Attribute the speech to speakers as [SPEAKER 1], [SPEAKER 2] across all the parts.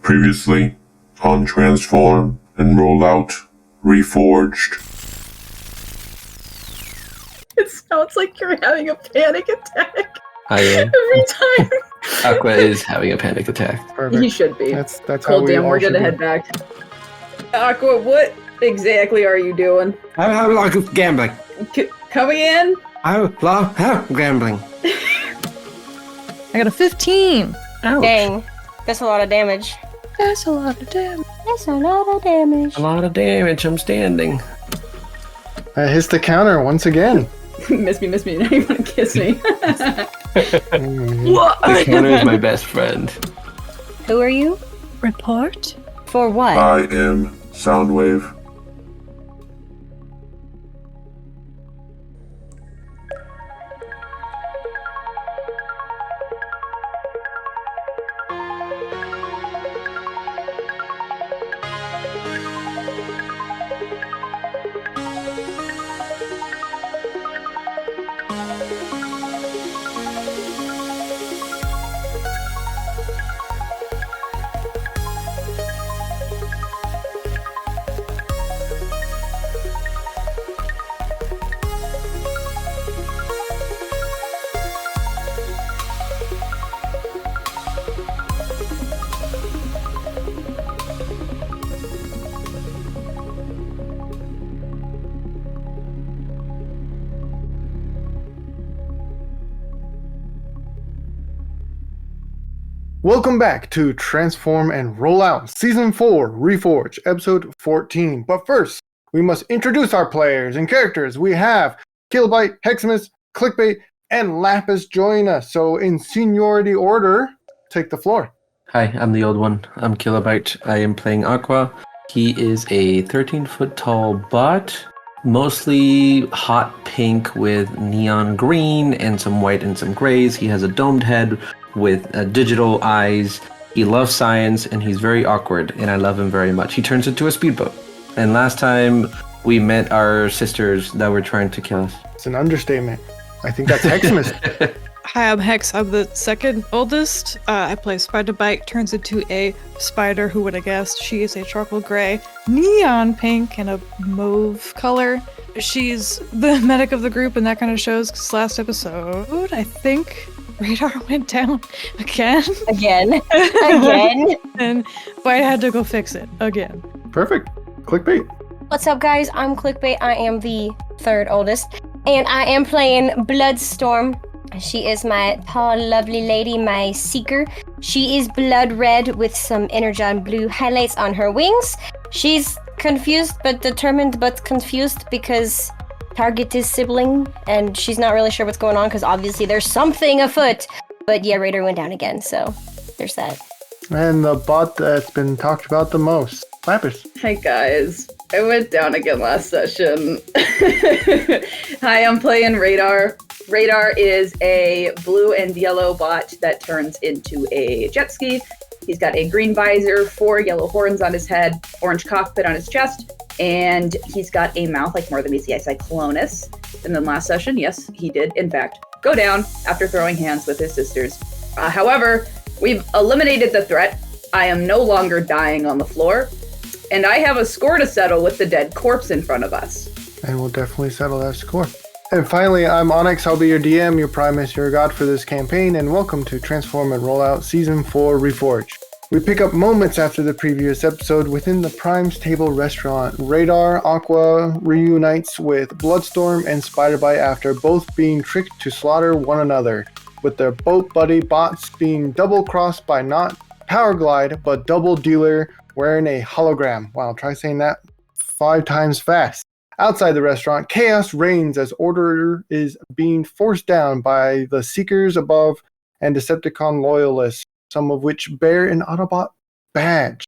[SPEAKER 1] Previously on Transform and Rollout Reforged.
[SPEAKER 2] It sounds like you're having a panic attack.
[SPEAKER 3] I am.
[SPEAKER 2] Every time.
[SPEAKER 3] Aqua is having a panic attack.
[SPEAKER 4] Perfect.
[SPEAKER 2] He should be.
[SPEAKER 4] That's how
[SPEAKER 2] Cold
[SPEAKER 4] we
[SPEAKER 2] damn,
[SPEAKER 4] all
[SPEAKER 2] we're
[SPEAKER 4] should
[SPEAKER 2] gonna
[SPEAKER 4] be.
[SPEAKER 2] head back. Aqua, what exactly are you doing?
[SPEAKER 5] I like gambling.
[SPEAKER 2] Coming in?
[SPEAKER 5] I love gambling.
[SPEAKER 6] I got a 15.
[SPEAKER 3] Ouch.
[SPEAKER 7] Dang, that's a lot of damage.
[SPEAKER 6] That's a lot of damage.
[SPEAKER 7] That's a lot of damage.
[SPEAKER 3] A lot of damage. I'm standing.
[SPEAKER 4] I hits the counter once again.
[SPEAKER 2] Miss me, now you wanna kiss me.
[SPEAKER 3] The counter is my best friend.
[SPEAKER 7] Who are you?
[SPEAKER 6] Report?
[SPEAKER 7] For what?
[SPEAKER 1] I am Soundwave.
[SPEAKER 4] Welcome back to Transform and Rollout Season 4 Reforge, Episode 14. But first, we must introduce our players and characters. We have Spyder-Byte, Hexamis, Clickbait, and Lapis join us. So in seniority order, take the floor.
[SPEAKER 3] Hi, I'm the old one. I'm Spyder-Byte. I am playing Aqua. He is a 13-foot tall bot, mostly hot pink with neon green and some white and some grays. He has a domed head with digital eyes. He loves science and he's very awkward, and I love him very much. He turns into a speedboat. And last time we met our sisters that were trying to kill us.
[SPEAKER 4] It's an understatement. I think that's Hexamis.
[SPEAKER 6] Hi, I'm Hex. I'm the second oldest. I play Spyder-Byte, turns into a spider. Who would have guessed? She is a charcoal gray, neon pink, and a mauve color. She's the medic of the group, and that kind of shows because last episode, I think, radar went down again.
[SPEAKER 7] Again.
[SPEAKER 6] And Byte had to go fix it again.
[SPEAKER 4] Perfect. Clickbait.
[SPEAKER 7] What's up, guys? I'm Clickbait. I am the third oldest, and I am playing Bloodstorm. She is my tall, lovely lady, my seeker. She is blood red with some energon blue highlights on her wings. She's confused but determined but confused because target is sibling, and she's not really sure what's going on because obviously there's something afoot. But yeah, radar went down again, so there's that.
[SPEAKER 4] And the bot that's been talked about the most, Lapis.
[SPEAKER 2] Hi guys. I went down again last session. Hi, I'm playing Radar. Radar is a blue and yellow bot that turns into a jet ski. He's got a green visor, 4 yellow horns on his head, orange cockpit on his chest, and he's got a mouth like more than meets the eye, Cyclonus. And then last session, yes, he did, in fact, go down after throwing hands with his sisters. However, we've eliminated the threat. I am no longer dying on the floor, and I have a score to settle with the dead corpse in front of us.
[SPEAKER 4] And we'll definitely settle that score. And finally, I'm Onyx. I'll be your DM, your Primus, your god for this campaign, and welcome to Transform and Rollout Season 4 Reforge. We pick up moments after the previous episode within the Prime's Table restaurant. Radar Aqua reunites with Bloodstorm and Spyder-Byte after both being tricked to slaughter one another, with their boat buddy bots being double-crossed by not Powerglide, but Double Dealer wearing a hologram. Wow, try saying that 5 times fast. Outside the restaurant, chaos reigns as order is being forced down by the Seekers above and Decepticon loyalists, some of which bear an Autobot badge.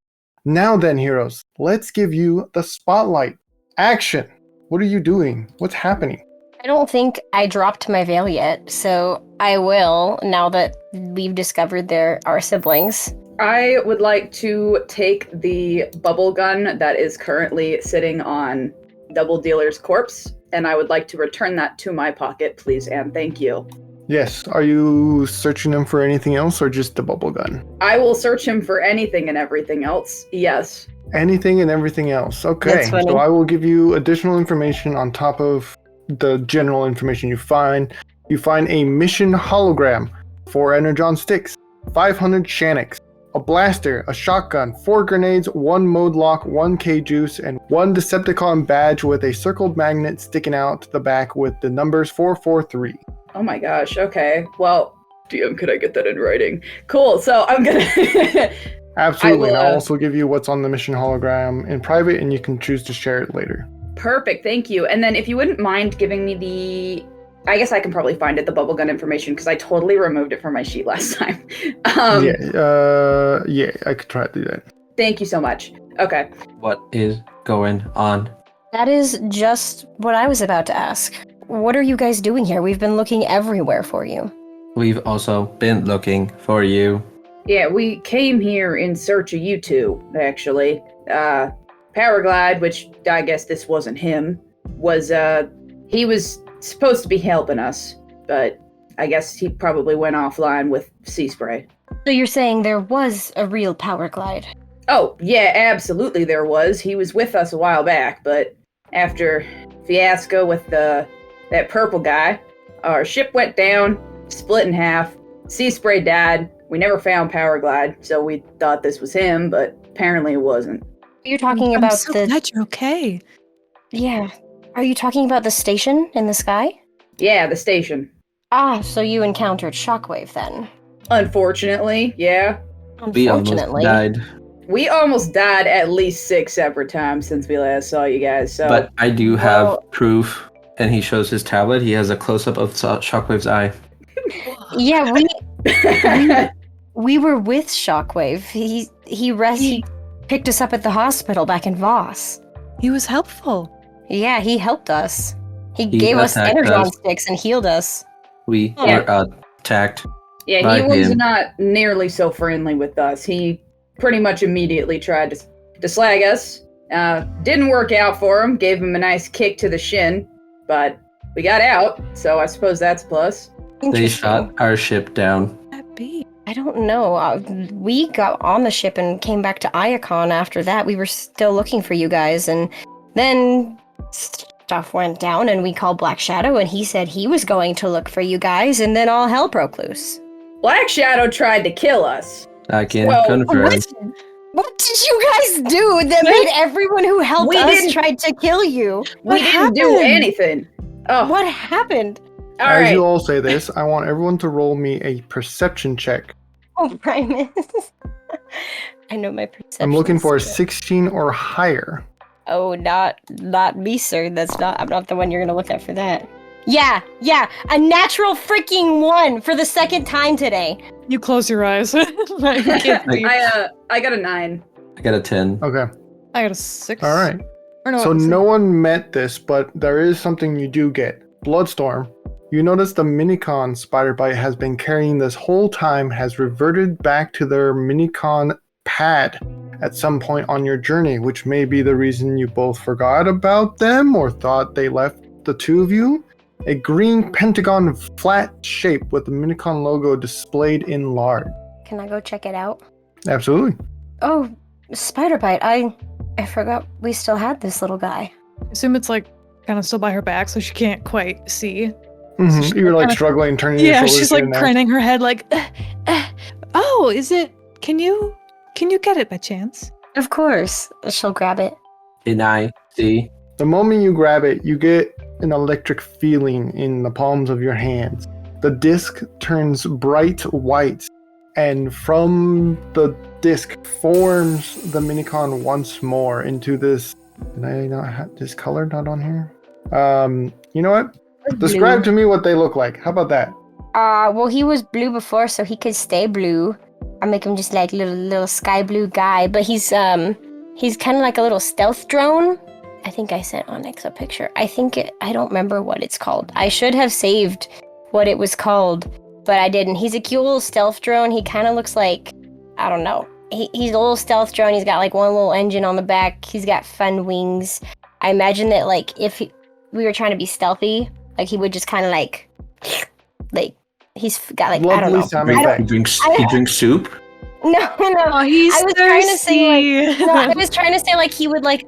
[SPEAKER 4] Now then, heroes, let's give you the spotlight. Action! What are you doing? What's happening?
[SPEAKER 7] I don't think I dropped my veil yet, so I will now that we've discovered there are siblings.
[SPEAKER 2] I would like to take the bubble gun that is currently sitting on Double Dealer's corpse, and I would like to return that to my pocket, please and thank you.
[SPEAKER 4] Yes. Are you searching him for anything else or just the bubble gun?
[SPEAKER 2] I will search him for anything and everything else. Yes.
[SPEAKER 4] Anything and everything else. Okay.
[SPEAKER 7] That's funny.
[SPEAKER 4] So I will give you additional information on top of the general information you find. You find a mission hologram, 4 energon sticks, 500 Shaniks, a blaster, a shotgun, 4 grenades, 1 mode lock, 1 K-juice, and 1 Decepticon badge with a circled magnet sticking out the back with the numbers 443.
[SPEAKER 2] Oh my gosh. Okay. Well, DM, could I get that in writing? Cool. So I'm gonna.
[SPEAKER 4] Absolutely. And
[SPEAKER 2] I will,
[SPEAKER 4] I'll also give you what's on the mission hologram in private, and you can choose to share it later.
[SPEAKER 2] Perfect. Thank you. And then if you wouldn't mind giving me the. I guess I can probably find it, the bubble gun information, because I totally removed it from my sheet last time.
[SPEAKER 4] Yeah, I could try to do that.
[SPEAKER 2] Thank you so much. Okay.
[SPEAKER 3] What is going on?
[SPEAKER 7] That is just what I was about to ask. What are you guys doing here? We've been looking everywhere for you.
[SPEAKER 3] We've also been looking for you.
[SPEAKER 2] Yeah, we came here in search of you two, actually. Paraglide, which I guess this wasn't him, he was supposed to be helping us, but I guess he probably went offline with sea spray.
[SPEAKER 7] So you're saying there was a real power glide?
[SPEAKER 2] Oh, yeah, absolutely there was. He was with us a while back, but after fiasco with that purple guy, our ship went down, split in half, sea spray died. We never found Powerglide, so we thought this was him, but apparently it wasn't.
[SPEAKER 7] You're talking
[SPEAKER 6] I'm
[SPEAKER 7] about
[SPEAKER 6] so
[SPEAKER 7] the...
[SPEAKER 6] glad you're okay.
[SPEAKER 7] Yeah. Are you talking about the station in the sky?
[SPEAKER 2] Yeah, the station.
[SPEAKER 7] Ah, so you encountered Shockwave then.
[SPEAKER 2] Unfortunately, yeah.
[SPEAKER 3] We almost
[SPEAKER 7] Unfortunately.
[SPEAKER 3] died.
[SPEAKER 2] We almost died at least 6 separate times since we last saw you guys, so...
[SPEAKER 3] But I do have
[SPEAKER 2] Well-
[SPEAKER 3] proof, and he shows his tablet. He has a close-up of Shockwave's eye.
[SPEAKER 7] Yeah, we were with Shockwave. He picked us up at the hospital back in Voss.
[SPEAKER 6] He was helpful.
[SPEAKER 7] Yeah, he helped us. He
[SPEAKER 3] He
[SPEAKER 7] gave us
[SPEAKER 3] attacked
[SPEAKER 7] energon
[SPEAKER 3] us.
[SPEAKER 7] sticks and healed us.
[SPEAKER 3] We
[SPEAKER 2] Yeah.
[SPEAKER 3] were attacked.
[SPEAKER 2] Yeah,
[SPEAKER 3] by
[SPEAKER 2] he was
[SPEAKER 3] him.
[SPEAKER 2] not nearly so friendly with us. He pretty much immediately tried to slag us. Didn't work out for him. Gave him a nice kick to the shin, but we got out, so I suppose that's a plus.
[SPEAKER 3] They
[SPEAKER 7] Interesting.
[SPEAKER 3] shot our ship down.
[SPEAKER 6] That be.
[SPEAKER 7] I don't know. We got on the ship and came back to Iacon after that. We were still looking for you guys, and then stuff went down, and we called Black Shadow, and he said he was going to look for you guys, and then all hell broke loose.
[SPEAKER 2] Black Shadow tried to kill us.
[SPEAKER 3] I can
[SPEAKER 2] Well,
[SPEAKER 3] confirm.
[SPEAKER 7] What did you guys do that made everyone who helped
[SPEAKER 2] We
[SPEAKER 7] us
[SPEAKER 2] didn't-
[SPEAKER 7] try to kill you?
[SPEAKER 2] We didn't do
[SPEAKER 6] happened?
[SPEAKER 2] anything. Oh,
[SPEAKER 7] What happened?
[SPEAKER 2] all
[SPEAKER 4] As
[SPEAKER 2] right.
[SPEAKER 4] you all say this, I want everyone to roll me a perception check.
[SPEAKER 7] Oh, Primus. I know my perception.
[SPEAKER 4] I'm looking for a
[SPEAKER 7] is good.
[SPEAKER 4] 16 or higher.
[SPEAKER 7] Oh, not me, sir. I'm not the one you're gonna look at for that. Yeah, a natural freaking 1 for the second time today.
[SPEAKER 6] You close your eyes. I can't see.
[SPEAKER 2] I got a 9.
[SPEAKER 3] I got a 10.
[SPEAKER 4] Okay.
[SPEAKER 6] I got a 6.
[SPEAKER 4] All right.
[SPEAKER 6] Or no,
[SPEAKER 4] So
[SPEAKER 6] it was
[SPEAKER 4] no one met this, but there is something you do get. Bloodstorm. You notice the Minicon Spyder-Byte has been carrying this whole time has reverted back to their Minicon pad at some point on your journey, which may be the reason you both forgot about them or thought they left the two of you. A green pentagon flat shape with the Minicon logo displayed in large.
[SPEAKER 7] Can I go check it out?
[SPEAKER 4] Absolutely.
[SPEAKER 7] Oh, Spyder-Byte. I forgot we still had this little guy.
[SPEAKER 6] I assume it's like kind of still by her back, so she can't quite see.
[SPEAKER 4] Mhm.
[SPEAKER 6] she
[SPEAKER 4] You're like
[SPEAKER 6] kinda-
[SPEAKER 4] struggling, turning your
[SPEAKER 6] Yeah,
[SPEAKER 4] shoulders
[SPEAKER 6] she's
[SPEAKER 4] here
[SPEAKER 6] like
[SPEAKER 4] and there.
[SPEAKER 6] craning her head, like, oh, is it? Can you get it by chance?
[SPEAKER 7] Of course. She'll grab it.
[SPEAKER 3] Can I see?
[SPEAKER 4] The moment you grab it, you get an electric feeling in the palms of your hands. The disc turns bright white, and from the disc forms the Minicon once more into this. Did I not have this color not on here? You know what? Describe to me what they look like. How about that?
[SPEAKER 7] Well, he was blue before, so he could stay blue. I make him just like little sky blue guy, but he's kind of like a little stealth drone. I think I sent Onyx a picture. I don't remember what it's called. I should have saved what it was called, but I didn't. He's a cute little stealth drone. He kind of looks like, I don't know. He's a little stealth drone. He's got like one little engine on the back. He's got fun wings. I imagine that like if we were trying to be stealthy, like he would just kind of like He's got like I
[SPEAKER 4] Lovely
[SPEAKER 7] don't know.
[SPEAKER 4] sound
[SPEAKER 7] I
[SPEAKER 4] effect.
[SPEAKER 3] He drinks soup.
[SPEAKER 7] No.
[SPEAKER 6] Oh, he's
[SPEAKER 7] I was
[SPEAKER 6] thirsty.
[SPEAKER 7] trying to say like no. I was trying to say like he would like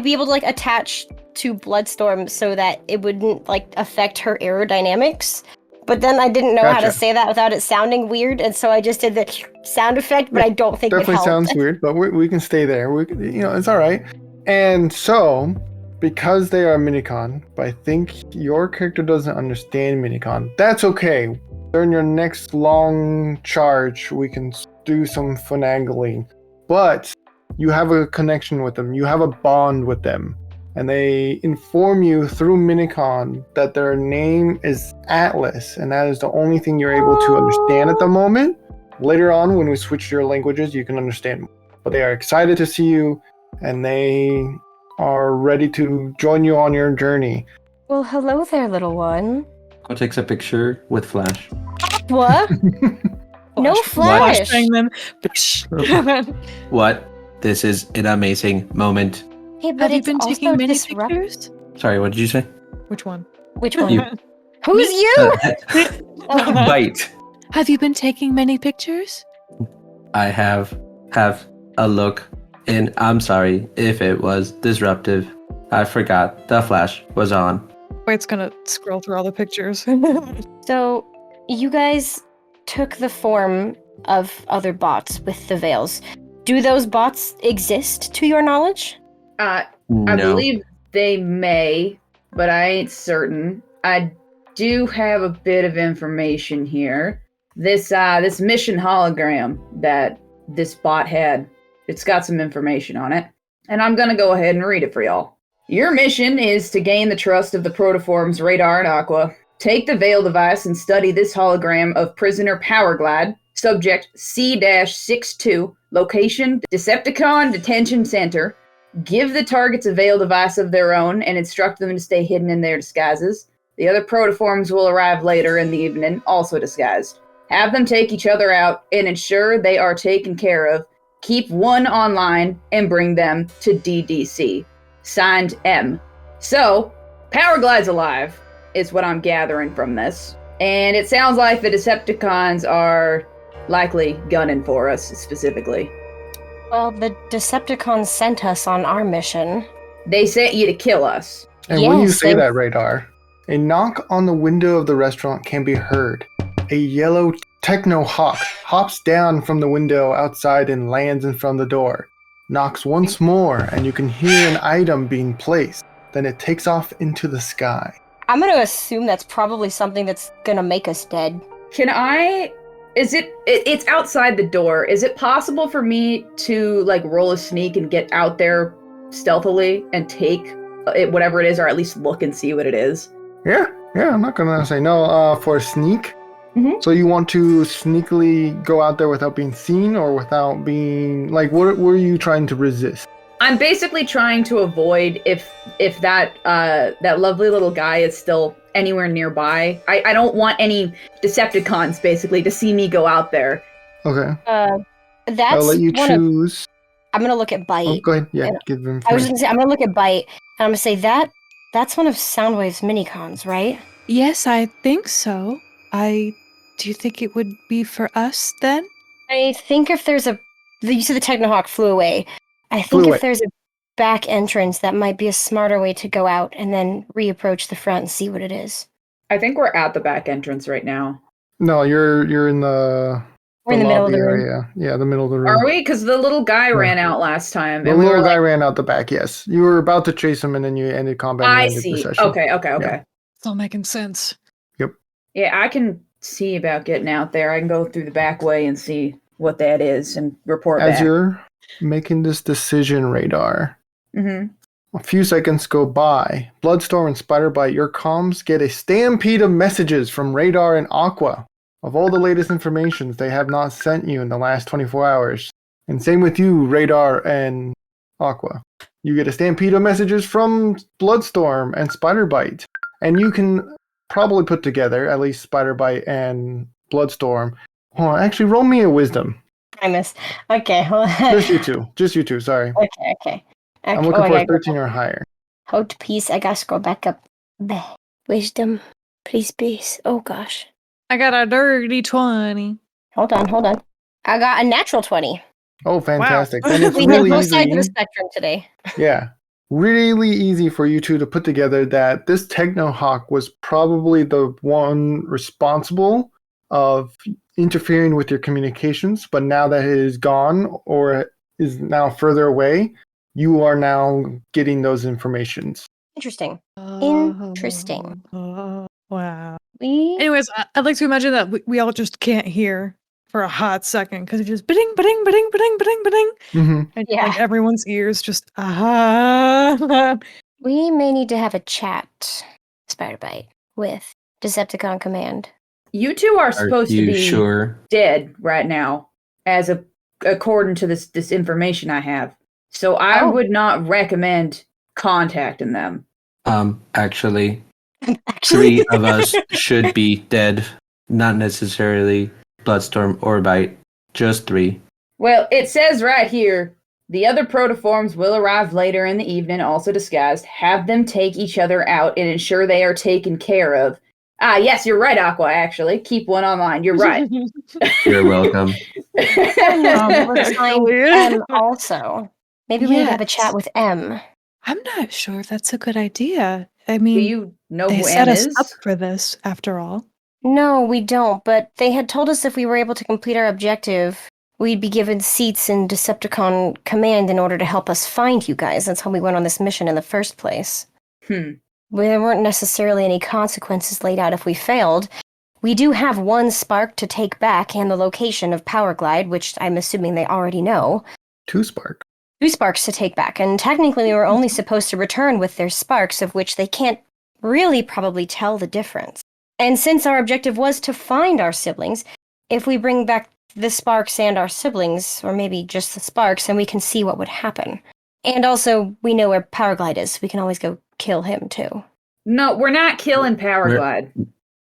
[SPEAKER 7] be able to like attach to Bloodstorm so that it wouldn't like affect her aerodynamics. But then I didn't know how to
[SPEAKER 4] Gotcha.
[SPEAKER 7] say that without it sounding weird, and so I just did the sound effect. But I don't think it
[SPEAKER 4] Definitely
[SPEAKER 7] helped.
[SPEAKER 4] sounds weird, but we can stay there. We can, it's all right. And so, because they are minicon, but I think your character doesn't understand minicon. That's okay. During your next long charge, we can do some finagling. But you have a connection with them. You have a bond with them. And they inform you through minicon that their name is Atlas, and that is the only thing you're able to understand at the moment. Later on, when we switch to your languages, you can understand. But they are excited to see you, and they are ready to join you on your journey.
[SPEAKER 7] Well, hello there, little one.
[SPEAKER 3] Aqua takes a picture with Flash.
[SPEAKER 7] What? No flash.
[SPEAKER 6] Flashbang them.
[SPEAKER 3] What? This is an amazing moment.
[SPEAKER 7] Hey, but
[SPEAKER 6] Have you
[SPEAKER 7] it's
[SPEAKER 6] been
[SPEAKER 7] also
[SPEAKER 6] taking many
[SPEAKER 7] disrupt-
[SPEAKER 6] pictures?
[SPEAKER 3] Sorry, what did you say?
[SPEAKER 6] Which one?
[SPEAKER 7] Which one?
[SPEAKER 3] You.
[SPEAKER 7] Who's you? Oh,
[SPEAKER 3] Bite.
[SPEAKER 6] Have you been taking many pictures?
[SPEAKER 3] I have a look, and I'm sorry if it was disruptive. I forgot the flash was on.
[SPEAKER 6] Wait's gonna scroll through all the pictures.
[SPEAKER 7] so, you guys took the form of other bots with the veils. Do those bots exist to your knowledge?
[SPEAKER 2] I
[SPEAKER 3] No.
[SPEAKER 2] believe they may, but I ain't certain. I do have a bit of information here. This mission hologram that this bot had, it's got some information on it, and I'm gonna go ahead and read it for y'all. Your mission is to gain the trust of the protoforms Radar and Aqua. Take the Veil device and study this hologram of prisoner Powerglide, subject C-62, location Decepticon Detention Center. Give the targets a Veil device of their own and instruct them to stay hidden in their disguises. The other protoforms will arrive later in the evening, also disguised. Have them take each other out and ensure they are taken care of. Keep one online and bring them to DDC. Signed, M. So, Powerglide's alive, is what I'm gathering from this. And it sounds like the Decepticons are likely gunning for us, specifically.
[SPEAKER 7] Well, the Decepticons sent us on our mission.
[SPEAKER 2] They sent you to kill us.
[SPEAKER 4] And when you
[SPEAKER 7] Yes,
[SPEAKER 4] say
[SPEAKER 7] they-
[SPEAKER 4] that, Radar, a knock on the window of the restaurant can be heard. A yellow techno hawk hops down from the window outside and lands in front of the door. Knocks once more, and you can hear an item being placed. Then it takes off into the sky.
[SPEAKER 7] I'm gonna assume that's probably something that's gonna make us dead.
[SPEAKER 2] Can I... It's outside the door. Is it possible for me to, like, roll a sneak and get out there stealthily and take it, whatever it is, or at least look and see what it is?
[SPEAKER 4] Yeah, I'm not gonna say no. For a sneak,
[SPEAKER 2] Mhm.
[SPEAKER 4] so you want to sneakily go out there without being seen, or without being like, what were you trying to resist?
[SPEAKER 2] I'm basically trying to avoid if that lovely little guy is still anywhere nearby. I don't want any Decepticons basically to see me go out there.
[SPEAKER 4] Okay,
[SPEAKER 7] That's
[SPEAKER 4] I'll let you
[SPEAKER 7] one of-
[SPEAKER 4] choose.
[SPEAKER 7] I'm gonna look at Bite.
[SPEAKER 4] Oh, go ahead. Yeah,
[SPEAKER 7] Yeah.
[SPEAKER 4] give them.
[SPEAKER 7] I was gonna say I'm gonna look at Bite, and I'm gonna say that's one of Soundwave's minicons, right?
[SPEAKER 6] Yes, I think so. Do you think it would be for us then?
[SPEAKER 7] I think if there's you said the Technohawk flew away. I
[SPEAKER 4] Flew
[SPEAKER 7] think
[SPEAKER 4] away.
[SPEAKER 7] if there's a back entrance, that might be a smarter way to go out and then reapproach the front and see what it is.
[SPEAKER 2] I think we're at the back entrance right now.
[SPEAKER 4] No, you're in the.
[SPEAKER 7] We're in the middle of
[SPEAKER 4] lobby
[SPEAKER 7] the room.
[SPEAKER 4] area. Yeah, the middle of the room.
[SPEAKER 2] Are we? Because the little guy ran out last time.
[SPEAKER 4] The
[SPEAKER 2] and we
[SPEAKER 4] little
[SPEAKER 2] were
[SPEAKER 4] guy
[SPEAKER 2] like,
[SPEAKER 4] ran out the back. Yes, you were about to chase him, and then you ended combat. And
[SPEAKER 2] I
[SPEAKER 4] ended the
[SPEAKER 2] see.
[SPEAKER 4] session.
[SPEAKER 2] Okay.
[SPEAKER 4] Yeah.
[SPEAKER 6] It's all making sense.
[SPEAKER 2] Yeah, I can see about getting out there. I can go through the back way and see what that is and report
[SPEAKER 4] As
[SPEAKER 2] back.
[SPEAKER 4] you're making this decision, Radar,
[SPEAKER 2] Mm-hmm.
[SPEAKER 4] a few seconds go by. Bloodstorm and Spyder-Byte, your comms get a stampede of messages from Radar and Aqua of all the latest information they have not sent you in the last 24 hours. And same with you, Radar and Aqua. You get a stampede of messages from Bloodstorm and Spyder-Byte. And you can probably put together, at least Spyder-Byte and Bloodstorm. Hold on, actually, roll me a wisdom.
[SPEAKER 7] I missed. Okay.
[SPEAKER 4] Just you two, sorry.
[SPEAKER 7] Okay.
[SPEAKER 4] I'm looking for a 13 or higher.
[SPEAKER 7] Hold to peace. I gotta scroll back up. Wisdom. Please. Oh gosh.
[SPEAKER 6] I got a dirty 20.
[SPEAKER 7] Hold on. I got a natural 20.
[SPEAKER 4] Oh, fantastic. And it's
[SPEAKER 7] We hit
[SPEAKER 4] really
[SPEAKER 7] both sides of the
[SPEAKER 4] easy.
[SPEAKER 7] spectrum today.
[SPEAKER 4] Yeah. Really easy for you two to put together that this Technohawk was probably the one responsible of interfering with your communications, but now that it is gone or is now further away, you are now getting those informations.
[SPEAKER 7] Interesting. Interesting.
[SPEAKER 6] Wow.
[SPEAKER 7] We
[SPEAKER 6] Anyways, I'd like to imagine that we all just can't hear for a hot second because it's just ba-ding, ba-ding, ba-ding, ba-ding, ba-ding, ba-ding.
[SPEAKER 4] Mm-hmm.
[SPEAKER 6] And
[SPEAKER 7] Yeah.
[SPEAKER 6] like everyone's ears just ah.
[SPEAKER 7] we may need to have a chat, Spyder-Byte, with Decepticon Command.
[SPEAKER 2] You two are
[SPEAKER 3] Are
[SPEAKER 2] supposed to
[SPEAKER 3] you
[SPEAKER 2] be
[SPEAKER 3] sure?
[SPEAKER 2] dead right now, according to this information I have. So I
[SPEAKER 7] Oh.
[SPEAKER 2] would not recommend contacting them.
[SPEAKER 3] Actually,
[SPEAKER 7] Actually,
[SPEAKER 3] 3 of us should be dead. Not necessarily Bloodstorm or Bite. Just 3.
[SPEAKER 2] Well, it says right here, the other protoforms will arrive later in the evening, also disguised. Have them take each other out and ensure they are taken care of. Ah, yes, you're right, Aqua, actually. Keep one online. You're right.
[SPEAKER 3] You're welcome.
[SPEAKER 7] we're trying
[SPEAKER 6] Weird.
[SPEAKER 7] M also. Maybe we need to have a
[SPEAKER 6] Yes.
[SPEAKER 7] chat with M.
[SPEAKER 6] I'm not sure if that's a good idea. I
[SPEAKER 2] Do
[SPEAKER 6] mean,
[SPEAKER 2] you know
[SPEAKER 6] they
[SPEAKER 2] who
[SPEAKER 6] set
[SPEAKER 2] M
[SPEAKER 6] us
[SPEAKER 2] is?
[SPEAKER 6] up for this, after all.
[SPEAKER 7] No, we don't, but they had told us if we were able to complete our objective, we'd be given seats in Decepticon Command in order to help us find you guys. That's how we went on this mission in the first place. Well, there weren't necessarily any consequences laid out if we failed. We do have 1 spark to take back and the location of Powerglide, which I'm assuming they already know.
[SPEAKER 4] 2 spark.
[SPEAKER 7] 2 sparks to take back, and technically we were only supposed to return with their sparks, of which they can't really probably tell the difference. And since our objective was to find our siblings, if we bring back the sparks and our siblings, or maybe just the sparks, then we can see what would happen. And also, we know where Powerglide is. We can always go kill him, too.
[SPEAKER 2] No, we're not killing Powerglide.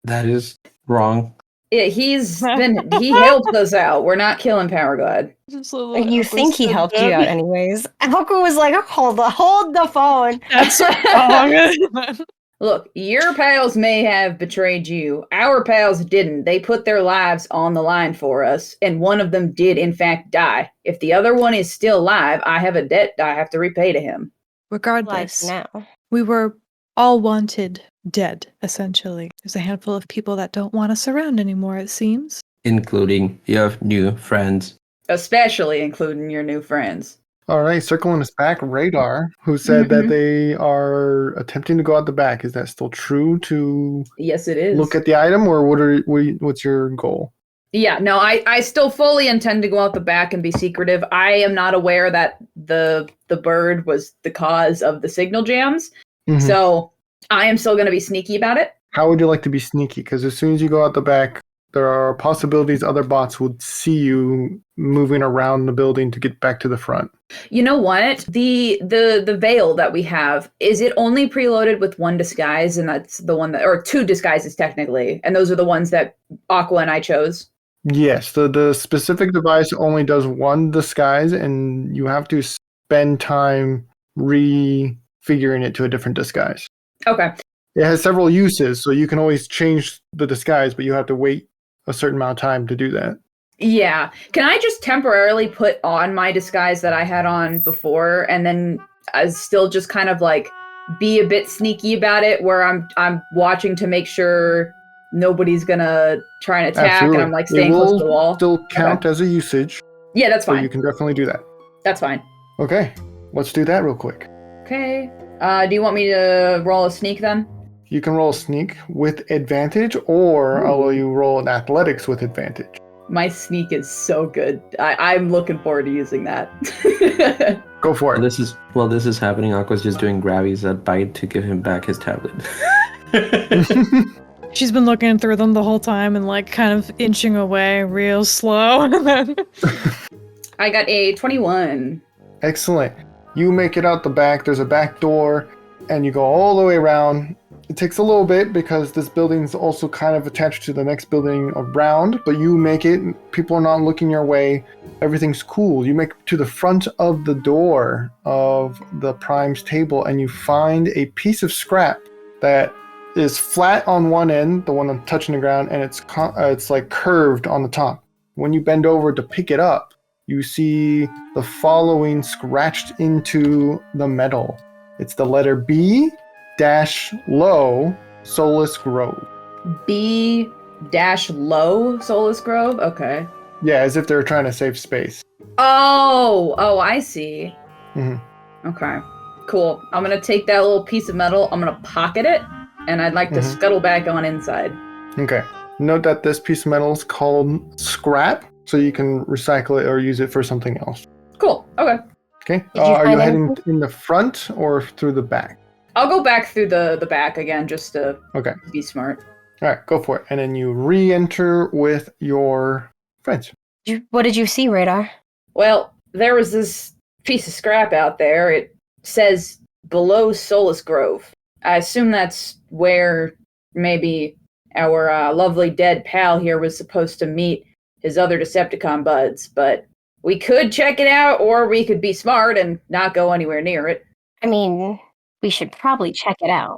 [SPEAKER 3] That is wrong.
[SPEAKER 2] He helped us out. We're not killing Powerglide.
[SPEAKER 7] You think he helped you out anyways. Aqua was like, hold the phone.
[SPEAKER 6] That's wrong.
[SPEAKER 2] Look, your pals may have betrayed you. Our pals didn't. They put their lives on the line for us, and one of them did, in fact, die. If the other one is still alive, I have a debt I have to repay to him.
[SPEAKER 6] Regardless,
[SPEAKER 7] Now.
[SPEAKER 6] we were all wanted dead, essentially. There's a handful of people that don't want us around anymore, it seems.
[SPEAKER 3] Including your new friends.
[SPEAKER 2] Especially including your new friends.
[SPEAKER 4] All right, circling us back, Radar, who said that they are attempting to go out the back. Is that still true to
[SPEAKER 2] Yes, it is.
[SPEAKER 4] look at the item, or what's your goal?
[SPEAKER 2] Yeah, no, I still fully intend to go out the back and be secretive. I am not aware that the bird was the cause of the signal jams, so I am still going to be sneaky about it.
[SPEAKER 4] How would you like to be sneaky? Because as soon as you go out the back, there are possibilities other bots would see you moving around the building to get back to the front.
[SPEAKER 2] You know what? The veil that we have, is it only preloaded with 1 disguise, and that's the one that, or 2 disguises technically, and those are the ones that Aqua and I chose?
[SPEAKER 4] Yes, the specific device only does 1 disguise, and you have to spend time refiguring it to a different disguise.
[SPEAKER 2] Okay.
[SPEAKER 4] It has several uses, so you can always change the disguise, but you have to wait a certain amount of time to do that.
[SPEAKER 2] Yeah. Can I just temporarily put on my disguise that I had on before, and then still just kind of like be a bit sneaky about it, where I'm watching to make sure nobody's gonna try and attack,
[SPEAKER 4] Absolutely.
[SPEAKER 2] and I'm like staying close to the wall?
[SPEAKER 4] Still count as a usage,
[SPEAKER 2] Yeah, that's
[SPEAKER 4] so
[SPEAKER 2] fine.
[SPEAKER 4] you can definitely do that.
[SPEAKER 2] That's fine.
[SPEAKER 4] Okay, let's do that real quick.
[SPEAKER 2] Okay. Do you want me to roll a sneak then?
[SPEAKER 4] You can roll a sneak with advantage, or I'll let you roll an athletics with advantage.
[SPEAKER 2] My sneak is so good. I'm looking forward to using that.
[SPEAKER 4] Go for it.
[SPEAKER 3] While this is happening, Aqua's just doing grabbies at Bite to give him back his tablet.
[SPEAKER 6] She's been looking through them the whole time and like kind of inching away real slow.
[SPEAKER 2] I got a 21.
[SPEAKER 4] Excellent. You make it out the back. There's a back door, and you go all the way around. It takes a little bit because this building's also kind of attached to the next building around, but you make it. People are not looking your way. Everything's cool. You make it to the front of the door of the Prime's table, and you find a piece of scrap that is flat on one end, the one that's touching the ground, and it's like curved on the top. When you bend over to pick it up, you see the following scratched into the metal. It's the letter B dash low Solus Grove.
[SPEAKER 2] B-low Solus Grove? Okay.
[SPEAKER 4] Yeah, as if they're trying to save space.
[SPEAKER 2] Oh, I see.
[SPEAKER 4] Mhm.
[SPEAKER 2] Okay, cool. I'm gonna take that little piece of metal, I'm gonna pocket it, and I'd like to scuttle back on inside.
[SPEAKER 4] Okay. Note that this piece of metal is called scrap, so you can recycle it or use it for something else.
[SPEAKER 2] Cool, okay.
[SPEAKER 4] Okay.
[SPEAKER 7] Did you
[SPEAKER 4] Are you
[SPEAKER 7] find
[SPEAKER 4] heading
[SPEAKER 7] anything?
[SPEAKER 4] in the front or through the back?
[SPEAKER 2] I'll go back through the back again, just to
[SPEAKER 4] Okay.
[SPEAKER 2] be smart.
[SPEAKER 4] All right, go for it. And then you re-enter with your friends.
[SPEAKER 7] What did you see, Radar?
[SPEAKER 2] Well, there was this piece of scrap out there. It says below Solus Grove. I assume that's where maybe our lovely dead pal here was supposed to meet his other Decepticon buds, but we could check it out, or we could be smart and not go anywhere near it.
[SPEAKER 7] I mean, we should probably check it out.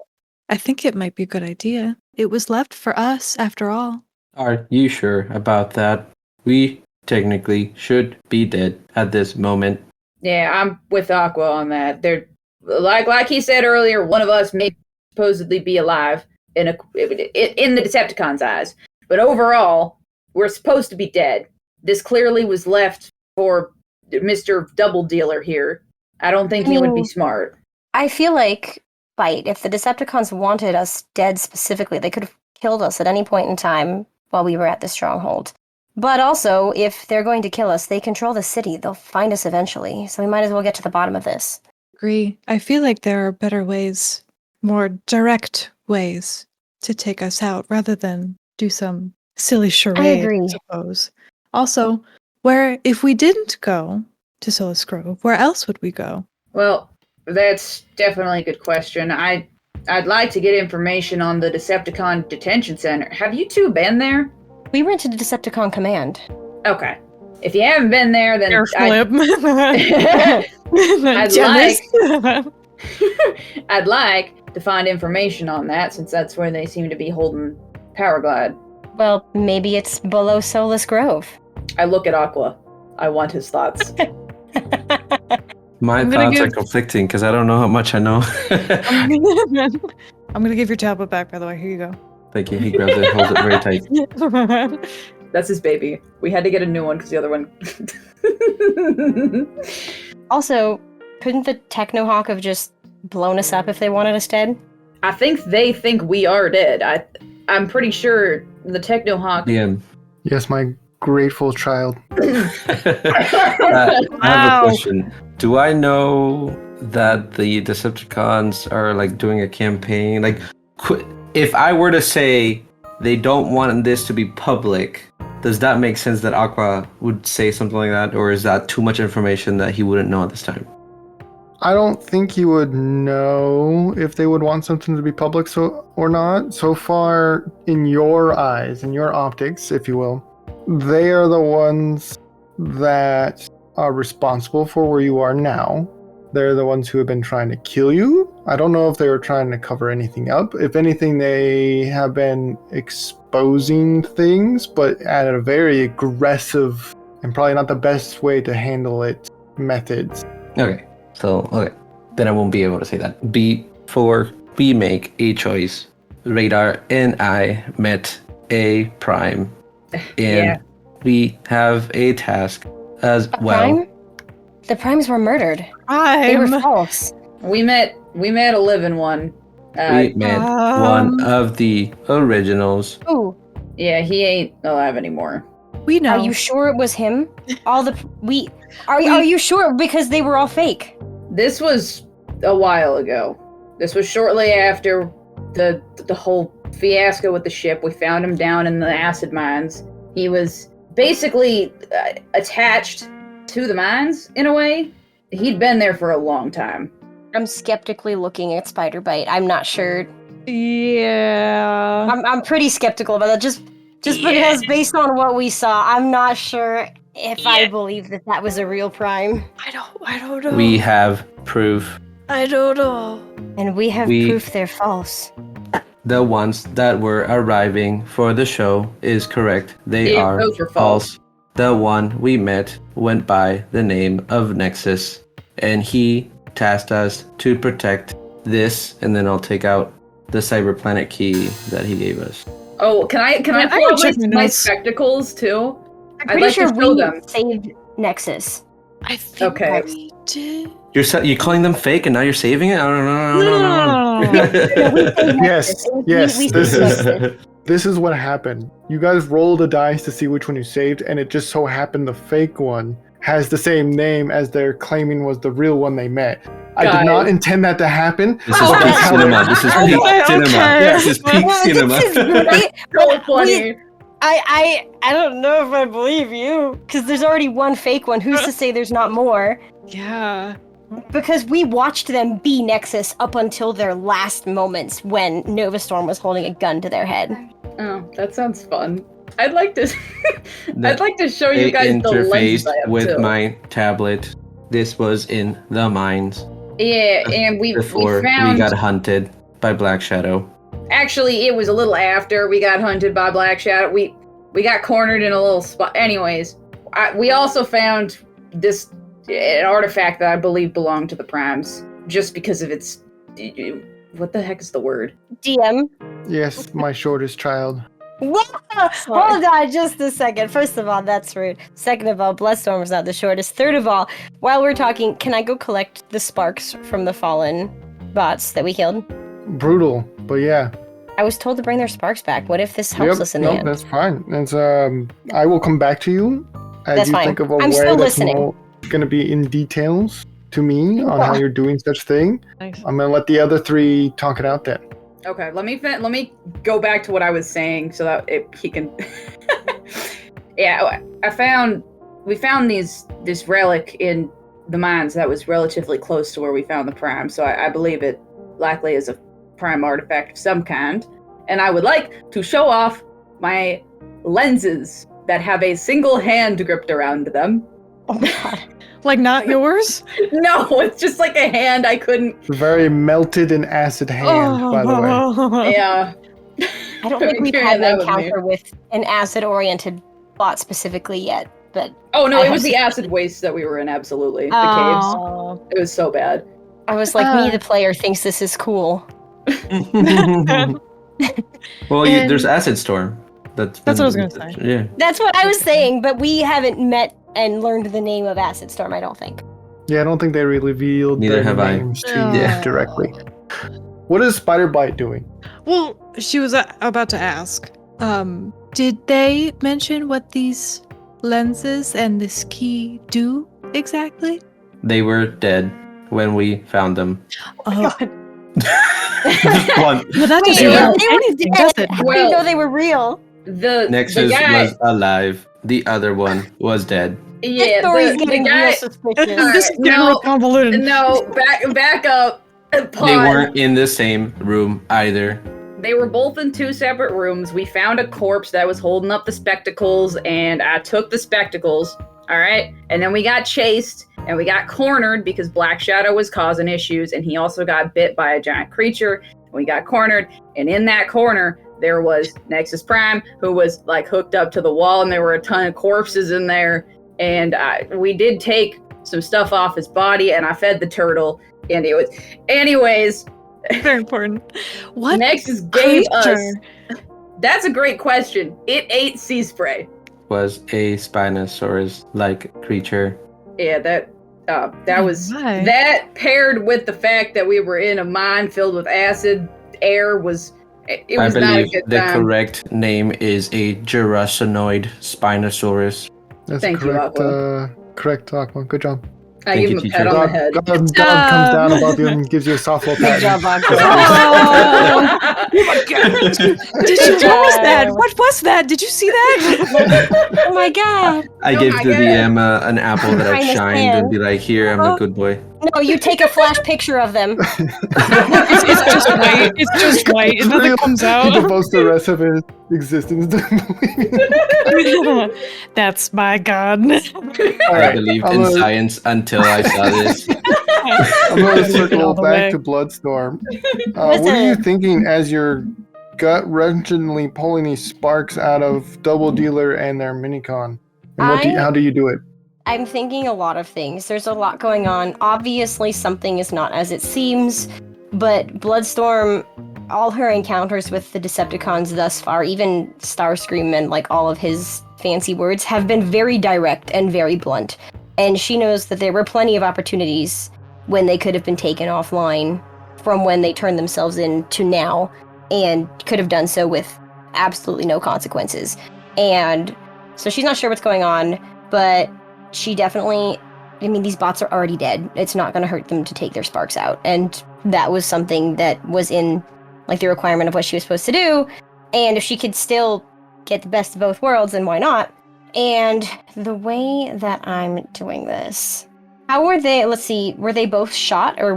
[SPEAKER 6] I think it might be a good idea. It was left for us, after all.
[SPEAKER 3] Are you sure about that? We technically should be dead at this moment.
[SPEAKER 2] Yeah, I'm with Aqua on that. They're like he said earlier, one of us may supposedly be alive in the Decepticon's eyes, but overall, we're supposed to be dead. This clearly was left for Mr. Double Dealer here. I don't think he would be smart.
[SPEAKER 7] I feel like, Byte, if the Decepticons wanted us dead specifically, they could have killed us at any point in time while we were at the stronghold. But also, if they're going to kill us, they control the city. They'll find us eventually, so we might as well get to the bottom of this.
[SPEAKER 6] Agree. I feel like there are better ways, more direct ways to take us out rather than do some silly charade,
[SPEAKER 7] agree.
[SPEAKER 6] I suppose. Also, if we didn't go to Solus Grove, where else would we go?
[SPEAKER 2] Well, that's definitely a good question. I'd like to get information on the Decepticon Detention Center. Have you two been there?
[SPEAKER 7] We went to the Decepticon Command.
[SPEAKER 2] Okay. If you haven't been there, then I'd like to find information on that, since that's where they seem to be holding Powerglide.
[SPEAKER 7] Well, maybe it's below Solus Grove.
[SPEAKER 2] I look at Aqua. I want his thoughts.
[SPEAKER 3] My thoughts are conflicting because I don't know how much I know.
[SPEAKER 6] I'm gonna give your tablet back, by the way. Here you go.
[SPEAKER 3] Thank you. He grabs it, holds it very tight.
[SPEAKER 2] That's his baby. We had to get a new one because the other one...
[SPEAKER 7] Also, couldn't the Technohawk have just blown us up if they wanted us dead?
[SPEAKER 2] I think they think we are dead. I'm pretty sure the Technohawk...
[SPEAKER 3] Yeah.
[SPEAKER 4] Yes, my grateful child.
[SPEAKER 3] I have a question. Do I know that the Decepticons are like doing a campaign? Like, if I were to say they don't want this to be public, does that make sense that Aqua would say something like that, or is that too much information that he wouldn't know at this time?
[SPEAKER 4] I don't think you would know if they would want something to be public or not. So far, in your eyes, in your optics, if you will, they are the ones that are responsible for where you are now. They're the ones who have been trying to kill you. I don't know if they were trying to cover anything up. If anything, they have been exposing things, but at a very aggressive and probably not the best way to handle it methods.
[SPEAKER 3] Okay. Then I won't be able to say that. Before we make a choice, Radar and I met a Prime, and we have a task as well.
[SPEAKER 7] Prime? The Primes were murdered. They were false.
[SPEAKER 2] We met a living one.
[SPEAKER 3] We met one of the originals.
[SPEAKER 7] Ooh.
[SPEAKER 2] Yeah, he ain't alive anymore.
[SPEAKER 6] We know.
[SPEAKER 7] Are you sure it was him? Are you sure? Because they were all fake.
[SPEAKER 2] This was a while ago. This was shortly after the whole fiasco with the ship. We found him down in the acid mines. He was basically attached to the mines in a way. He'd been there for a long time.
[SPEAKER 7] I'm skeptically looking at Spyder-Byte. I'm not sure.
[SPEAKER 6] Yeah.
[SPEAKER 7] I'm pretty skeptical about that. Just because based on what we saw, I'm not sure if I believe that was a real Prime.
[SPEAKER 6] I don't know.
[SPEAKER 3] We have proof.
[SPEAKER 6] I don't know.
[SPEAKER 7] And we have proof they're false.
[SPEAKER 3] The ones that were arriving for the show is correct. They
[SPEAKER 2] Yeah,
[SPEAKER 3] are
[SPEAKER 2] those were false.
[SPEAKER 3] false. The one we met went by the name of Nexus, and he tasked us to protect this, and then I'll take out the cyberplanet key that he gave us.
[SPEAKER 2] Oh, can I
[SPEAKER 6] Yeah,
[SPEAKER 2] pull
[SPEAKER 6] I
[SPEAKER 2] out
[SPEAKER 6] can check my
[SPEAKER 2] my
[SPEAKER 6] notes.
[SPEAKER 2] spectacles too?
[SPEAKER 7] I'm
[SPEAKER 2] I'd
[SPEAKER 7] pretty
[SPEAKER 2] like
[SPEAKER 7] sure
[SPEAKER 2] to show
[SPEAKER 7] we
[SPEAKER 2] them.
[SPEAKER 7] saved Nexus.
[SPEAKER 6] I think
[SPEAKER 2] Okay.
[SPEAKER 6] we did.
[SPEAKER 3] You're calling them fake, and now you're saving it? I don't know.
[SPEAKER 6] No.
[SPEAKER 7] No, we saved
[SPEAKER 4] Yes,
[SPEAKER 7] Nexus.
[SPEAKER 4] yes,
[SPEAKER 7] We
[SPEAKER 4] this
[SPEAKER 7] saved
[SPEAKER 4] is-
[SPEAKER 7] Nexus.
[SPEAKER 4] This is what happened. You guys rolled a dice to see which one you saved, and it just so happened the fake one has the same name as they're claiming was the real one they met. I did not
[SPEAKER 2] Guys.
[SPEAKER 4] intend that to happen.
[SPEAKER 3] This is
[SPEAKER 7] Oh,
[SPEAKER 3] peak
[SPEAKER 7] okay.
[SPEAKER 3] cinema. This is peak
[SPEAKER 6] Okay,
[SPEAKER 3] cinema.
[SPEAKER 6] okay.
[SPEAKER 3] This is peak
[SPEAKER 7] Well,
[SPEAKER 3] cinema.
[SPEAKER 7] this is great.
[SPEAKER 2] So funny.
[SPEAKER 7] I don't know if I believe you because there's already one fake one. Who's to say there's not more?
[SPEAKER 6] Yeah.
[SPEAKER 7] Because we watched them be Nexus up until their last moments when Novastorm was holding a gun to their head.
[SPEAKER 2] Oh, that sounds fun. I'd like to.
[SPEAKER 3] That
[SPEAKER 2] I'd like to show you
[SPEAKER 3] They
[SPEAKER 2] guys the lenses
[SPEAKER 3] interfaced
[SPEAKER 2] I have
[SPEAKER 3] with
[SPEAKER 2] too.
[SPEAKER 3] my tablet. This was in the mines
[SPEAKER 2] Yeah, and we
[SPEAKER 3] before
[SPEAKER 2] found.
[SPEAKER 3] we got hunted by Black Shadow.
[SPEAKER 2] Actually, it was a little after we got hunted by Black Shadow. We got cornered in a little spot. Anyways, we also found this an artifact that I believe belonged to the Primes, just because of its. What the heck is the word?
[SPEAKER 7] DM.
[SPEAKER 4] Yes, my shortest child.
[SPEAKER 7] What? Hold on just a second. First of all, that's rude. Second of all, Bloodstorm was not the shortest. Third of all, while we're talking, can I go collect the sparks from the fallen bots that we killed?
[SPEAKER 4] Brutal, but yeah.
[SPEAKER 7] I was told to bring their sparks back. What if this helps us in the
[SPEAKER 4] no,
[SPEAKER 7] end?
[SPEAKER 4] that's fine. It's I will come back to you as
[SPEAKER 7] That's
[SPEAKER 4] you
[SPEAKER 7] fine.
[SPEAKER 4] think of a
[SPEAKER 7] I'm
[SPEAKER 4] way
[SPEAKER 7] still
[SPEAKER 4] that's
[SPEAKER 7] listening.
[SPEAKER 4] more going to be in details to me on how you're doing such thing.
[SPEAKER 6] Nice.
[SPEAKER 4] I'm going to let the other three talk it out then.
[SPEAKER 2] Okay, let me go back to what I was saying so that he can. Yeah, we found this relic in the mines that was relatively close to where we found the Prime, so I believe it likely is a Prime artifact of some kind, and I would like to show off my lenses that have a single hand gripped around them.
[SPEAKER 7] Oh my god.
[SPEAKER 6] Like not yours?
[SPEAKER 2] No, it's just like a hand I couldn't.
[SPEAKER 4] Very melted in acid hand, by the way.
[SPEAKER 2] Yeah.
[SPEAKER 7] I don't think we've
[SPEAKER 2] Carrying
[SPEAKER 7] had
[SPEAKER 2] that
[SPEAKER 7] an
[SPEAKER 2] with me.
[SPEAKER 7] encounter with an acid-oriented bot specifically yet, but
[SPEAKER 2] Oh no,
[SPEAKER 7] I
[SPEAKER 2] it was
[SPEAKER 7] have
[SPEAKER 2] the
[SPEAKER 7] to-
[SPEAKER 2] answer waste that we were in. Absolutely, the
[SPEAKER 6] Oh.
[SPEAKER 2] caves. It was so bad.
[SPEAKER 7] I was like, me, the player, thinks this is cool.
[SPEAKER 3] Well,
[SPEAKER 6] And-
[SPEAKER 3] there's Acid Storm. That's
[SPEAKER 6] what I was gonna say.
[SPEAKER 3] Yeah.
[SPEAKER 7] That's what I was saying, but we haven't met and learned the name of Acid Storm, I don't think.
[SPEAKER 4] Yeah, I don't think they revealed
[SPEAKER 3] Neither
[SPEAKER 4] their
[SPEAKER 3] have I.
[SPEAKER 4] names to
[SPEAKER 6] Oh.
[SPEAKER 4] you
[SPEAKER 3] Yeah.
[SPEAKER 4] directly. What is Spyder-Byte doing?
[SPEAKER 6] Well, she was about to ask. Did they mention what these lenses and this key do exactly?
[SPEAKER 3] They were dead when we found them.
[SPEAKER 6] Oh,
[SPEAKER 3] Just one.
[SPEAKER 6] well, that
[SPEAKER 7] Wait,
[SPEAKER 6] doesn't
[SPEAKER 3] Yeah.
[SPEAKER 6] help
[SPEAKER 7] they were
[SPEAKER 6] anything,
[SPEAKER 7] dead.
[SPEAKER 6] does it?
[SPEAKER 7] How do
[SPEAKER 2] Well-
[SPEAKER 7] you know they were real?
[SPEAKER 2] The
[SPEAKER 3] Nexus
[SPEAKER 2] guy,
[SPEAKER 3] was alive. The other one was dead.
[SPEAKER 7] This
[SPEAKER 2] yeah,
[SPEAKER 7] story's
[SPEAKER 2] the
[SPEAKER 7] getting real
[SPEAKER 2] guy.
[SPEAKER 7] suspicious.
[SPEAKER 2] Alright,
[SPEAKER 6] This is getting
[SPEAKER 2] no,
[SPEAKER 6] real convoluted.
[SPEAKER 2] No, back up.
[SPEAKER 3] They
[SPEAKER 2] Pause.
[SPEAKER 3] weren't in the same room either.
[SPEAKER 2] They were both in two separate rooms. We found a corpse that was holding up the spectacles, and I took the spectacles. All right, and then we got chased and we got cornered because Black Shadow was causing issues, and he also got bit by a giant creature. We got cornered, and in that corner there was Nexus Prime, who was like hooked up to the wall, and there were a ton of corpses in there. And we did take some stuff off his body, and I fed the turtle. And it was, anyways.
[SPEAKER 6] Very important. What
[SPEAKER 2] Nexus gave us.
[SPEAKER 6] creature?
[SPEAKER 2] That's a great question. It ate sea spray.
[SPEAKER 3] Was a Spinosaurus-like creature.
[SPEAKER 2] Yeah, that was
[SPEAKER 6] My.
[SPEAKER 2] that paired with the fact that we were in a mine filled with acid. Air was. It
[SPEAKER 3] I
[SPEAKER 2] was not a
[SPEAKER 3] believe
[SPEAKER 2] good
[SPEAKER 3] the
[SPEAKER 2] time.
[SPEAKER 3] correct name is a Jurassinoid Spinosaurus.
[SPEAKER 4] That's
[SPEAKER 2] Thank you,
[SPEAKER 4] correct.
[SPEAKER 2] Aqua.
[SPEAKER 4] Correct, Aqua. Good job.
[SPEAKER 2] I
[SPEAKER 3] Thank
[SPEAKER 2] give
[SPEAKER 3] you,
[SPEAKER 2] him a
[SPEAKER 3] teacher.
[SPEAKER 2] pat on the
[SPEAKER 4] God,
[SPEAKER 2] head.
[SPEAKER 4] God comes down above you and gives you a soft little
[SPEAKER 7] Good
[SPEAKER 4] pat.
[SPEAKER 7] job, Aqua.
[SPEAKER 6] Did you? What was that? What was that? Did you see that?
[SPEAKER 7] Oh my god.
[SPEAKER 3] I
[SPEAKER 2] No,
[SPEAKER 3] gave
[SPEAKER 2] I
[SPEAKER 3] the
[SPEAKER 2] get it.
[SPEAKER 3] DM an apple that I
[SPEAKER 7] Kindness
[SPEAKER 3] shined
[SPEAKER 7] hand.
[SPEAKER 3] and be like, here, I'm a good boy.
[SPEAKER 7] No, you take a flash picture of them.
[SPEAKER 6] It's just white. It's just white. And nothing comes
[SPEAKER 4] He
[SPEAKER 6] out.
[SPEAKER 4] devotes the rest of his existence to believing.
[SPEAKER 6] That's my god.
[SPEAKER 4] All
[SPEAKER 3] I
[SPEAKER 4] right,
[SPEAKER 3] believed
[SPEAKER 4] I'm
[SPEAKER 3] in
[SPEAKER 4] gonna-
[SPEAKER 3] science until I saw this.
[SPEAKER 4] I'm going to circle
[SPEAKER 6] All the
[SPEAKER 4] back
[SPEAKER 6] way.
[SPEAKER 4] to Bloodstorm. What are you thinking as you're gut-wrenchingly pulling these sparks out of Double Dealer and their Minicon? And how do you do it?
[SPEAKER 7] I'm thinking a lot of things. There's a lot going on. Obviously, something is not as it seems, but Bloodstorm, all her encounters with the Decepticons thus far, even Starscream and like all of his fancy words, have been very direct and very blunt. And she knows that there were plenty of opportunities when they could have been taken offline from when they turned themselves in to now, and could have done so with absolutely no consequences. And so she's not sure what's going on, but she definitely, I mean, these bots are already dead. It's not going to hurt them to take their sparks out. And that was something that was in, like, the requirement of what she was supposed to do. And if she could still get the best of both worlds, then why not? And the way that I'm doing this, how were they, let's see, were they both shot, or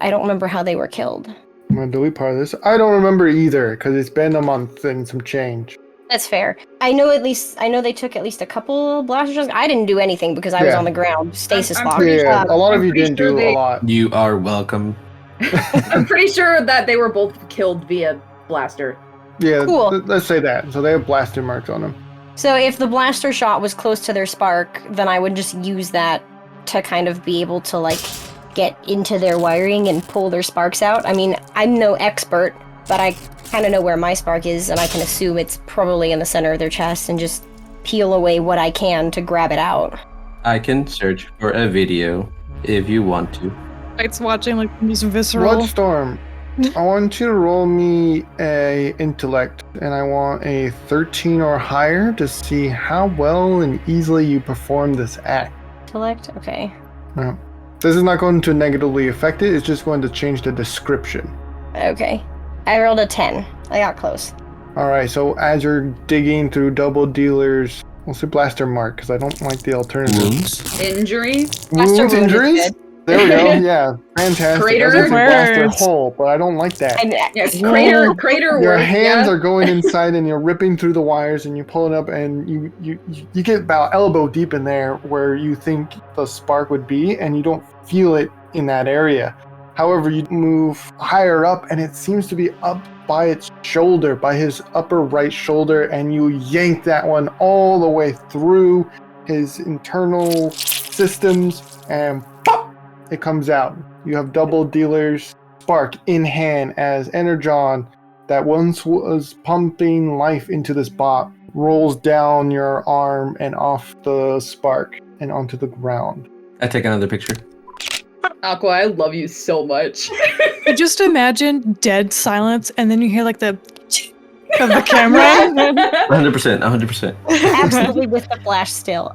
[SPEAKER 7] I don't remember how they were killed.
[SPEAKER 4] I'm going to delete part of this. I don't remember either, because it's been a month and some change.
[SPEAKER 7] That's fair. I know they took at least a couple blaster shots. I didn't do anything because I was on the ground, stasis
[SPEAKER 2] I'm
[SPEAKER 7] locked.
[SPEAKER 2] pretty
[SPEAKER 4] Yeah, a lot of you
[SPEAKER 2] pretty
[SPEAKER 4] didn't
[SPEAKER 2] sure
[SPEAKER 4] do a lot.
[SPEAKER 3] You are welcome.
[SPEAKER 2] I'm pretty sure that they were both killed via blaster.
[SPEAKER 4] Yeah,
[SPEAKER 7] Cool.
[SPEAKER 4] let's say that. So they have blaster marks on them.
[SPEAKER 7] So if the blaster shot was close to their spark, then I would just use that to kind of be able to, like, get into their wiring and pull their sparks out. I mean, I'm no expert, but I kind of know where my spark is, and I can assume it's probably in the center of their chest, and just peel away what I can to grab it out.
[SPEAKER 3] I can search for a video if you want to.
[SPEAKER 6] It's watching like these visceral.
[SPEAKER 4] Bloodstorm, I want you to roll me a intellect, and I want a 13 or higher to see how well and easily you perform this act.
[SPEAKER 7] Intellect? Okay.
[SPEAKER 4] Yeah. This is not going to negatively affect it, it's just going to change the description.
[SPEAKER 7] Okay. I rolled a 10. I got close.
[SPEAKER 4] Alright, so as you're digging through Double Dealer's, we'll say blaster mark, because I don't like the alternative.
[SPEAKER 3] Wounds?
[SPEAKER 2] Injury?
[SPEAKER 7] Blaster
[SPEAKER 4] Wounds,
[SPEAKER 7] wound is
[SPEAKER 4] injuries?
[SPEAKER 7] good.
[SPEAKER 4] There we go, yeah. Fantastic.
[SPEAKER 2] Crater?
[SPEAKER 4] I was gonna say blaster
[SPEAKER 6] Words.
[SPEAKER 4] hole, but I don't like that.
[SPEAKER 2] Yes,
[SPEAKER 4] Whoa.
[SPEAKER 2] crater
[SPEAKER 4] Your
[SPEAKER 2] work,
[SPEAKER 4] hands
[SPEAKER 2] yeah.
[SPEAKER 4] are going inside and you're ripping through the wires and you pull it up and you get about elbow deep in there where you think the spark would be, and you don't feel it in that area. However, you move higher up and it seems to be up by its shoulder, by his upper right shoulder, and you yank that one all the way through his internal systems, and pop, it comes out. You have Double Dealer's spark in hand as Energon, that once was pumping life into this bot, rolls down your arm and off the spark and onto the ground.
[SPEAKER 3] I take another picture.
[SPEAKER 2] Aqua, I love you so much.
[SPEAKER 6] I just imagine dead silence, and then you hear like the of the camera.
[SPEAKER 3] 100%, 100%.
[SPEAKER 7] Absolutely with the flash still.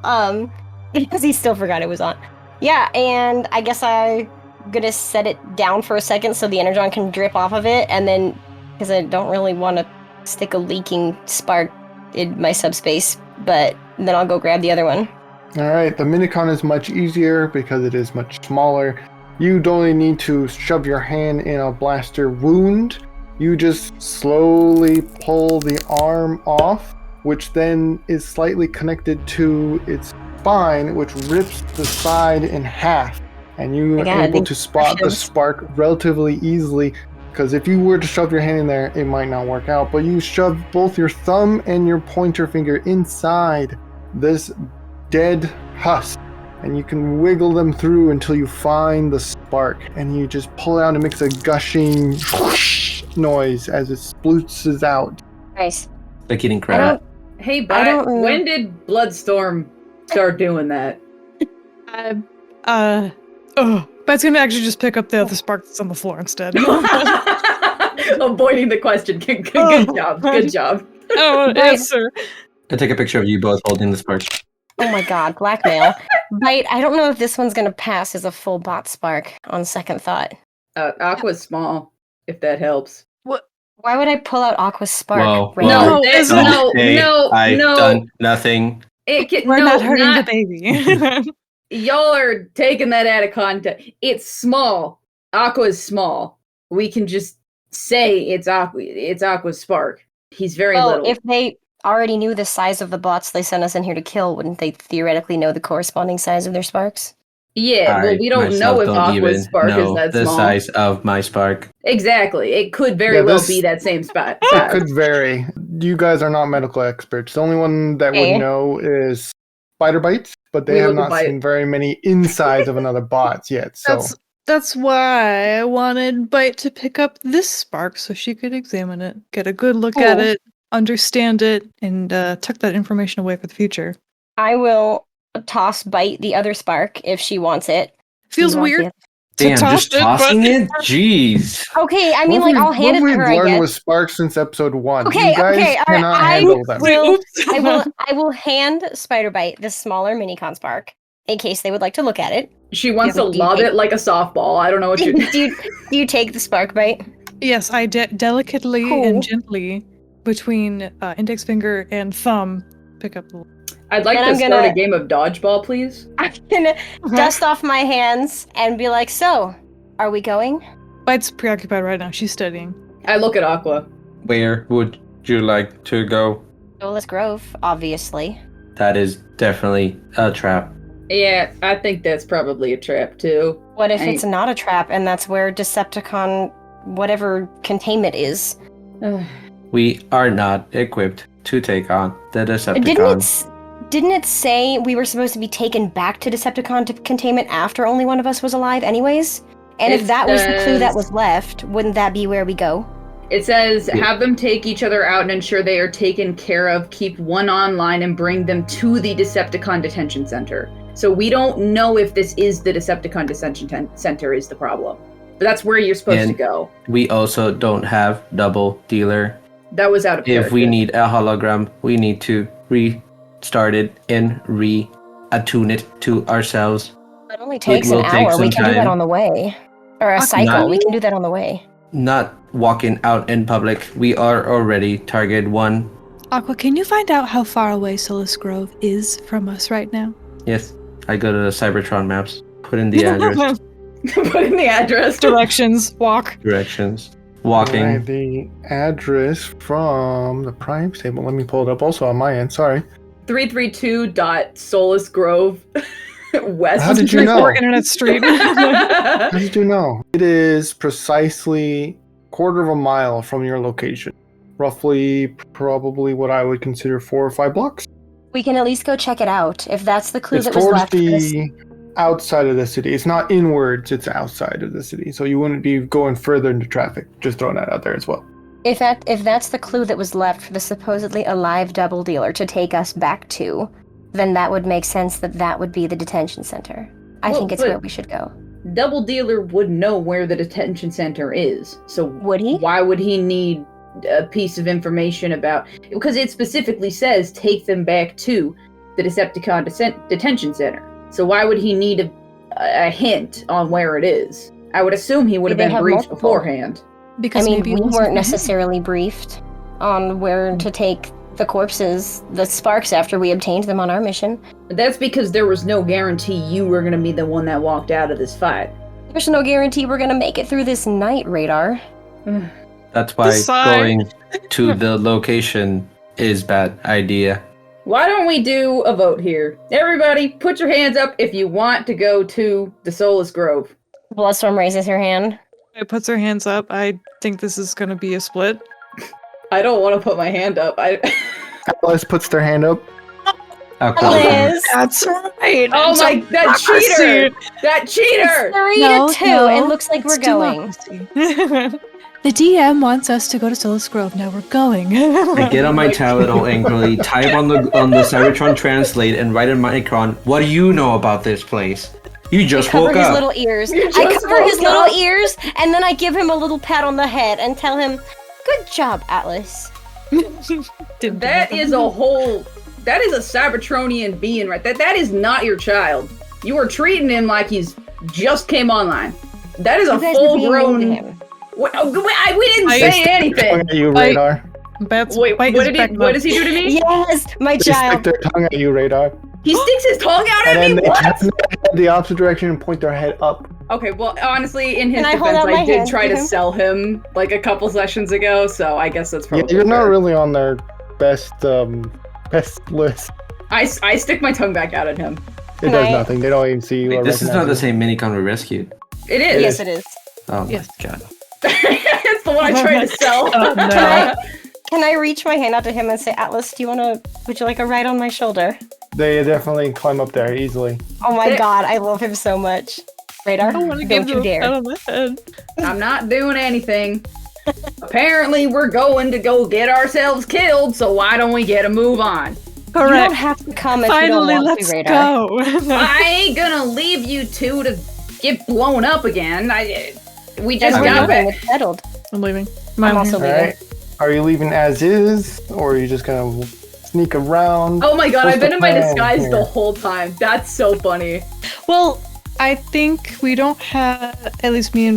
[SPEAKER 7] Because he still forgot it was on. Yeah, and I guess I'm gonna set it down for a second so the energon can drip off of it, and then, because I don't really want to stick a leaking spark in my subspace, but then I'll go grab the other one.
[SPEAKER 4] Alright, the Minicon is much easier because it is much smaller. You don't only need to shove your hand in a blaster wound, you just slowly pull the arm off, which then is slightly connected to its spine, which rips the side in half. And you are able to spot the spark relatively easily, because if you were to shove your hand in there, it might not work out. But you shove both your thumb and your pointer finger inside this dead husk, and you can wiggle them through until you find the spark, and you just pull it out and it makes a gushing whoosh noise as it splooses out.
[SPEAKER 7] Nice.
[SPEAKER 3] Like eating crab.
[SPEAKER 2] Hey,
[SPEAKER 7] I don't
[SPEAKER 2] but
[SPEAKER 7] know.
[SPEAKER 2] when did Bloodstorm start doing that?
[SPEAKER 6] That's gonna actually just pick up the other spark that's on the floor instead.
[SPEAKER 2] Avoiding the question. Good job. Good job.
[SPEAKER 6] Oh, answer.
[SPEAKER 3] I take a picture of you both holding the spark.
[SPEAKER 7] Oh my god, blackmail. Byte, I don't know if this one's gonna pass as a full bot spark on second thought.
[SPEAKER 2] Aqua's small, if that helps.
[SPEAKER 7] Why would I pull out Aqua's spark?
[SPEAKER 3] Whoa,
[SPEAKER 7] right
[SPEAKER 3] whoa.
[SPEAKER 7] now?
[SPEAKER 3] I've done nothing.
[SPEAKER 6] We're not hurting the baby.
[SPEAKER 2] Y'all are taking that out of context. It's small. Aqua's small. We can just say it's Aqua's spark. He's very little.
[SPEAKER 7] If they already knew the size of the bots they sent us in here to kill, wouldn't they theoretically know the corresponding size of their sparks?
[SPEAKER 2] Yeah, well, we don't know if Aqua's spark is that
[SPEAKER 3] the
[SPEAKER 2] small.
[SPEAKER 3] size of my spark.
[SPEAKER 2] Exactly. It could very
[SPEAKER 4] Yeah,
[SPEAKER 2] well
[SPEAKER 4] this-
[SPEAKER 2] be that same spot.
[SPEAKER 4] It could vary. You guys are not medical experts. The only one that would
[SPEAKER 7] Okay.
[SPEAKER 4] know is Spyder-Bytes, but they
[SPEAKER 2] We
[SPEAKER 4] have
[SPEAKER 2] look at
[SPEAKER 4] not
[SPEAKER 2] bite.
[SPEAKER 4] seen very many insides of another bot yet. So
[SPEAKER 6] That's why I wanted Byte to pick up this spark so she could examine it, get a good look at
[SPEAKER 7] Cool.
[SPEAKER 6] it, understand it, and tuck that information away for the future.
[SPEAKER 7] I will toss Bite the other spark if she wants it.
[SPEAKER 6] Feels
[SPEAKER 7] You want
[SPEAKER 6] weird.
[SPEAKER 7] the-
[SPEAKER 6] to
[SPEAKER 3] Damn,
[SPEAKER 6] toss
[SPEAKER 3] just
[SPEAKER 6] it, but-
[SPEAKER 3] tossing it? Jeez.
[SPEAKER 7] Okay, I mean,
[SPEAKER 4] what
[SPEAKER 7] like, I'll hand it to
[SPEAKER 4] we've
[SPEAKER 7] her, I
[SPEAKER 4] learned
[SPEAKER 7] guess.
[SPEAKER 4] with Spark since episode 1.
[SPEAKER 7] Okay,
[SPEAKER 4] you guys
[SPEAKER 7] okay, all right,
[SPEAKER 4] cannot
[SPEAKER 7] I
[SPEAKER 4] handle them.
[SPEAKER 7] will-
[SPEAKER 6] Oops.
[SPEAKER 7] I will hand Spyder-Byte the smaller minicon spark in case they would like to look at it.
[SPEAKER 2] She wants
[SPEAKER 7] Yeah,
[SPEAKER 2] to
[SPEAKER 7] but do you
[SPEAKER 2] lob
[SPEAKER 7] take-
[SPEAKER 2] it like a softball. I don't know what you.
[SPEAKER 7] do you take the spark bite?
[SPEAKER 6] Yes, I delicately
[SPEAKER 7] Cool.
[SPEAKER 6] and gently between index finger and thumb pick up the.
[SPEAKER 2] I'd like
[SPEAKER 7] Then
[SPEAKER 2] to
[SPEAKER 7] I'm
[SPEAKER 2] start
[SPEAKER 7] gonna-
[SPEAKER 2] a game of dodgeball, please.
[SPEAKER 7] I'm gonna dust off my hands and be like, so, are we going?
[SPEAKER 6] Byte's preoccupied right now. She's studying.
[SPEAKER 2] I look at Aqua.
[SPEAKER 3] Where would you like to go?
[SPEAKER 7] Dolus Grove, obviously.
[SPEAKER 3] That is definitely a trap.
[SPEAKER 2] Yeah, I think that's probably a trap too.
[SPEAKER 7] What if
[SPEAKER 2] I-
[SPEAKER 7] it's not a trap and that's where Decepticon whatever containment is?
[SPEAKER 3] We are not equipped to take on the
[SPEAKER 7] Didn't
[SPEAKER 3] Decepticons.
[SPEAKER 7] didn't it say we were supposed to be taken back to Decepticon containment after only one of us was alive anyways? And
[SPEAKER 2] It
[SPEAKER 7] if that was the clue that
[SPEAKER 2] says-
[SPEAKER 7] was left, wouldn't that be where we go?
[SPEAKER 2] It says,
[SPEAKER 3] Yeah.
[SPEAKER 2] have them take each other out and ensure they are taken care of, keep one online and bring them to the Decepticon Detention Center. So we don't know if this is the Decepticon Detention Center is the problem. But that's where you're supposed to
[SPEAKER 3] And-
[SPEAKER 2] go.
[SPEAKER 3] We also don't have double dealer.
[SPEAKER 2] That was out of
[SPEAKER 3] If we
[SPEAKER 2] character.
[SPEAKER 3] need a hologram, we need to restart it and attune it to ourselves.
[SPEAKER 7] It only takes an
[SPEAKER 3] will take
[SPEAKER 7] hour. We
[SPEAKER 3] some
[SPEAKER 7] can do that
[SPEAKER 3] time.
[SPEAKER 7] on the way. Or a cycle.
[SPEAKER 3] Not-
[SPEAKER 7] We can do that on the way.
[SPEAKER 3] Not walking out in public. We are already target 1.
[SPEAKER 6] Aqua, can you find out how far away Solus Grove is from us right now?
[SPEAKER 3] Yes, I go to the Cybertron maps, put in the address,
[SPEAKER 2] Put in the address.
[SPEAKER 6] Directions. Walk.
[SPEAKER 3] directions, walking.
[SPEAKER 4] Alright, the address from the Prime table. Let me pull it up also on my end. Sorry.
[SPEAKER 2] 332.Solus Grove West.
[SPEAKER 4] How did you know?
[SPEAKER 6] Or Internet Street.
[SPEAKER 4] How did you know? It is precisely quarter of a mile from your location. Roughly, probably what I would consider 4 or 5 blocks.
[SPEAKER 7] We can at least go check it out. If that's the clue
[SPEAKER 4] It's
[SPEAKER 7] that was
[SPEAKER 4] towards
[SPEAKER 7] left for this.
[SPEAKER 4] the outside of the city. It's not inwards, it's outside of the city. So you wouldn't be going further into traffic. Just throwing that out there as well.
[SPEAKER 7] If that's the clue that was left for the supposedly alive double dealer to take us back to, then that would make sense that would be the detention center. I
[SPEAKER 2] Well,
[SPEAKER 7] think it's
[SPEAKER 2] but-
[SPEAKER 7] where we should go.
[SPEAKER 2] Double Dealer would know where the detention center is. So
[SPEAKER 7] Would he?
[SPEAKER 2] why would he need a piece of information about, because it specifically says take them back to the Decepticon Detention Center. So why would he need a hint on where it is? I would assume he would have
[SPEAKER 7] They
[SPEAKER 2] been
[SPEAKER 7] have
[SPEAKER 2] briefed
[SPEAKER 7] multiple.
[SPEAKER 2] beforehand.
[SPEAKER 7] I
[SPEAKER 6] Because
[SPEAKER 7] mean,
[SPEAKER 6] maybe
[SPEAKER 7] we
[SPEAKER 6] it wasn't
[SPEAKER 7] weren't
[SPEAKER 6] for him.
[SPEAKER 7] necessarily briefed on where to take the corpses, the sparks, after we obtained them on our mission.
[SPEAKER 2] But that's because there was no guarantee you were going to be the one that walked out of this fight.
[SPEAKER 7] There's no guarantee we're gonna make it through this night, Radar.
[SPEAKER 3] That's why
[SPEAKER 6] Decide.
[SPEAKER 3] going to the location is bad idea.
[SPEAKER 2] Why don't we do a vote here? Everybody, put your hands up if you want to go to the Solus Grove.
[SPEAKER 7] Bloodstorm raises her hand.
[SPEAKER 6] It puts her hands up. I think this is going to be a split.
[SPEAKER 2] I don't want to put my hand up.
[SPEAKER 4] Alice puts their hand up.
[SPEAKER 7] Liz!
[SPEAKER 6] That's right.
[SPEAKER 2] Oh my, that cheater! That cheater!
[SPEAKER 7] 3-2. It looks like we're going.
[SPEAKER 6] The DM wants us to go to Solus Grove. Now we're going.
[SPEAKER 3] I get on my tablet all angrily, type on the Cybertron translate, and write in my Micron, what do you know about this place? You just
[SPEAKER 7] Cover
[SPEAKER 3] woke
[SPEAKER 7] his
[SPEAKER 3] up.
[SPEAKER 7] little ears.
[SPEAKER 2] You
[SPEAKER 7] I
[SPEAKER 2] just
[SPEAKER 7] cover his
[SPEAKER 2] woke
[SPEAKER 7] little
[SPEAKER 2] up.
[SPEAKER 7] ears, and then I give him a little pat on the head and tell him, "Good job, Atlas."
[SPEAKER 2] That is a Cybertronian being right there. That is not your child. You are treating him like he's just came online. That is a
[SPEAKER 7] You guys are being mean to
[SPEAKER 2] full-grown...
[SPEAKER 7] him.
[SPEAKER 2] We didn't
[SPEAKER 6] I-
[SPEAKER 2] say anything!
[SPEAKER 4] Tongue at you,
[SPEAKER 6] Like-
[SPEAKER 4] Radar.
[SPEAKER 6] Bats,
[SPEAKER 2] Wait,
[SPEAKER 6] Byte
[SPEAKER 2] what
[SPEAKER 6] is backing
[SPEAKER 2] what
[SPEAKER 6] up.
[SPEAKER 2] does he do to me?
[SPEAKER 7] Yes, my
[SPEAKER 4] They stick
[SPEAKER 7] child.
[SPEAKER 4] their tongue at you, Radar.
[SPEAKER 2] He sticks his tongue out
[SPEAKER 4] And
[SPEAKER 2] at
[SPEAKER 4] then
[SPEAKER 2] me?
[SPEAKER 4] they
[SPEAKER 2] What?
[SPEAKER 4] turn their head the opposite direction and point their head up.
[SPEAKER 2] Okay, well, honestly, in his
[SPEAKER 7] Can I hold
[SPEAKER 2] defense,
[SPEAKER 7] out my
[SPEAKER 2] I did
[SPEAKER 7] hand
[SPEAKER 2] try
[SPEAKER 7] to
[SPEAKER 2] to
[SPEAKER 7] him?
[SPEAKER 2] sell him, like, a couple sessions ago, so I guess that's
[SPEAKER 4] Yeah,
[SPEAKER 2] probably
[SPEAKER 4] you're not
[SPEAKER 2] fair.
[SPEAKER 4] really on their best list.
[SPEAKER 2] I stick my tongue back out at him.
[SPEAKER 4] It does nothing. They don't even see you.
[SPEAKER 3] Wait,
[SPEAKER 4] or
[SPEAKER 3] this is not the
[SPEAKER 4] recognize
[SPEAKER 3] same minicon we rescued.
[SPEAKER 2] It is.
[SPEAKER 7] Yes, it is.
[SPEAKER 3] Oh
[SPEAKER 6] Yes.
[SPEAKER 3] my god.
[SPEAKER 2] It's the one I tried to sell.
[SPEAKER 6] Oh, no.
[SPEAKER 7] Can I reach my hand out to him and say, Atlas, would you like a ride on my shoulder?
[SPEAKER 4] you. They definitely climb up there easily.
[SPEAKER 7] Oh my god, I love him so much. Radar,
[SPEAKER 6] I want to
[SPEAKER 7] don't
[SPEAKER 6] give
[SPEAKER 7] you
[SPEAKER 6] him a
[SPEAKER 7] dare.
[SPEAKER 6] pat on the head.
[SPEAKER 2] I'm not doing anything. Apparently, we're going to go get ourselves killed, so why don't we get a move on?
[SPEAKER 7] You
[SPEAKER 6] Correct.
[SPEAKER 7] don't have to come if
[SPEAKER 6] Finally,
[SPEAKER 7] you don't want
[SPEAKER 6] let's
[SPEAKER 7] to, Radar.
[SPEAKER 6] go.
[SPEAKER 2] I ain't gonna leave you two to get blown up again. We just
[SPEAKER 7] We're
[SPEAKER 2] got
[SPEAKER 7] moving,
[SPEAKER 2] back.
[SPEAKER 7] it's settled.
[SPEAKER 6] I'm leaving.
[SPEAKER 7] I'm also
[SPEAKER 4] All
[SPEAKER 7] leaving.
[SPEAKER 4] right. Are you leaving as is, or are you just gonna sneak around?
[SPEAKER 2] Oh my god,
[SPEAKER 4] What's
[SPEAKER 2] I've been
[SPEAKER 4] the
[SPEAKER 2] in my
[SPEAKER 4] plan
[SPEAKER 2] disguise
[SPEAKER 4] here?
[SPEAKER 2] the whole time. That's so funny.
[SPEAKER 6] Well, I think we don't have, at least me and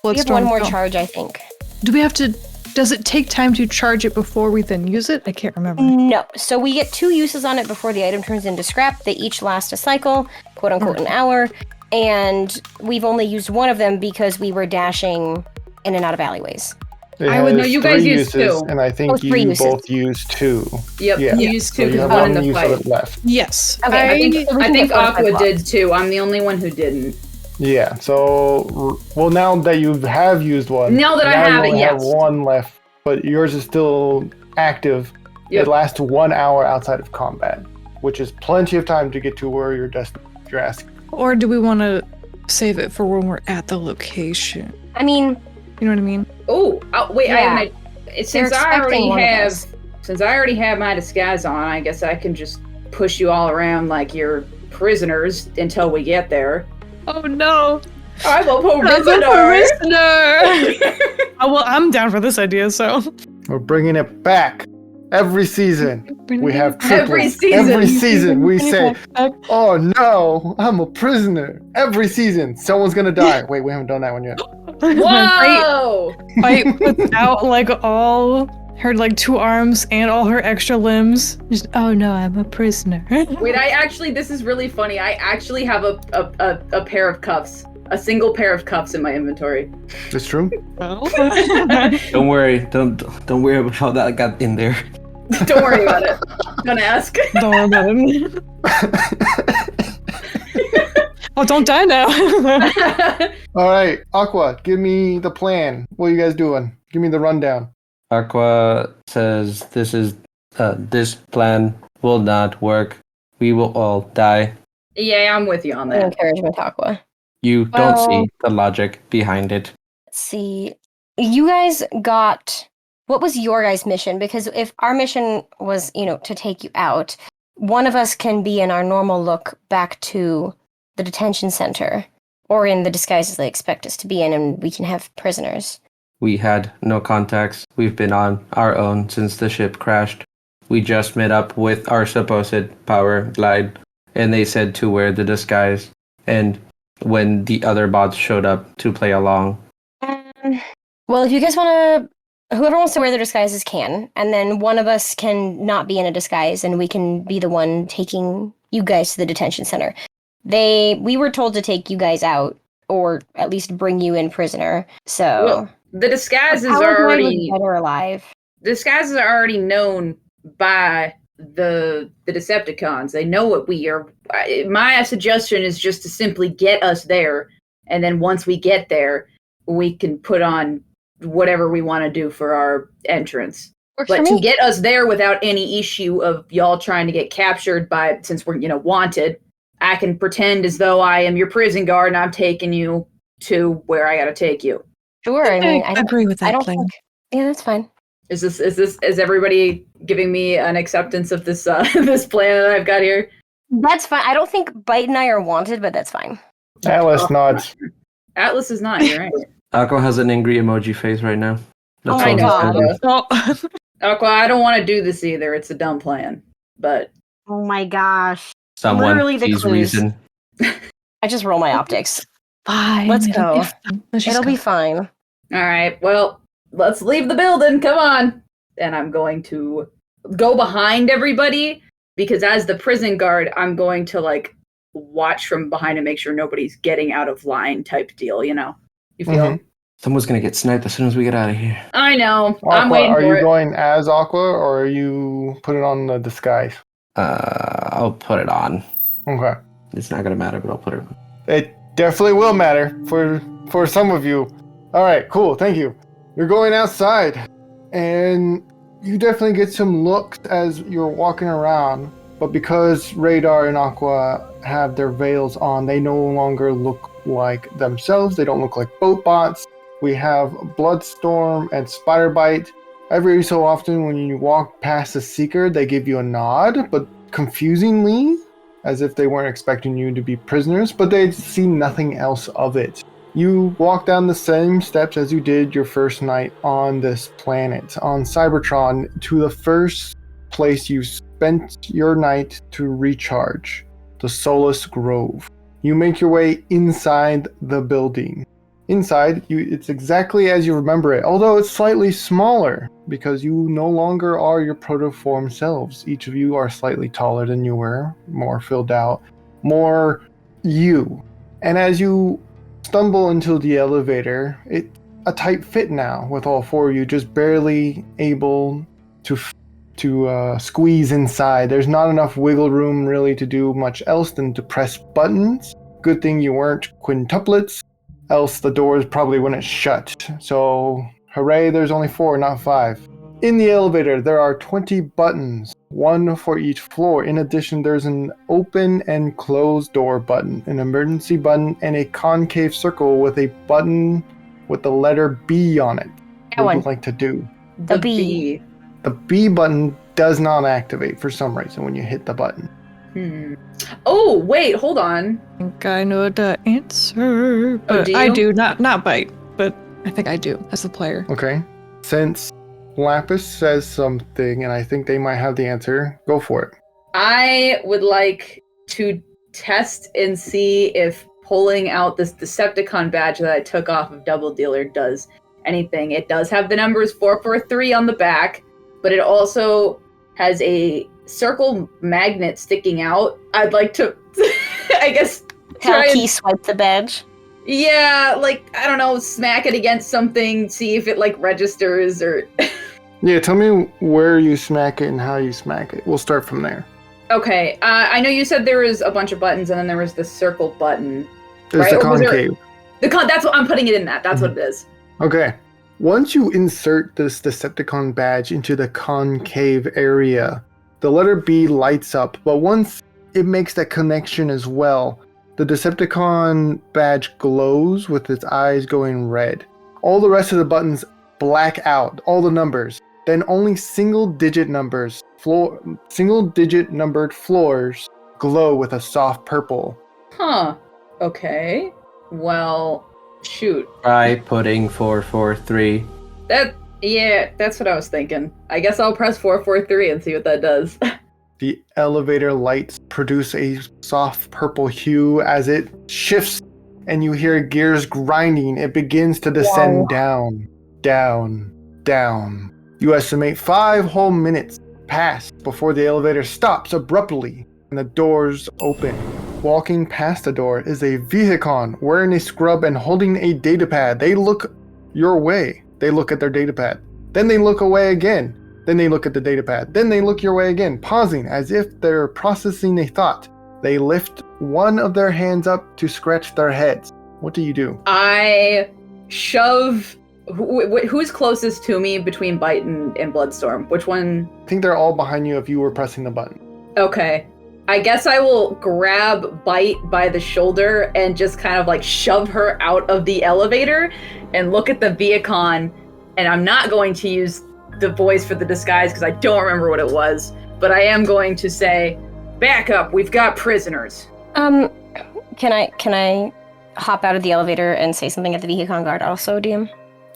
[SPEAKER 7] We have
[SPEAKER 6] Bloodstorm.
[SPEAKER 7] one more
[SPEAKER 6] don't.
[SPEAKER 7] charge, I think.
[SPEAKER 6] Do we have to, does it take time to charge it before we then use it? I can't remember.
[SPEAKER 7] No. So we get 2 uses on it before the item turns into scrap. They each last a cycle, quote unquote an hour. And we've only used one of them because we were dashing in and out of alleyways.
[SPEAKER 4] It
[SPEAKER 2] I would know
[SPEAKER 4] has
[SPEAKER 2] you guys
[SPEAKER 4] 3
[SPEAKER 2] used
[SPEAKER 4] uses,
[SPEAKER 2] 2.
[SPEAKER 4] And I think
[SPEAKER 7] Oh, 3
[SPEAKER 4] you
[SPEAKER 7] uses.
[SPEAKER 4] both used 2.
[SPEAKER 2] Yep,
[SPEAKER 4] Yeah.
[SPEAKER 2] you used
[SPEAKER 4] So
[SPEAKER 2] to
[SPEAKER 4] you have
[SPEAKER 2] one in
[SPEAKER 4] one
[SPEAKER 2] the
[SPEAKER 4] use
[SPEAKER 2] fight.
[SPEAKER 4] of it left.
[SPEAKER 6] Yes.
[SPEAKER 7] Okay,
[SPEAKER 2] I think
[SPEAKER 7] get 4 to 5
[SPEAKER 2] Aqua
[SPEAKER 7] blocks.
[SPEAKER 2] did too. I'm the only one who didn't.
[SPEAKER 4] Yeah. So, well, now that you have used one,
[SPEAKER 2] Now that I
[SPEAKER 4] you
[SPEAKER 2] have it,
[SPEAKER 4] only
[SPEAKER 2] yes.
[SPEAKER 4] have one left, but yours is still active.
[SPEAKER 2] Yep.
[SPEAKER 4] It lasts 1 hour outside of combat, which is plenty of time to get to where you're destined. You're asking.
[SPEAKER 6] Or do we want to save it for when we're at the location?
[SPEAKER 7] I mean,
[SPEAKER 6] You know what I mean?
[SPEAKER 2] Oh, wait,
[SPEAKER 7] Yeah.
[SPEAKER 2] since I
[SPEAKER 7] expecting
[SPEAKER 2] already
[SPEAKER 7] one of
[SPEAKER 2] have
[SPEAKER 7] us.
[SPEAKER 2] since I already have my disguise on, I guess I can just push you all around like you're prisoners until we get there.
[SPEAKER 6] Oh no!
[SPEAKER 2] I'm a
[SPEAKER 6] I'm
[SPEAKER 2] prisoner.
[SPEAKER 6] Oh well, I'm down for this idea. So
[SPEAKER 4] We're bringing it back. Every season, we have
[SPEAKER 2] Every
[SPEAKER 4] triplets.
[SPEAKER 2] season.
[SPEAKER 4] Every season, we say, "Oh no, I'm a prisoner." Every season, someone's gonna die. Wait, we haven't done that one yet.
[SPEAKER 2] Whoa!
[SPEAKER 6] Fight without like all her like 2 arms and all her extra limbs. Just oh no, I'm a prisoner.
[SPEAKER 2] Wait, this is really funny. I actually have a pair of cuffs. A single pair of cuffs in my inventory.
[SPEAKER 4] It's true.
[SPEAKER 6] Well.
[SPEAKER 3] Don't worry. Don't worry about how that got in there.
[SPEAKER 2] Don't worry about it. Don't ask.
[SPEAKER 6] Don't worry about it. Oh, don't die now.
[SPEAKER 4] All right, Aqua, give me the plan. What are you guys doing? Give me the rundown.
[SPEAKER 3] Aqua says this plan will not work. We will all die.
[SPEAKER 2] Yeah, I'm with you on
[SPEAKER 7] an
[SPEAKER 2] that.
[SPEAKER 7] encouragement, Aqua.
[SPEAKER 3] You don't
[SPEAKER 7] Well-
[SPEAKER 3] see the logic behind it.
[SPEAKER 7] Let's see. You guys got. What was your guys' mission? Because if our mission was, to take you out, one of us can be in our normal look back to the detention center, or in the disguises they expect us to be in, and we can have prisoners.
[SPEAKER 3] We had no contacts. We've been on our own since the ship crashed. We just met up with our supposed power glide, and they said to wear the disguise. And when the other bots showed up to play along,
[SPEAKER 7] Well, if you guys want to. Whoever wants to wear their disguises can, and then one of us can not be in a disguise, and we can be the one taking you guys to the detention center. We were told to take you guys out, or at least bring you in prisoner. So
[SPEAKER 2] Well, the disguises
[SPEAKER 7] Power
[SPEAKER 2] are
[SPEAKER 7] Glide was
[SPEAKER 2] already
[SPEAKER 7] dead or alive.
[SPEAKER 2] disguises are already known by the Decepticons. They know what we are. My suggestion is just to simply get us there, and then once we get there, we can put on whatever we want to do for our entrance.
[SPEAKER 7] Works
[SPEAKER 2] But
[SPEAKER 7] for
[SPEAKER 2] to
[SPEAKER 7] me.
[SPEAKER 2] get us there without any issue of y'all trying to get captured by, since we're wanted, I can pretend as though I am your prison guard and I'm taking you to where I gotta take you.
[SPEAKER 7] Sure. I mean, I don't,
[SPEAKER 6] agree with that
[SPEAKER 7] I don't
[SPEAKER 6] plan.
[SPEAKER 7] think. Yeah, that's fine.
[SPEAKER 2] Is everybody giving me an acceptance of this this plan that I've got here?
[SPEAKER 7] That's fine. I don't think Byte and I are wanted, but that's fine.
[SPEAKER 4] Atlas nods.
[SPEAKER 2] Atlas is not, you're right.
[SPEAKER 3] Aqua has an angry emoji face right now.
[SPEAKER 7] Oh
[SPEAKER 3] That's
[SPEAKER 7] my
[SPEAKER 3] all he's
[SPEAKER 7] God.
[SPEAKER 3] sending.
[SPEAKER 6] Oh.
[SPEAKER 2] Aqua, I don't want to do this either. It's a dumb plan. But
[SPEAKER 7] Oh my gosh.
[SPEAKER 3] Someone
[SPEAKER 7] Literally the
[SPEAKER 3] sees
[SPEAKER 7] clues.
[SPEAKER 3] reason.
[SPEAKER 7] I just roll my optics.
[SPEAKER 6] Fine.
[SPEAKER 7] Let's
[SPEAKER 6] it'll
[SPEAKER 7] go.
[SPEAKER 6] be fine. Let's just
[SPEAKER 7] It'll
[SPEAKER 6] go.
[SPEAKER 7] be fine.
[SPEAKER 2] all right, well, let's leave the building. Come on. And I'm going to go behind everybody because as the prison guard, I'm going to watch from behind and make sure nobody's getting out of line type deal, You feel?
[SPEAKER 4] Mhm.
[SPEAKER 3] Someone's gonna get sniped as soon as we get out of here.
[SPEAKER 2] I know. I'm
[SPEAKER 4] Aqua,
[SPEAKER 2] waiting
[SPEAKER 4] are
[SPEAKER 2] for
[SPEAKER 4] you
[SPEAKER 2] it.
[SPEAKER 4] going as Aqua, or are you putting on the disguise?
[SPEAKER 3] I'll put it on.
[SPEAKER 4] Okay.
[SPEAKER 3] It's not gonna matter, but I'll put it.
[SPEAKER 4] It definitely will matter for some of you. All right, cool. Thank you. You're going outside, and you definitely get some looks as you're walking around. But because Radar and Aqua have their veils on, they no longer look like themselves. They don't look like boat bots. We have Bloodstorm and Spyder-Byte. Every so often when you walk past a Seeker, they give you a nod, but confusingly, as if they weren't expecting you to be prisoners, but they see nothing else of it. You walk down the same steps as you did your first night on this planet, on Cybertron, to the first place you spent your night to recharge, the Solace Grove. You make your way inside the building. Inside, it's exactly as you remember it, although it's slightly smaller, because you no longer are your protoform selves. Each of you are slightly taller than you were, more filled out, more you. And as you stumble into the elevator, it's a tight fit now, with all four of you just barely able to squeeze inside. There's not enough wiggle room really to do much else than to press buttons. Good thing you weren't quintuplets, else the doors probably wouldn't shut. So, hooray, there's only 4, not 5. In the elevator, there are 20 buttons, 1 for each floor. In addition, there's an open and close door button, an emergency button, and a concave circle with a button with the letter B on it. What would you like to do?
[SPEAKER 7] The B.
[SPEAKER 4] The B button does not activate for some reason when you hit the button.
[SPEAKER 2] Oh, wait, hold on.
[SPEAKER 6] I think I know the answer. But
[SPEAKER 2] do
[SPEAKER 6] I
[SPEAKER 2] you?
[SPEAKER 6] do, not Bite, but I think I do as the player.
[SPEAKER 4] Okay. Since Lapis says something, and I think they might have the answer, go for it.
[SPEAKER 2] I would like to test and see if pulling out this Decepticon badge that I took off of Double Dealer does anything. It does have the numbers 443 on the back, but it also has a circle magnet sticking out. I'd like to, I guess, try
[SPEAKER 7] Key swipe the badge.
[SPEAKER 2] yeah, like, I don't know, smack it against something, see if it, like, registers or...
[SPEAKER 4] Yeah, tell me where you smack it and how you smack it. We'll start from there.
[SPEAKER 2] Okay, I know you said there was a bunch of buttons and then there was the circle button.
[SPEAKER 4] There's
[SPEAKER 2] right?
[SPEAKER 4] the concave.
[SPEAKER 2] That's what I'm putting it in that. That's what it is.
[SPEAKER 4] Okay. Once you insert this Decepticon badge into the concave area, the letter B lights up, but once it makes that connection as well, the Decepticon badge glows with its eyes going red. All the rest of the buttons black out, all the numbers. Then only single-digit numbered floors glow with a soft purple.
[SPEAKER 2] Huh. Okay. Well, shoot.
[SPEAKER 3] Try putting 443.
[SPEAKER 2] That's what I was thinking. I guess I'll press 443 and see what that does.
[SPEAKER 4] The elevator lights produce a soft purple hue as it shifts, and you hear gears grinding. It begins to descend down, down, down. You estimate 5 whole minutes pass before the elevator stops abruptly and the doors open. Walking past the door is a Vehicon wearing a scrub and holding a datapad. They look your way. They look at their datapad. Then they look away again. Then they look at the datapad. Then they look your way again, pausing as if they're processing a thought. They lift one of their hands up to scratch their heads. What do you do?
[SPEAKER 2] I shove... Who's closest to me between Byte and Bloodstorm? Which one?
[SPEAKER 4] I think they're all behind you if you were pressing the button.
[SPEAKER 2] Okay. I guess I will grab Byte by the shoulder and just kind of like shove her out of the elevator and look at the Vehicon. And I'm not going to use the voice for the disguise because I don't remember what it was. But I am going to say, back up, we've got prisoners.
[SPEAKER 7] Can I hop out of the elevator and say something at the Vehicon guard also, DM?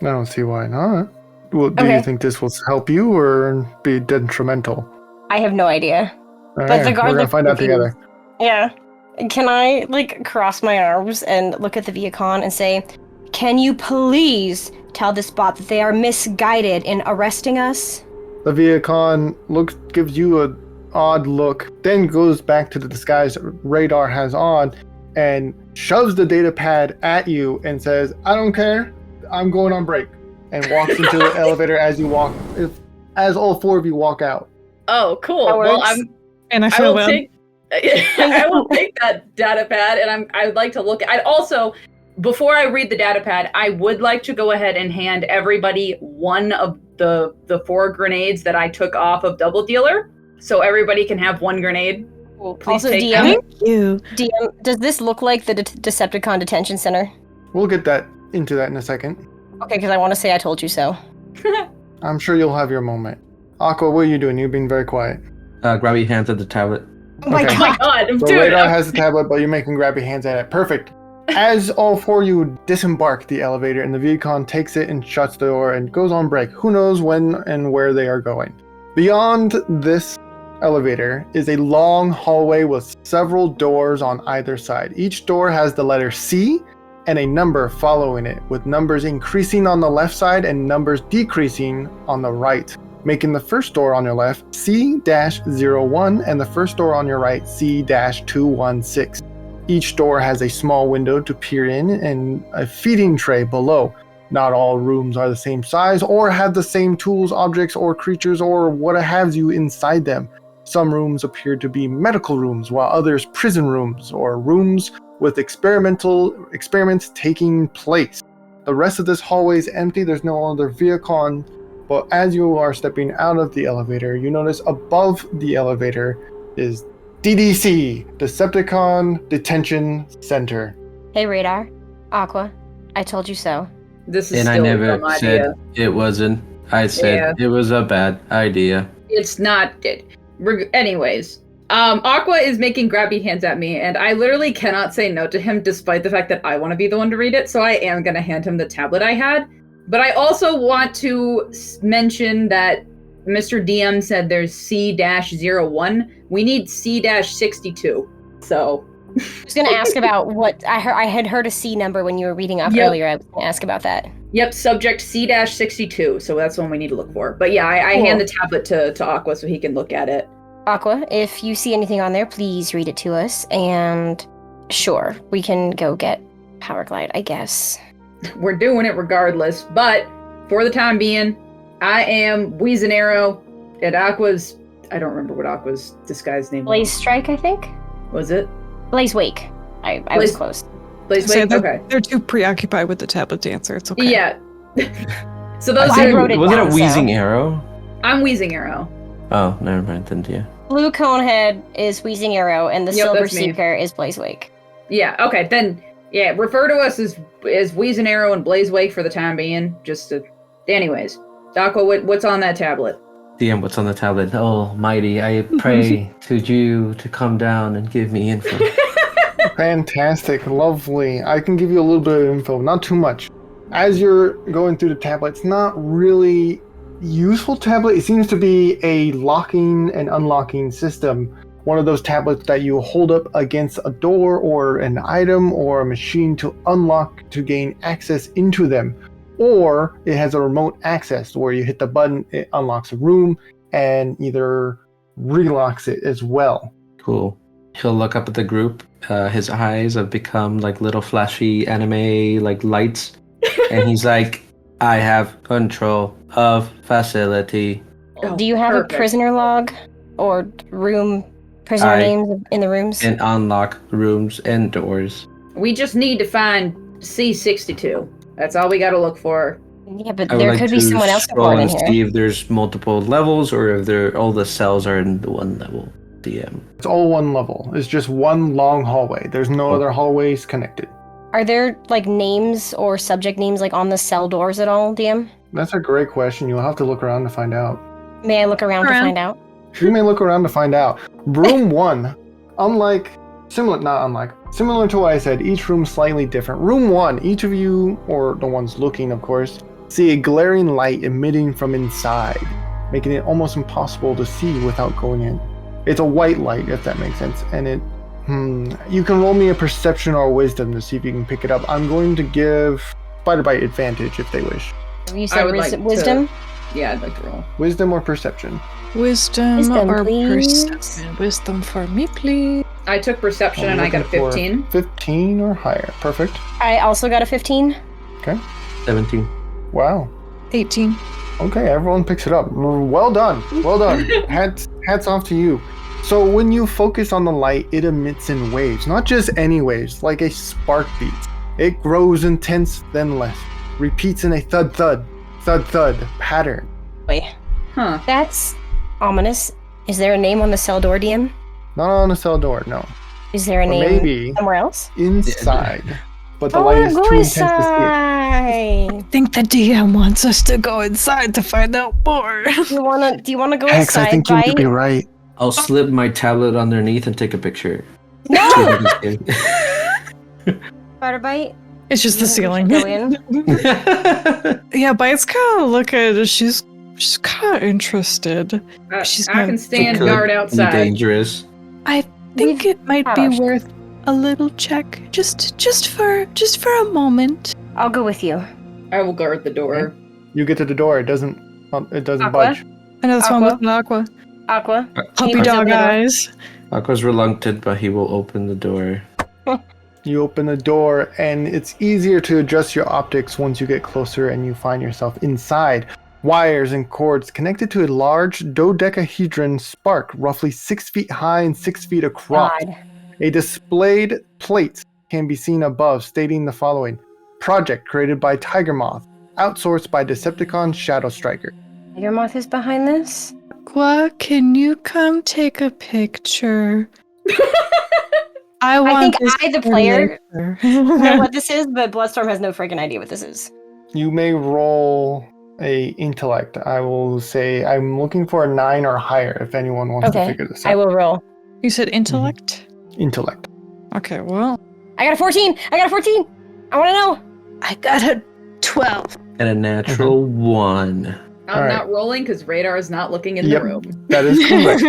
[SPEAKER 4] I don't see why not. Well, do you think this will help you or be detrimental?
[SPEAKER 7] I have no idea.
[SPEAKER 4] All
[SPEAKER 7] But
[SPEAKER 4] right,
[SPEAKER 7] the guard
[SPEAKER 4] we're gonna
[SPEAKER 7] looks
[SPEAKER 4] find out
[SPEAKER 7] confused.
[SPEAKER 4] together.
[SPEAKER 7] Yeah. Can I, cross my arms and look at the Vehicon and say, can you please tell this bot that they are misguided in arresting us?
[SPEAKER 4] The Vehicon gives you an odd look, then goes back to the disguise Radar has on and shoves the data pad at you and says, I don't care, I'm going on break, and walks into the elevator as you walk, as all 4 of you walk out.
[SPEAKER 2] Oh, cool.
[SPEAKER 7] That
[SPEAKER 2] Well,
[SPEAKER 7] works.
[SPEAKER 6] And I
[SPEAKER 2] I
[SPEAKER 6] feel
[SPEAKER 2] will
[SPEAKER 6] bad.
[SPEAKER 2] take I will take that data pad, and I would like to look. I'd also, before I read the data pad, I would like to go ahead and hand everybody one of the 4 grenades that I took off of Double Dealer, so everybody can have 1 grenade. Please
[SPEAKER 7] Also,
[SPEAKER 2] take
[SPEAKER 7] DM,
[SPEAKER 2] that.
[SPEAKER 6] Thank you.
[SPEAKER 7] DM, does this look like the Decepticon Detention Center?
[SPEAKER 4] We'll get into that in a second.
[SPEAKER 7] Okay, because I want to say I told you so.
[SPEAKER 4] I'm sure you'll have your moment. Aqua, what are you doing? You've been very quiet.
[SPEAKER 3] Grab your hands at the tablet.
[SPEAKER 7] Oh my
[SPEAKER 4] Okay.
[SPEAKER 2] Oh my
[SPEAKER 7] god!
[SPEAKER 2] god,
[SPEAKER 4] So
[SPEAKER 2] dude!
[SPEAKER 4] Radar has the tablet, but you're making grab your hands at it. Perfect. As all 4 of you disembark the elevator and the Vcon takes it and shuts the door and goes on break, who knows when and where they are going. Beyond this elevator is a long hallway with several doors on either side. Each door has the letter C and a number following it, with numbers increasing on the left side and numbers decreasing on the right, making the first door on your left C-01 and the first door on your right C-216. Each door has a small window to peer in and a feeding tray below. Not all rooms are the same size or have the same tools, objects, or creatures or what have you inside them. Some rooms appear to be medical rooms, while others prison rooms or rooms with experiments taking place. The rest of this hallway is empty. There's no other vehicle, but as you are stepping out of the elevator, you notice above the elevator is DDC, Decepticon Detention Center.
[SPEAKER 7] Hey, Radar. Aqua. I told you so.
[SPEAKER 2] This is
[SPEAKER 3] And I
[SPEAKER 2] still a
[SPEAKER 3] never
[SPEAKER 2] dumb
[SPEAKER 3] said
[SPEAKER 2] idea.
[SPEAKER 3] it wasn't. I said it was a bad idea.
[SPEAKER 2] It's not good. Anyways, Aqua is making grabby hands at me, and I literally cannot say no to him despite the fact that I want to be the one to read it, so I am going to hand him the tablet I had. But I also want to mention that Mr. DM said there's C-01. We need C-62. So...
[SPEAKER 7] I was going to ask about what I heard. I had heard a C number when you were reading off earlier. I was going to ask about that.
[SPEAKER 2] Yep, subject C-62, so that's one we need to look for. But yeah, I hand the tablet to Aqua so he can look at it.
[SPEAKER 7] Aqua, if you see anything on there, please read it to us. And sure, we can go get Power Glide, I guess.
[SPEAKER 2] We're doing it regardless, but for the time being, I am Weezanero, and Aqua's... I don't remember what Aqua's disguised name
[SPEAKER 7] Blaze Strike, I think?
[SPEAKER 2] was. it?
[SPEAKER 7] Blaze Wake. I was close.
[SPEAKER 2] Blaze
[SPEAKER 6] So
[SPEAKER 2] Wake? Okay.
[SPEAKER 6] they're too preoccupied with the tablet to answer. It's okay.
[SPEAKER 2] Yeah. So those
[SPEAKER 7] I
[SPEAKER 2] are...
[SPEAKER 7] wrote it
[SPEAKER 3] Wasn't
[SPEAKER 7] down,
[SPEAKER 3] it
[SPEAKER 7] so-
[SPEAKER 3] Wheezing Arrow?
[SPEAKER 2] I'm Wheezing Arrow.
[SPEAKER 3] Oh, never mind then, yeah.
[SPEAKER 7] Blue Conehead is Wheezing Arrow, and the
[SPEAKER 2] Yep,
[SPEAKER 7] Silver
[SPEAKER 2] that's me.
[SPEAKER 7] Seeker is Blaze Wake.
[SPEAKER 2] Yeah, okay, then, yeah, refer to us as Wheezing Arrow and Blaze Wake for the time being, just to... Anyways, Aqua, what's on that tablet?
[SPEAKER 3] DM, what's on the tablet? Oh, mighty, I pray to you to come down and give me info.
[SPEAKER 4] Fantastic, lovely. I can give you a little bit of info, not too much. As you're going through the tablet, it's not really useful tablet. It seems to be a locking and unlocking system. One of those tablets that you hold up against a door or an item or a machine to unlock to gain access into them. Or it has a remote access where you hit the button, it unlocks a room and either relocks it as well.
[SPEAKER 3] Cool. He'll look up at the group. His eyes have become like little flashy anime like lights. And he's like, I have control of facility.
[SPEAKER 2] Oh,
[SPEAKER 7] Do you have
[SPEAKER 2] perfect.
[SPEAKER 7] a prisoner log or prisoner names in the rooms?
[SPEAKER 3] And unlock rooms and doors.
[SPEAKER 2] We just need to find C-62. That's all we gotta look for.
[SPEAKER 7] Yeah, but
[SPEAKER 3] I would
[SPEAKER 7] there
[SPEAKER 3] like
[SPEAKER 7] could be
[SPEAKER 3] to
[SPEAKER 7] someone else
[SPEAKER 3] scroll
[SPEAKER 7] born in
[SPEAKER 3] and
[SPEAKER 7] here.
[SPEAKER 3] see if there's multiple levels or if all the cells are in the one level. DM.
[SPEAKER 4] It's all one level. It's just one long hallway. There's no other hallways connected.
[SPEAKER 7] Are there like names or subject names like on the cell doors at all, DM?
[SPEAKER 4] That's a great question. You'll have to look around to find out.
[SPEAKER 7] May I look around to find out?
[SPEAKER 4] You may look around to find out. Room 1, similar to what I said, each room slightly different. Room 1, each of you, or the ones looking of course, see a glaring light emitting from inside, making it almost impossible to see without going in. It's a white light, if that makes sense, and you can roll me a perception or wisdom to see if you can pick it up. I'm going to give Spyder-Byte advantage if they wish.
[SPEAKER 7] You
[SPEAKER 2] I
[SPEAKER 7] said
[SPEAKER 2] would like to-
[SPEAKER 7] wisdom?
[SPEAKER 2] Yeah, I'd like to roll.
[SPEAKER 4] Wisdom or perception?
[SPEAKER 6] Wisdom or
[SPEAKER 7] please.
[SPEAKER 6] perception? Wisdom for me, please.
[SPEAKER 2] I took perception and I got a 15.
[SPEAKER 4] 15 or higher. Perfect.
[SPEAKER 7] I also got a 15.
[SPEAKER 3] 17.
[SPEAKER 4] Wow.
[SPEAKER 6] 18.
[SPEAKER 4] Okay, everyone picks it up. Well done. Well done. Hats off to you. So when you focus on the light, it emits in waves, not just any waves, like a spark beat. It grows intense, then less. Repeats in a thud-thud, thud-thud pattern.
[SPEAKER 7] Wait,
[SPEAKER 2] Huh.
[SPEAKER 7] that's ominous. Is there a name on the cell door, DM?
[SPEAKER 4] Not on a cell door, no.
[SPEAKER 7] Is there a
[SPEAKER 4] Or
[SPEAKER 7] name
[SPEAKER 4] maybe
[SPEAKER 7] somewhere else?
[SPEAKER 4] inside. But the
[SPEAKER 7] I
[SPEAKER 4] light
[SPEAKER 7] wanna
[SPEAKER 4] is
[SPEAKER 7] go
[SPEAKER 4] too intense to see it.
[SPEAKER 7] inside.
[SPEAKER 6] I think the DM wants us to go inside to find out more.
[SPEAKER 7] Do you wanna go
[SPEAKER 4] Hex,
[SPEAKER 7] inside,
[SPEAKER 4] I think you may
[SPEAKER 7] Bite?
[SPEAKER 4] be right.
[SPEAKER 3] I'll slip my tablet underneath and take a picture.
[SPEAKER 7] No!
[SPEAKER 3] Spyder-Byte.
[SPEAKER 7] Spyder-Byte?
[SPEAKER 6] It's just the ceiling.
[SPEAKER 7] Go in.
[SPEAKER 6] Yeah, Bite's kind of looking. She's kind of interested. She's
[SPEAKER 2] I can
[SPEAKER 6] not-
[SPEAKER 2] stand
[SPEAKER 3] Could
[SPEAKER 2] guard
[SPEAKER 3] be
[SPEAKER 2] outside.
[SPEAKER 3] dangerous.
[SPEAKER 6] I think
[SPEAKER 7] We've
[SPEAKER 6] it might
[SPEAKER 7] had
[SPEAKER 6] be
[SPEAKER 7] our-
[SPEAKER 6] worth a little check, just for a moment.
[SPEAKER 7] I'll go with you.
[SPEAKER 2] I will guard the door.
[SPEAKER 4] You get to the door, it doesn't
[SPEAKER 7] Aqua?
[SPEAKER 4] budge.
[SPEAKER 6] I know that's one
[SPEAKER 7] Aqua?
[SPEAKER 6] with an Aqua.
[SPEAKER 7] Aqua?
[SPEAKER 6] Puppy
[SPEAKER 7] Please
[SPEAKER 6] dog
[SPEAKER 7] open the door.
[SPEAKER 6] eyes.
[SPEAKER 3] Aqua's reluctant, but he will open the door.
[SPEAKER 4] You open the door, and it's easier to adjust your optics once you get closer and you find yourself inside. Wires and cords connected to a large dodecahedron spark, roughly 6 feet high and 6 feet across.
[SPEAKER 7] God.
[SPEAKER 4] A displayed plate can be seen above, stating the following: Project created by Tiger Moth, outsourced by Decepticon Shadow Striker.
[SPEAKER 7] Your moth is behind this?
[SPEAKER 6] Aqua, can you come take a picture? I want
[SPEAKER 7] think
[SPEAKER 6] this
[SPEAKER 7] I, the
[SPEAKER 6] for
[SPEAKER 7] player,
[SPEAKER 6] later.
[SPEAKER 7] know what this is, but Bloodstorm has no freaking idea what this is.
[SPEAKER 4] You may roll a intellect. I will say I'm looking for a 9 or higher if anyone wants to
[SPEAKER 7] Okay,
[SPEAKER 4] figure this out.
[SPEAKER 7] I will roll.
[SPEAKER 6] You said intellect?
[SPEAKER 4] Intellect.
[SPEAKER 6] Okay, well,
[SPEAKER 7] I got a 14! I got a 14! I want to know!
[SPEAKER 6] I got a 12.
[SPEAKER 3] And a natural 1.
[SPEAKER 2] I'm
[SPEAKER 4] Alright.
[SPEAKER 2] not rolling because radar is not looking in
[SPEAKER 4] Yep.
[SPEAKER 2] the room.
[SPEAKER 4] That is correct.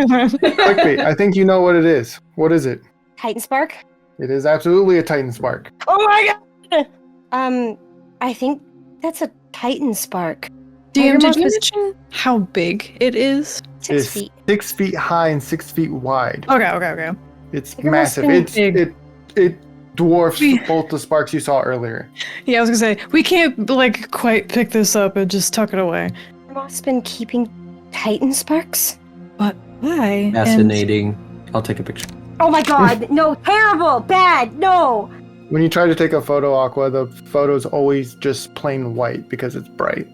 [SPEAKER 4] Clickbait. I think you know what it is. What is it?
[SPEAKER 7] Titan Spark?
[SPEAKER 4] It is absolutely a Titan Spark.
[SPEAKER 7] Oh my god! I think that's a Titan Spark.
[SPEAKER 6] DM, did you
[SPEAKER 7] Moth is
[SPEAKER 6] mention how big it is?
[SPEAKER 7] 6
[SPEAKER 4] It's
[SPEAKER 7] feet.
[SPEAKER 4] 6 feet high and 6 feet wide.
[SPEAKER 6] Okay.
[SPEAKER 4] It's
[SPEAKER 7] Tiger Moth's
[SPEAKER 4] massive.
[SPEAKER 7] been
[SPEAKER 4] It's
[SPEAKER 6] big.
[SPEAKER 4] it dwarfs
[SPEAKER 6] We-
[SPEAKER 4] both the sparks you saw earlier.
[SPEAKER 6] Yeah, I was gonna say, we can't, like, quite pick this up and just tuck it away.
[SPEAKER 7] Your moth's been keeping Titan Sparks?
[SPEAKER 6] But why?
[SPEAKER 3] Fascinating. I'll take a picture.
[SPEAKER 7] Oh my god! No! Terrible! Bad! No!
[SPEAKER 4] When you try to take a photo, Aqua, the photo's always just plain white because it's bright.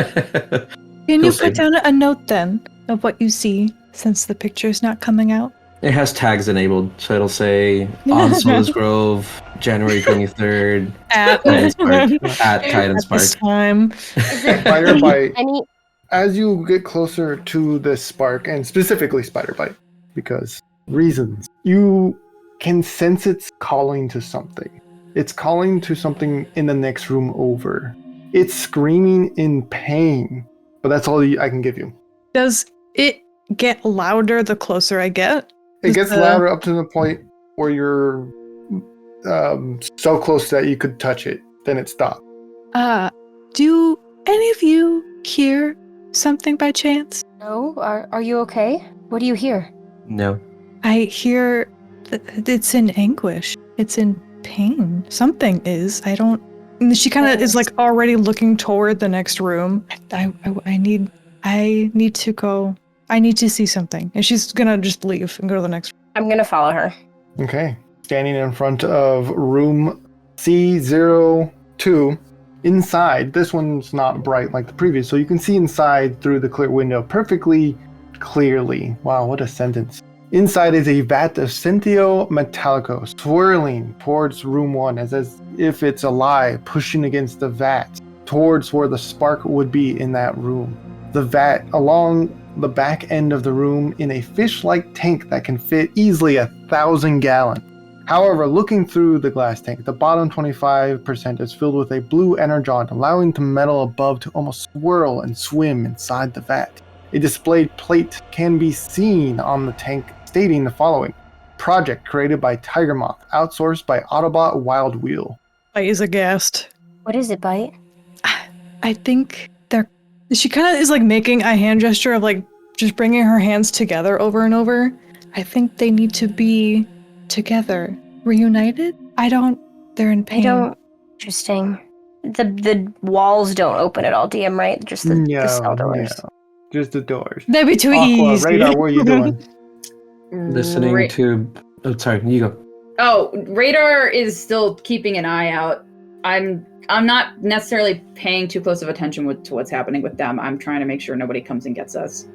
[SPEAKER 6] Can you
[SPEAKER 3] You'll see.
[SPEAKER 6] put down a note then of what you see since the picture's not coming out?
[SPEAKER 3] It has tags enabled, so it'll say on Souls Grove, January 23rd,
[SPEAKER 6] At,
[SPEAKER 3] Titan Spark, at Titan
[SPEAKER 6] at
[SPEAKER 3] Spark.
[SPEAKER 6] this time.
[SPEAKER 7] Is there
[SPEAKER 4] Spyder-Byte,
[SPEAKER 7] any...
[SPEAKER 4] as you get closer to this spark, and specifically Spyder-Byte, because reasons, you can sense it's calling to something. It's calling to something in the next room over. It's screaming in pain, but that's all I can give you.
[SPEAKER 6] Does it get louder the closer I get?
[SPEAKER 4] It gets
[SPEAKER 6] Uh,
[SPEAKER 4] louder up to the point where you're so close that you could touch it, then it stops.
[SPEAKER 6] Do any of you hear something by chance?
[SPEAKER 7] No? Are you okay? What do you hear?
[SPEAKER 3] No.
[SPEAKER 6] I hear it's in anguish. It's in pain. Something is. I don't. And she kind of is like already looking toward the next room. I need to go. I need to see something. And she's gonna just leave and go to the next room.
[SPEAKER 7] I'm gonna follow her.
[SPEAKER 4] Okay. Standing in front of room C02. Inside, this one's not bright like the previous, so you can see inside through the clear window perfectly clearly. Wow, what a sentence. Inside is a vat of Centio Metallico swirling towards room 1 as if it's alive, pushing against the vat towards where the spark would be in that room. The vat along the back end of the room in a fish-like tank that can fit easily 1,000 gallons. However, looking through the glass tank, the bottom 25% is filled with a blue energon, allowing the metal above to almost swirl and swim inside the vat. A displayed plate can be seen on the tank stating the following: Project created by Tiger Moth, outsourced by Autobot Wild Wheel.
[SPEAKER 6] Bite is aghast.
[SPEAKER 7] What is it, Bite?
[SPEAKER 6] I think they're. She kind of is like making a hand gesture of like just bringing her hands together over and over. I think they need to be together, reunited. They're in
[SPEAKER 7] I
[SPEAKER 6] pain.
[SPEAKER 7] don't... Interesting. The walls don't open at all, DM, right? Just the cell doors.
[SPEAKER 4] Just the doors.
[SPEAKER 6] That'd be too
[SPEAKER 4] Aqua,
[SPEAKER 6] easy.
[SPEAKER 4] Radar, what are you doing?
[SPEAKER 3] Listening to. Oh, sorry, you go.
[SPEAKER 2] Oh, Radar is still keeping an eye out. I'm not necessarily paying too close of attention to what's happening with them. I'm trying to make sure nobody comes and gets us.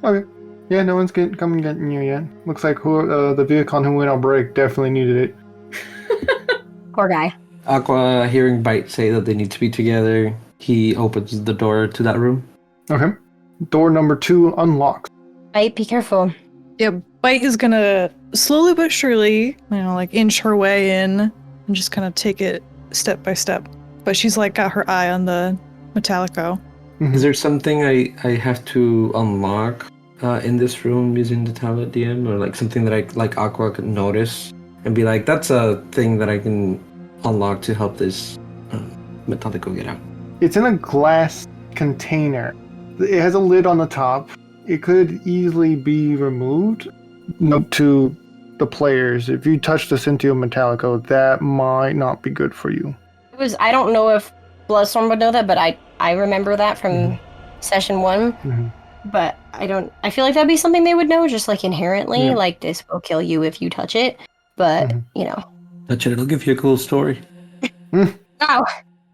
[SPEAKER 4] Okay. Yeah, no one's coming getting you yet. Looks like the vehicle who went on break definitely needed it.
[SPEAKER 7] Poor guy.
[SPEAKER 3] Aqua, hearing Byte say that they need to be together, he opens the door to that room.
[SPEAKER 4] Okay. Door number 2 unlocks.
[SPEAKER 7] Byte, be careful.
[SPEAKER 6] Yeah, Byte is gonna slowly but surely, like inch her way in and just kind of take it step by step. But she's like got her eye on the Metallico.
[SPEAKER 3] Is there something I have to unlock in this room using the tablet DM, or like something that I like Aqua could notice and be like, that's a thing that I can unlock to help this Metallico get out?
[SPEAKER 4] It's in a glass container. It has a lid on the top. It could easily be removed. Note to the players, if you touch the Cintio Metallico, that might not be good for you.
[SPEAKER 7] I don't know if Bloodstorm would know that, but I remember that from session 1.
[SPEAKER 4] Mm-hmm.
[SPEAKER 7] But I feel like that'd be something they would know, just like inherently, like this will kill you if you touch it. But,
[SPEAKER 3] Touch it, it'll give you a cool story.
[SPEAKER 7] Oh,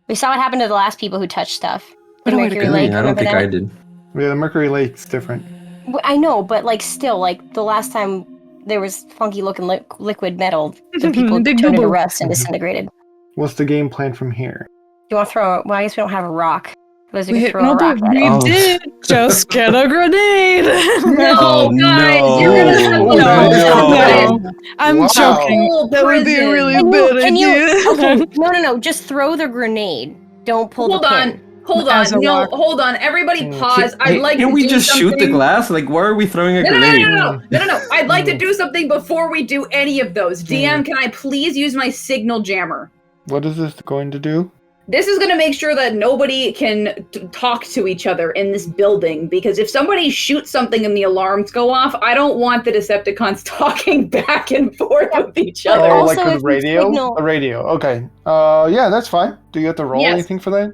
[SPEAKER 7] we saw what happened to the last people who touched stuff. The
[SPEAKER 6] What a way to
[SPEAKER 7] Mercury
[SPEAKER 6] go.
[SPEAKER 7] Lake,
[SPEAKER 3] I don't
[SPEAKER 7] remember
[SPEAKER 3] think
[SPEAKER 7] that?
[SPEAKER 3] I did.
[SPEAKER 4] Yeah, the Mercury Lake's different.
[SPEAKER 7] I know, but like still, like the last time there was funky looking liquid metal, the people
[SPEAKER 6] Big
[SPEAKER 7] turned into
[SPEAKER 6] boo-boo.
[SPEAKER 7] rust and disintegrated.
[SPEAKER 4] What's the game plan from here?
[SPEAKER 7] You want to throw? Well, I guess we don't have a rock. Because we could throw
[SPEAKER 6] No,
[SPEAKER 7] a rock
[SPEAKER 6] but
[SPEAKER 7] at
[SPEAKER 6] we
[SPEAKER 7] it.
[SPEAKER 3] Oh.
[SPEAKER 6] did just get a grenade.
[SPEAKER 2] No,
[SPEAKER 3] Oh,
[SPEAKER 2] guys,
[SPEAKER 3] no.
[SPEAKER 2] you're gonna have to
[SPEAKER 3] No.
[SPEAKER 6] No, I'm
[SPEAKER 4] Wow.
[SPEAKER 6] joking.
[SPEAKER 2] Whole
[SPEAKER 6] That would be a
[SPEAKER 2] prison.
[SPEAKER 6] really
[SPEAKER 7] Can
[SPEAKER 6] bad
[SPEAKER 7] you?
[SPEAKER 6] idea.
[SPEAKER 7] Okay, no. Just throw the grenade. Don't pull
[SPEAKER 2] Hold
[SPEAKER 7] the
[SPEAKER 2] on.
[SPEAKER 7] pin.
[SPEAKER 2] Hold
[SPEAKER 6] As a
[SPEAKER 2] on. No,
[SPEAKER 6] rock.
[SPEAKER 2] hold on. Everybody
[SPEAKER 4] Mm.
[SPEAKER 2] pause. I'd like
[SPEAKER 3] Can
[SPEAKER 2] to
[SPEAKER 3] we
[SPEAKER 2] do
[SPEAKER 3] just
[SPEAKER 2] something.
[SPEAKER 3] shoot the glass? Like, why are we throwing a
[SPEAKER 2] No,
[SPEAKER 3] grenade?
[SPEAKER 2] no. I'd like to do something before we do any of those. DM, can I please use my signal jammer?
[SPEAKER 4] What is this going to do?
[SPEAKER 2] This is going to make sure that nobody can talk to each other in this building, because if somebody shoots something and the alarms go off, I don't want the Decepticons talking back and forth with each other.
[SPEAKER 4] Oh,
[SPEAKER 7] Also,
[SPEAKER 4] like for
[SPEAKER 7] if
[SPEAKER 4] the
[SPEAKER 7] you
[SPEAKER 4] radio?
[SPEAKER 7] signal-
[SPEAKER 4] A radio. Okay. Yeah, that's fine. Do you have to roll
[SPEAKER 2] Yes.
[SPEAKER 4] anything for that?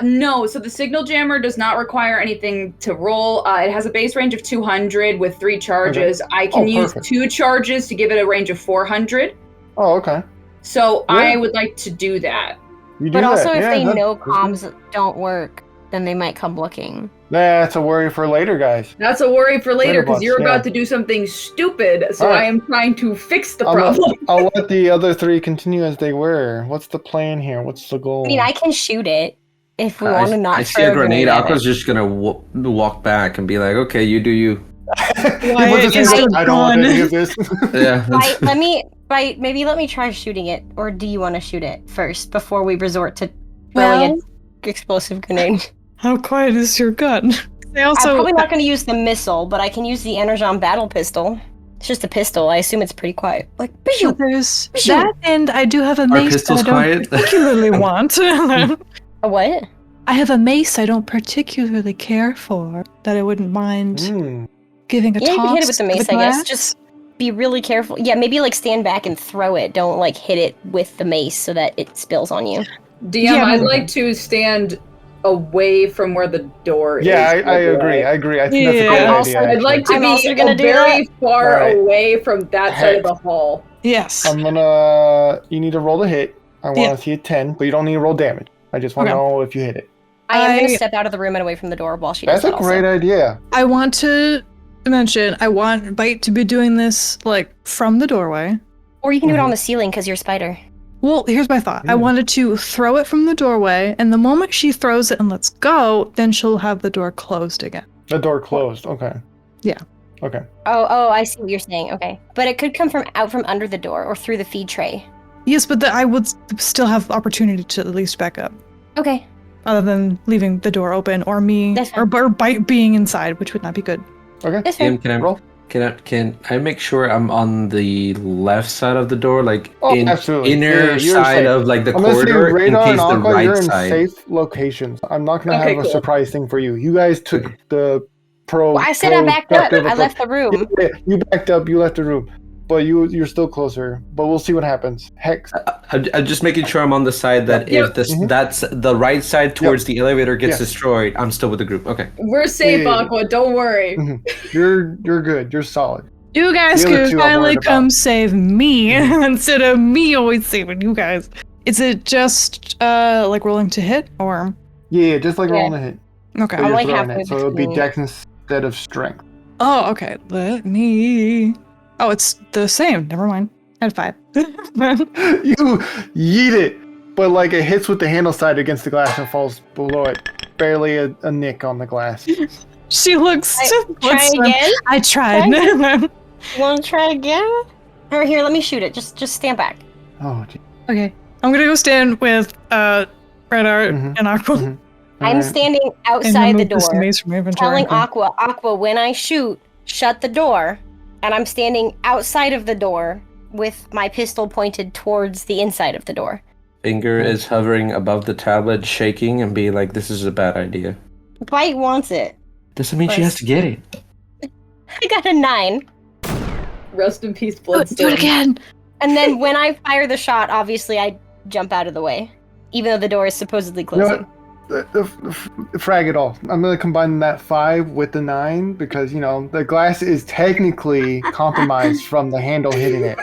[SPEAKER 2] No, so the signal jammer does not require anything to roll. It has a base range of 200 with 3 charges. I can use
[SPEAKER 4] perfect.
[SPEAKER 2] 2 charges to give it a range of 400.
[SPEAKER 4] Oh, okay.
[SPEAKER 2] So
[SPEAKER 4] Yeah.
[SPEAKER 2] I would like to do that.
[SPEAKER 4] You do
[SPEAKER 7] But also,
[SPEAKER 4] that.
[SPEAKER 7] if
[SPEAKER 4] Yeah,
[SPEAKER 7] they
[SPEAKER 4] that-
[SPEAKER 7] know
[SPEAKER 4] that's good.
[SPEAKER 7] comms don't work, then they might come looking.
[SPEAKER 4] That's a worry for later, guys.
[SPEAKER 2] That's a worry for later, because
[SPEAKER 4] bots,
[SPEAKER 2] you're
[SPEAKER 4] yeah.
[SPEAKER 2] about to do something stupid, so
[SPEAKER 4] Alright.
[SPEAKER 2] I am trying to fix the
[SPEAKER 4] I'll
[SPEAKER 2] problem.
[SPEAKER 4] let the other 3 continue as they were. What's the plan here? What's the goal?
[SPEAKER 7] I mean, I can shoot it if we want to not
[SPEAKER 3] I see
[SPEAKER 7] throw
[SPEAKER 3] a grenade.
[SPEAKER 7] at
[SPEAKER 3] Aqua's
[SPEAKER 7] it.
[SPEAKER 3] just gonna walk back and be like, okay, you do you.
[SPEAKER 4] He puts his
[SPEAKER 6] is
[SPEAKER 4] hands up,
[SPEAKER 6] it
[SPEAKER 4] I don't want
[SPEAKER 6] gone?
[SPEAKER 4] any of this.
[SPEAKER 3] Yeah.
[SPEAKER 7] Maybe let me try shooting it, or do you want to shoot it first before we resort to throwing
[SPEAKER 6] Well-
[SPEAKER 7] an explosive grenade?
[SPEAKER 6] How quiet is your gun? They
[SPEAKER 7] I'm
[SPEAKER 6] also
[SPEAKER 7] probably not going to use the missile, but I can use the Energon battle pistol. It's just a pistol. I assume it's pretty quiet. Like,
[SPEAKER 6] So
[SPEAKER 7] bishoo!
[SPEAKER 6] there's
[SPEAKER 7] Sure.
[SPEAKER 6] that, and I do have a
[SPEAKER 3] Are
[SPEAKER 6] mace
[SPEAKER 3] pistols
[SPEAKER 6] that I don't
[SPEAKER 3] quiet?
[SPEAKER 6] particularly want.
[SPEAKER 7] A what?
[SPEAKER 6] I have a mace I don't particularly care for that I wouldn't mind giving a
[SPEAKER 7] Yeah, you
[SPEAKER 6] toss
[SPEAKER 7] can hit it with the
[SPEAKER 6] to
[SPEAKER 7] mace, I guess.
[SPEAKER 6] glass.
[SPEAKER 7] Just be really careful. Yeah, maybe like stand back and throw it. Don't like hit it with the mace so that it spills on you.
[SPEAKER 2] DM,
[SPEAKER 6] Yeah,
[SPEAKER 2] I'd
[SPEAKER 6] but-
[SPEAKER 2] like to stand away from where the door
[SPEAKER 4] Yeah,
[SPEAKER 2] is.
[SPEAKER 4] I agree. I agree. I think that's a
[SPEAKER 6] Yeah.
[SPEAKER 4] good
[SPEAKER 7] I'm also-
[SPEAKER 4] idea.
[SPEAKER 2] I'd like to
[SPEAKER 7] I'm
[SPEAKER 2] be
[SPEAKER 7] also gonna do
[SPEAKER 2] very far
[SPEAKER 4] Alright.
[SPEAKER 2] away from that side of the hall.
[SPEAKER 6] Yes.
[SPEAKER 4] I'm gonna. You need to roll the hit. I want to
[SPEAKER 6] Yeah.
[SPEAKER 4] see a 10, but you don't need to roll damage. I just want to
[SPEAKER 6] Okay.
[SPEAKER 4] know if you hit it.
[SPEAKER 7] I am going
[SPEAKER 6] I-
[SPEAKER 7] to step out of the room and away from the door while she does
[SPEAKER 4] That's a
[SPEAKER 7] that
[SPEAKER 4] great
[SPEAKER 7] also.
[SPEAKER 4] idea.
[SPEAKER 6] I want to mention I want Byte to be doing this like from the doorway.
[SPEAKER 7] Or you can do it on the ceiling because you're a spider.
[SPEAKER 6] Well, here's my thought. I
[SPEAKER 4] Mm.
[SPEAKER 6] wanted to throw it from the doorway, and the moment she throws it and lets go, then she'll have the door closed again.
[SPEAKER 4] The door closed. Okay.
[SPEAKER 6] Yeah.
[SPEAKER 4] Okay.
[SPEAKER 7] Oh, I see what you're saying. Okay. But it could come from out from under the door or through the feed tray.
[SPEAKER 6] Yes, but I would still have the opportunity to at least back up,
[SPEAKER 7] Okay.
[SPEAKER 6] other than leaving the door open or me
[SPEAKER 7] That's
[SPEAKER 6] or Byte being inside, which would not be good.
[SPEAKER 4] Okay.
[SPEAKER 7] That's fair.
[SPEAKER 4] Roll.
[SPEAKER 3] Can I make sure I'm on the left side of the door, like
[SPEAKER 4] Oh,
[SPEAKER 3] in
[SPEAKER 4] absolutely.
[SPEAKER 3] inner
[SPEAKER 4] You're
[SPEAKER 3] side
[SPEAKER 4] safe.
[SPEAKER 3] of like the
[SPEAKER 4] I'm gonna say
[SPEAKER 3] corridor in
[SPEAKER 4] radar
[SPEAKER 3] case
[SPEAKER 4] and
[SPEAKER 3] the
[SPEAKER 4] Aqua,
[SPEAKER 3] right
[SPEAKER 4] you're in
[SPEAKER 3] side?
[SPEAKER 4] safe locations. I'm not gonna
[SPEAKER 2] Okay,
[SPEAKER 4] have a
[SPEAKER 2] cool.
[SPEAKER 4] surprise thing for you. You guys took the pro.
[SPEAKER 7] Well, I said I backed up.
[SPEAKER 4] proactive
[SPEAKER 7] I
[SPEAKER 4] approach.
[SPEAKER 7] left the room.
[SPEAKER 4] Yeah, you backed up. You left the room, but you're still closer. But we'll see what happens. Hex.
[SPEAKER 3] I'm just making sure I'm on the side that
[SPEAKER 2] Yep.
[SPEAKER 3] if this
[SPEAKER 4] Mhm.
[SPEAKER 3] that's the right side towards the elevator gets
[SPEAKER 4] Yeah.
[SPEAKER 3] destroyed, I'm still with the group. Okay.
[SPEAKER 2] We're safe,
[SPEAKER 4] Yeah.
[SPEAKER 2] Aqua. Don't worry.
[SPEAKER 4] You're good. You're solid.
[SPEAKER 6] You guys
[SPEAKER 4] The other
[SPEAKER 6] could
[SPEAKER 4] two I'm
[SPEAKER 6] finally
[SPEAKER 4] worried
[SPEAKER 6] come
[SPEAKER 4] about.
[SPEAKER 6] save me instead of me always saving you guys. Is it just like rolling to hit or?
[SPEAKER 4] Yeah, just like
[SPEAKER 7] Yeah.
[SPEAKER 4] rolling a hit.
[SPEAKER 6] Okay.
[SPEAKER 4] But
[SPEAKER 7] I'm
[SPEAKER 4] you're
[SPEAKER 7] like
[SPEAKER 4] throwing
[SPEAKER 7] halfway
[SPEAKER 4] it, so it would be
[SPEAKER 7] between.
[SPEAKER 4] dex instead of strength.
[SPEAKER 6] Oh, okay. Let me. Oh, it's the same. Never mind. I had 5.
[SPEAKER 4] You yeet it, but like it hits with the handle side against the glass and falls below it. Barely a nick on the glass.
[SPEAKER 6] She looks.
[SPEAKER 7] Try again?
[SPEAKER 6] I tried.
[SPEAKER 7] You want to try again? Or here, let me shoot it. Just stand back.
[SPEAKER 4] Oh, gee.
[SPEAKER 6] Okay. I'm gonna go stand with Red Art
[SPEAKER 4] Mhm,
[SPEAKER 6] and Aqua.
[SPEAKER 4] mhm.
[SPEAKER 7] I'm
[SPEAKER 4] Alright.
[SPEAKER 7] standing
[SPEAKER 6] And
[SPEAKER 7] outside the
[SPEAKER 6] remove this
[SPEAKER 7] door,
[SPEAKER 6] mace from my inventory.
[SPEAKER 7] telling Aqua, when I shoot, shut the door. And I'm standing outside of the door with my pistol pointed towards the inside of the door.
[SPEAKER 3] Finger is hovering above the tablet, shaking, and be like, "This is a bad idea."
[SPEAKER 7] Bite wants it.
[SPEAKER 3] Doesn't mean she has to get it.
[SPEAKER 7] I got a 9.
[SPEAKER 2] Rest in peace,
[SPEAKER 6] Do
[SPEAKER 2] Bloodstorm.
[SPEAKER 6] it again.
[SPEAKER 7] And then when I fire the shot, obviously I jump out of the way, even though the door is supposedly
[SPEAKER 4] You know
[SPEAKER 7] closing.
[SPEAKER 4] what? Frag it all. I'm gonna combine that 5 with the 9 because the glass is technically compromised from the handle hitting it.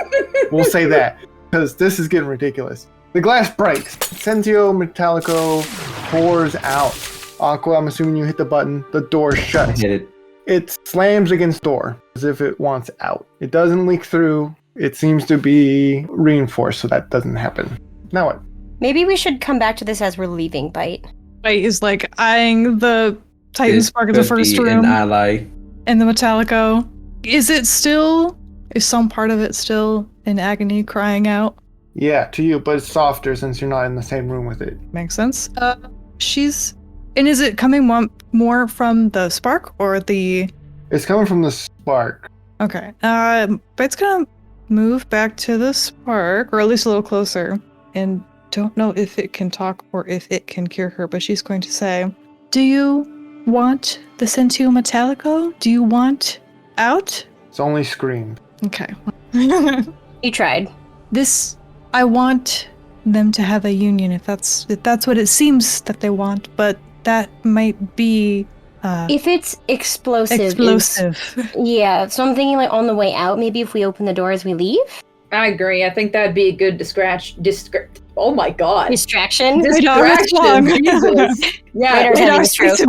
[SPEAKER 4] We'll say that because this is getting ridiculous. The glass breaks. Sentio Metallico pours out. Aqua, I'm assuming you hit the button. The door
[SPEAKER 3] I
[SPEAKER 4] shuts.
[SPEAKER 3] hit it.
[SPEAKER 4] It slams against door as if it wants out. It doesn't leak through. It seems to be reinforced, so that doesn't happen. Now what?
[SPEAKER 7] Maybe we should come back to this as we're leaving, Bite.
[SPEAKER 6] Bite is like eyeing the Titan
[SPEAKER 3] It
[SPEAKER 6] Spark of the
[SPEAKER 3] could
[SPEAKER 6] first
[SPEAKER 3] be
[SPEAKER 6] room
[SPEAKER 3] an ally.
[SPEAKER 6] and the Metallico. Is some part of it still in agony crying out?
[SPEAKER 4] Yeah, to you, but it's softer since you're not in the same room with it.
[SPEAKER 6] Makes sense. And is it coming more from the spark or the?
[SPEAKER 4] It's coming from the spark.
[SPEAKER 6] Okay. Bite's gonna move back to the spark, or at least a little closer, and don't know if it can talk or if it can cure her, but she's going to say, "Do you want the Sentio Metallico? Do you want out?"
[SPEAKER 4] It's only screamed.
[SPEAKER 6] Okay.
[SPEAKER 7] You tried.
[SPEAKER 6] I want them to have a union if that's what it seems that they want, but that might be
[SPEAKER 7] If it's explosive.
[SPEAKER 6] explosive.
[SPEAKER 7] Yeah, so I'm thinking like on the way out, maybe if we open the door as we leave?
[SPEAKER 2] I agree. I think that'd be a good oh my god.
[SPEAKER 7] Distraction?
[SPEAKER 2] Distraction. Jesus. Yeah.
[SPEAKER 7] Radar's having a stroke.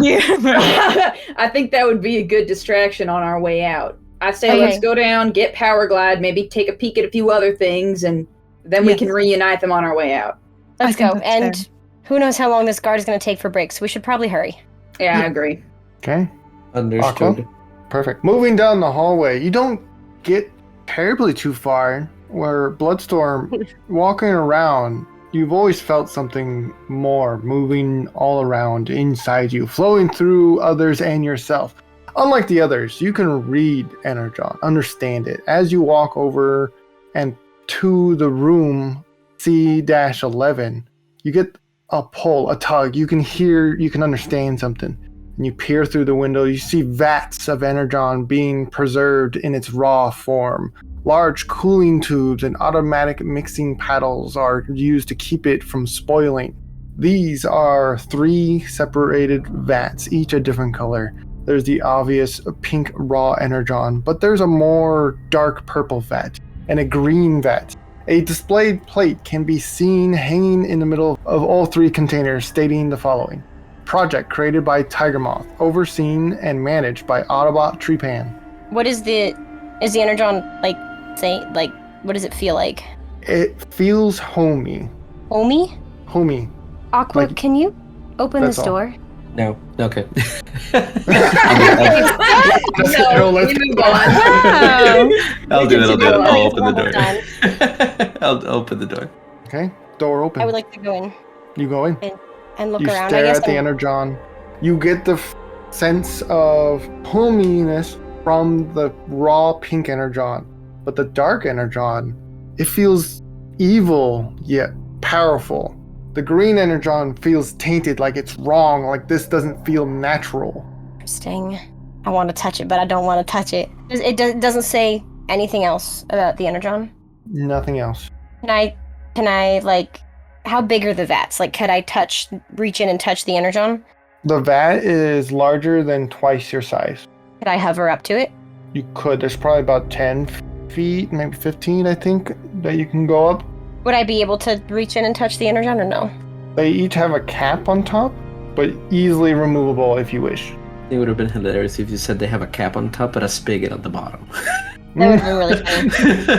[SPEAKER 2] I think that would be a good distraction on our way out. I say
[SPEAKER 7] Okay.
[SPEAKER 2] let's go down, get power glide, maybe take a peek at a few other things, and then we
[SPEAKER 6] Yes.
[SPEAKER 2] can reunite them on our way out.
[SPEAKER 6] I
[SPEAKER 7] Let's
[SPEAKER 6] think
[SPEAKER 7] go.
[SPEAKER 6] that's
[SPEAKER 7] And
[SPEAKER 6] fair.
[SPEAKER 7] who knows how long this guard is going to take for breaks. We should probably hurry.
[SPEAKER 2] Yeah, I agree.
[SPEAKER 4] Okay,
[SPEAKER 3] Understood.
[SPEAKER 4] perfect. Moving down the hallway, you don't get terribly too far. Where Bloodstorm, walking around, you've always felt something more moving all around inside you, flowing through others and yourself. Unlike the others, you can read Energon, understand it. As you walk over and to the room C-11, you get a pull, a tug. You can hear, you can understand something. And you peer through the window, you see vats of Energon being preserved in its raw form. Large cooling tubes and automatic mixing paddles are used to keep it from spoiling. These are 3 separated vats, each a different color. There's the obvious pink raw Energon, but there's a more dark purple vat and a green vat. A displayed plate can be seen hanging in the middle of all 3 containers, stating the following. Project created by Tigermoth, overseen and managed by Autobot Treepan.
[SPEAKER 7] What is the Energon what does it feel like?
[SPEAKER 4] It feels homey.
[SPEAKER 7] Homie?
[SPEAKER 4] Homey.
[SPEAKER 7] Aqua,
[SPEAKER 4] Like-
[SPEAKER 7] can you open
[SPEAKER 4] That's
[SPEAKER 7] this
[SPEAKER 4] all.
[SPEAKER 7] door?
[SPEAKER 3] No. Okay.
[SPEAKER 2] No,
[SPEAKER 4] let's
[SPEAKER 2] we move
[SPEAKER 4] go.
[SPEAKER 2] on.
[SPEAKER 6] Wow.
[SPEAKER 3] I'll do it. I'll do it. I'll open the
[SPEAKER 7] Level
[SPEAKER 3] door. I'll open the door.
[SPEAKER 4] Okay, door open.
[SPEAKER 7] I would like to go in
[SPEAKER 4] You go in.
[SPEAKER 7] and look
[SPEAKER 4] You
[SPEAKER 7] around. I
[SPEAKER 4] stare
[SPEAKER 7] guess
[SPEAKER 4] at the Energon. You get the sense of hominess from the raw pink Energon. But the dark Energon, it feels evil yet powerful. The green Energon feels tainted, like it's wrong, like this doesn't feel natural.
[SPEAKER 7] Interesting. I want to touch it, but I don't want to touch it. It doesn't say anything else about the Energon.
[SPEAKER 4] Nothing else.
[SPEAKER 7] Can I like, how big are the vats? Like, could I reach in and touch the Energon?
[SPEAKER 4] The vat is larger than twice your size.
[SPEAKER 7] Could I hover up to it?
[SPEAKER 4] you could. There's probably about 10 feet, maybe 15, I think, that you can go up.
[SPEAKER 7] Would I be able to reach in and touch the energon or no?
[SPEAKER 4] They each have a cap on top, but easily removable if you wish.
[SPEAKER 3] It would have been hilarious if you said they have a cap on top but a spigot at the bottom.
[SPEAKER 7] That would have been really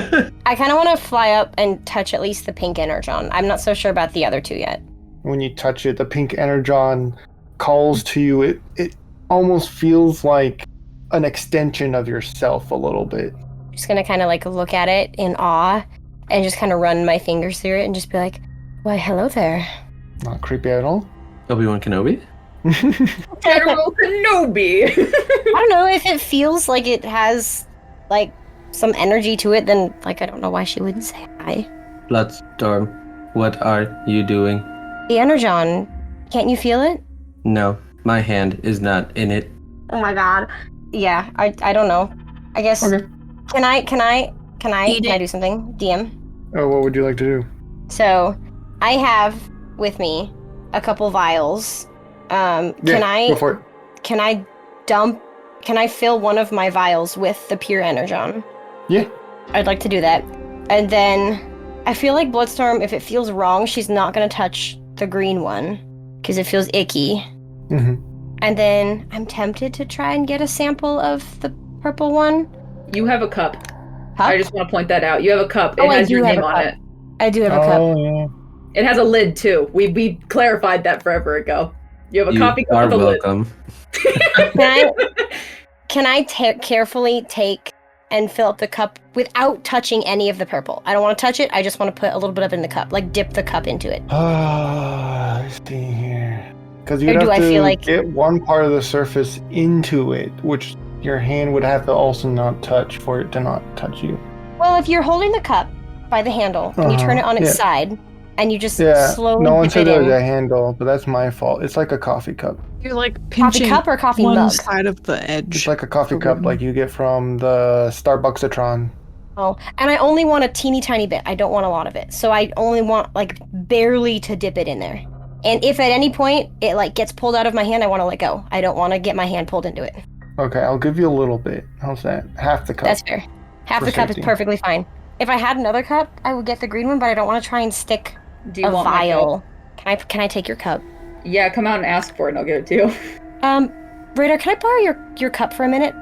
[SPEAKER 7] funny. I kind of want to fly up and touch at least the pink energon. I'm not so sure about the other two yet.
[SPEAKER 4] When you touch it, the pink energon calls to you. It almost feels like an extension of yourself a little bit.
[SPEAKER 7] Just gonna kind of like look at it in awe and just kind of run my fingers through it and just be like, why, hello there.
[SPEAKER 4] Not creepy at all.
[SPEAKER 3] Obi-Wan Kenobi?
[SPEAKER 2] General Kenobi!
[SPEAKER 7] I don't know, if it feels like it has like some energy to it, then like I don't know why she wouldn't say hi.
[SPEAKER 3] Bloodstorm, what are you doing?
[SPEAKER 7] The energon, can't you feel it?
[SPEAKER 3] No, my hand is not in it.
[SPEAKER 7] Oh my god. Yeah, I don't know. I guess.
[SPEAKER 4] Okay.
[SPEAKER 7] Can I do something? DM.
[SPEAKER 4] Oh, what would you like to do?
[SPEAKER 7] So, I have with me a couple vials.
[SPEAKER 4] Go for it.
[SPEAKER 7] Can I fill one of my vials with the pure energon?
[SPEAKER 4] Yeah.
[SPEAKER 7] I'd like to do that. And then I feel like Bloodstorm, if it feels wrong, she's not going to touch the green one because it feels icky.
[SPEAKER 4] Mm-hmm.
[SPEAKER 7] And then I'm tempted to try and get a sample of the purple one.
[SPEAKER 2] You have a cup.
[SPEAKER 7] Huh?
[SPEAKER 2] I just want to point that out. You have a cup. It
[SPEAKER 7] Oh, I
[SPEAKER 2] has
[SPEAKER 7] do
[SPEAKER 2] your
[SPEAKER 7] have
[SPEAKER 2] name
[SPEAKER 7] a
[SPEAKER 2] on
[SPEAKER 7] cup.
[SPEAKER 2] it.
[SPEAKER 7] I do have a cup.
[SPEAKER 4] Oh, yeah.
[SPEAKER 2] It has a lid too. We clarified that forever ago. You have a
[SPEAKER 3] You
[SPEAKER 2] coffee cup
[SPEAKER 3] are
[SPEAKER 2] with a lid.
[SPEAKER 3] welcome.
[SPEAKER 7] Can I carefully take and fill up the cup without touching any of the purple? I don't want to touch it. I just want to put a little bit of it in the cup, like dip the cup into it.
[SPEAKER 4] Let's see here. Because you'd
[SPEAKER 7] Or do
[SPEAKER 4] have
[SPEAKER 7] I
[SPEAKER 4] to
[SPEAKER 7] feel like-
[SPEAKER 4] get one part of the surface into it, which your hand would have to also not touch for it to not touch you.
[SPEAKER 7] Well, if you're holding the cup by the handle and you turn it on its
[SPEAKER 4] Yeah.
[SPEAKER 7] side and you just
[SPEAKER 4] Yeah,
[SPEAKER 7] slowly
[SPEAKER 4] no one
[SPEAKER 7] dip
[SPEAKER 4] said
[SPEAKER 7] it
[SPEAKER 4] there was
[SPEAKER 7] in.
[SPEAKER 4] a handle, but that's my fault. It's like a coffee cup.
[SPEAKER 6] You're like
[SPEAKER 7] Coffee
[SPEAKER 6] pinching
[SPEAKER 7] cup or coffee
[SPEAKER 6] one
[SPEAKER 7] mug?
[SPEAKER 6] side of the edge.
[SPEAKER 4] It's like a coffee cup like you get from the Starbucksatron.
[SPEAKER 7] Oh, and I only want a teeny tiny bit. I don't want a lot of it. So I only want like barely to dip it in there. And if at any point it like gets pulled out of my hand, I want to let go. I don't want to get my hand pulled into it.
[SPEAKER 4] Okay, I'll give you a little bit. How's that? Half the cup.
[SPEAKER 7] That's fair. Half
[SPEAKER 4] For
[SPEAKER 7] the cup is
[SPEAKER 4] safety.
[SPEAKER 7] perfectly fine. If I had another cup, I would get the green one, but I don't want to try and stick
[SPEAKER 2] Do you
[SPEAKER 7] a
[SPEAKER 2] want my
[SPEAKER 7] vial.
[SPEAKER 2] cup?
[SPEAKER 7] Can I take your cup?
[SPEAKER 2] Yeah, come out and ask for it and I'll give it to you.
[SPEAKER 7] Radar, can I borrow your cup for a minute?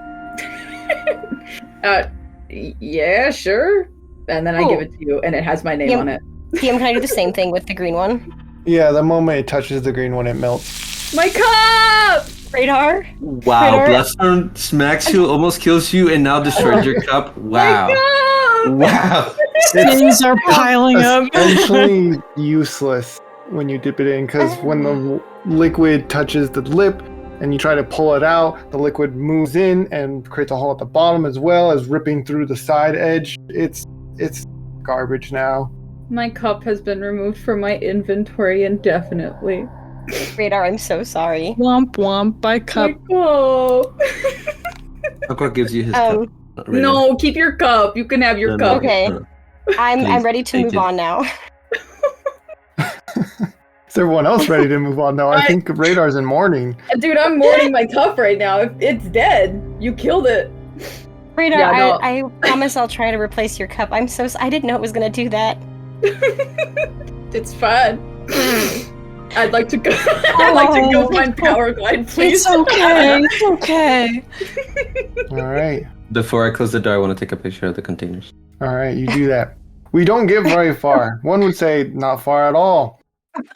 [SPEAKER 2] Yeah, sure. And then I give it to you and it has my name
[SPEAKER 7] Yeah.
[SPEAKER 2] on it.
[SPEAKER 7] DM, can I do the same thing with the green one?
[SPEAKER 4] Yeah, the moment it touches the green one, it melts.
[SPEAKER 2] My cup!
[SPEAKER 7] Radar?
[SPEAKER 3] Wow,
[SPEAKER 7] Critter.
[SPEAKER 3] Bloodstorm smacks you, almost kills you, and now destroyed your cup. Wow.
[SPEAKER 2] My cup!
[SPEAKER 3] Wow.
[SPEAKER 6] Things are piling up.
[SPEAKER 4] Essentially useless when you dip it in, because when the liquid touches the lip and you try to pull it out, the liquid moves in and creates a hole at the bottom as well as ripping through the side edge. It's garbage now.
[SPEAKER 2] My cup has been removed from my inventory indefinitely.
[SPEAKER 7] Radar, I'm so sorry.
[SPEAKER 6] Womp womp by cup.
[SPEAKER 2] My cup.
[SPEAKER 3] Aqua gives you his cup. Really.
[SPEAKER 2] No, keep your cup. You can have your
[SPEAKER 3] No,
[SPEAKER 2] cup.
[SPEAKER 7] Okay. I'm
[SPEAKER 3] Please,
[SPEAKER 7] ready to
[SPEAKER 3] take
[SPEAKER 7] move
[SPEAKER 3] it.
[SPEAKER 7] on now.
[SPEAKER 4] Is everyone else ready to move on now? I think Radar's in mourning.
[SPEAKER 2] Dude, I'm mourning my cup right now. It's dead. You killed it.
[SPEAKER 7] Radar,
[SPEAKER 2] Yeah, no.
[SPEAKER 7] I promise I'll try to replace your cup. I didn't know it was gonna do that.
[SPEAKER 2] It's fun. I'd like to go. I'd like to go find Power Glide, please.
[SPEAKER 6] It's okay. It's okay.
[SPEAKER 4] All right.
[SPEAKER 3] Before I close the door, I want to take a picture of the containers.
[SPEAKER 4] All right, you do that. We don't get very far. One would say not far at all.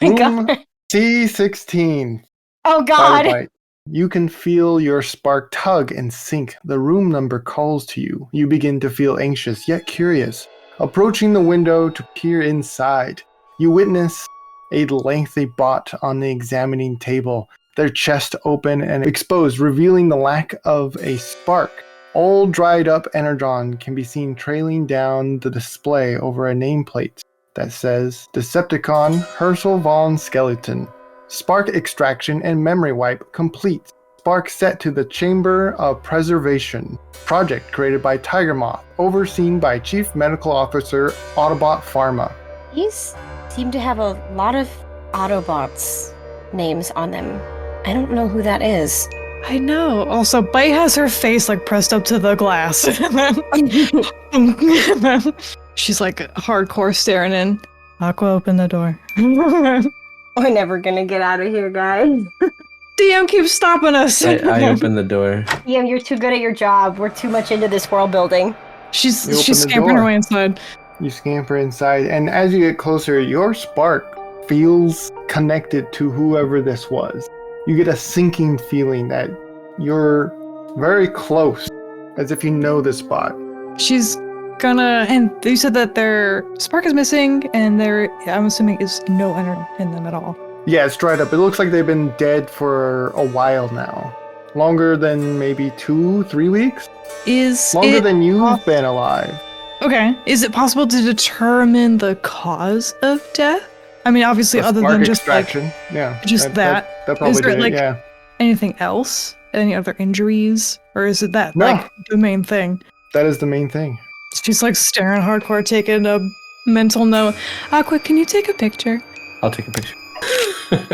[SPEAKER 7] My
[SPEAKER 4] Room
[SPEAKER 7] God.
[SPEAKER 4] C16.
[SPEAKER 7] Oh God.
[SPEAKER 4] Spyder-Byte. You can feel your spark tug and sink. The room number calls to you. You begin to feel anxious yet curious. Approaching the window to peer inside, you witness a lengthy bot on the examining table, their chest open and exposed, revealing the lack of a spark. All dried up energon can be seen trailing down the display over a nameplate that says Decepticon Herschel von Skeleton. Spark extraction and memory wipe complete. Spark set to the Chamber of Preservation. Project created by Tiger Moth, overseen by Chief Medical Officer Autobot Pharma.
[SPEAKER 7] These seem to have a lot of Autobots names on them. I don't know who that is.
[SPEAKER 6] I know. Also, Byte has her face like pressed up to the glass. She's like hardcore staring in. Aqua, open the door.
[SPEAKER 7] We're never gonna get out of here, guys.
[SPEAKER 6] DM keeps stopping us.
[SPEAKER 3] I open the door.
[SPEAKER 7] DM, you're too good at your job. We're too much into this world building.
[SPEAKER 6] She's
[SPEAKER 4] You open the
[SPEAKER 6] scampering her
[SPEAKER 4] door.
[SPEAKER 6] way inside.
[SPEAKER 4] You scamper inside, and as you get closer, your spark feels connected to whoever this was. You get a sinking feeling that you're very close, as if you know this spot.
[SPEAKER 6] She's gonna, and you said that their spark is missing, and I'm assuming is no energy in them at all.
[SPEAKER 4] Yeah, it's dried up. It looks like they've been dead for a while now. Longer than maybe 2-3 weeks?
[SPEAKER 6] Is
[SPEAKER 4] Longer
[SPEAKER 6] it
[SPEAKER 4] than you've been alive.
[SPEAKER 6] okay? Is it possible to determine the cause of death? I mean, obviously,
[SPEAKER 4] A
[SPEAKER 6] other
[SPEAKER 4] spark
[SPEAKER 6] than just like
[SPEAKER 4] extraction. Yeah.
[SPEAKER 6] just that.
[SPEAKER 4] That probably
[SPEAKER 6] Is there,
[SPEAKER 4] did it,
[SPEAKER 6] like,
[SPEAKER 4] yeah.
[SPEAKER 6] anything else? Any other injuries? Or is it that
[SPEAKER 4] No.
[SPEAKER 6] like the main thing?
[SPEAKER 4] That is the main thing.
[SPEAKER 6] She's like staring hardcore, taking a mental note. Aqua, can you take a picture?
[SPEAKER 3] I'll take a picture.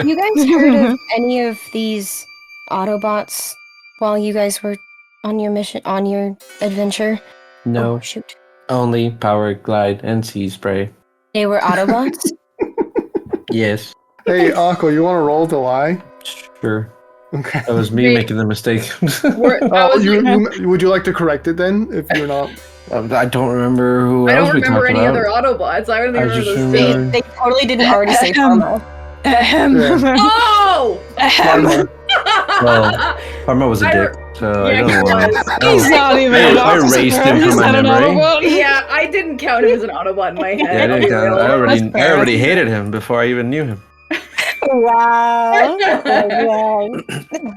[SPEAKER 7] You guys heard of any of these Autobots while you guys were on your mission, on your adventure?
[SPEAKER 3] No,
[SPEAKER 7] Oh, shoot.
[SPEAKER 3] only power glide and sea spray.
[SPEAKER 7] They were Autobots?
[SPEAKER 3] Yes,
[SPEAKER 4] Hey, Aqua, you want to roll to lie?
[SPEAKER 3] sure.
[SPEAKER 4] Okay.
[SPEAKER 3] That was me
[SPEAKER 2] Wait.
[SPEAKER 3] making the mistake.
[SPEAKER 4] Would you like to correct it then, if you're not?
[SPEAKER 3] I don't remember who
[SPEAKER 2] I
[SPEAKER 3] else
[SPEAKER 2] don't
[SPEAKER 3] we
[SPEAKER 2] remember
[SPEAKER 3] talked
[SPEAKER 2] any
[SPEAKER 3] about.
[SPEAKER 2] other Autobots. I only
[SPEAKER 3] I
[SPEAKER 2] remember
[SPEAKER 3] just
[SPEAKER 2] those
[SPEAKER 3] remember-
[SPEAKER 7] They totally didn't already say Pharma.
[SPEAKER 6] Ahem.
[SPEAKER 4] Yeah.
[SPEAKER 2] Oh!
[SPEAKER 6] Ahem.
[SPEAKER 3] Well, Parma was a
[SPEAKER 2] I
[SPEAKER 3] dick, so
[SPEAKER 2] Yeah,
[SPEAKER 3] I don't
[SPEAKER 2] he
[SPEAKER 3] want.
[SPEAKER 2] was.
[SPEAKER 6] He's not even
[SPEAKER 3] I
[SPEAKER 6] an officer.
[SPEAKER 3] erased him
[SPEAKER 6] He's
[SPEAKER 3] from my
[SPEAKER 6] not an
[SPEAKER 3] memory.
[SPEAKER 6] Autobot.
[SPEAKER 2] Yeah, I didn't count him as an Autobot in my head.
[SPEAKER 3] Yeah, I,
[SPEAKER 2] I'll be
[SPEAKER 3] didn't,
[SPEAKER 2] real.
[SPEAKER 3] I already hated him before I even knew him.
[SPEAKER 7] Wow. Okay.
[SPEAKER 4] Are you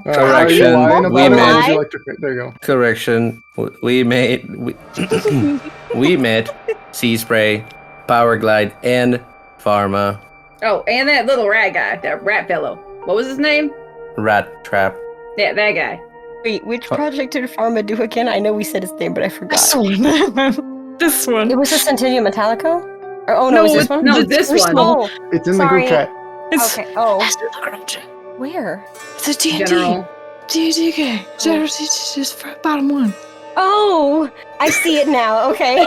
[SPEAKER 3] Correction,
[SPEAKER 4] lying about
[SPEAKER 3] we
[SPEAKER 4] it, or
[SPEAKER 3] made-
[SPEAKER 4] would you like to? There you go.
[SPEAKER 3] Correction. We met sea spray, power glide, and pharma
[SPEAKER 2] Oh, and that little rat guy, that rat fellow. What was his name?
[SPEAKER 3] rat trap.
[SPEAKER 2] Yeah, that guy.
[SPEAKER 7] Wait, which project did Pharma do again? I know we said his name, but I forgot.
[SPEAKER 6] This one. This one.
[SPEAKER 7] It was the Centennial Metallico? Or, oh, no,
[SPEAKER 6] No,
[SPEAKER 7] is this
[SPEAKER 6] it-
[SPEAKER 7] one?
[SPEAKER 2] No, this one.
[SPEAKER 7] Oh,
[SPEAKER 4] It's in the
[SPEAKER 7] Sorry.
[SPEAKER 4] group chat.
[SPEAKER 6] It's,
[SPEAKER 7] okay. Oh,
[SPEAKER 6] it's in the group chat.
[SPEAKER 7] where?
[SPEAKER 6] It's a D&D.
[SPEAKER 2] General.
[SPEAKER 6] D&D. Just for bottom one.
[SPEAKER 7] Oh, I see it now. Okay.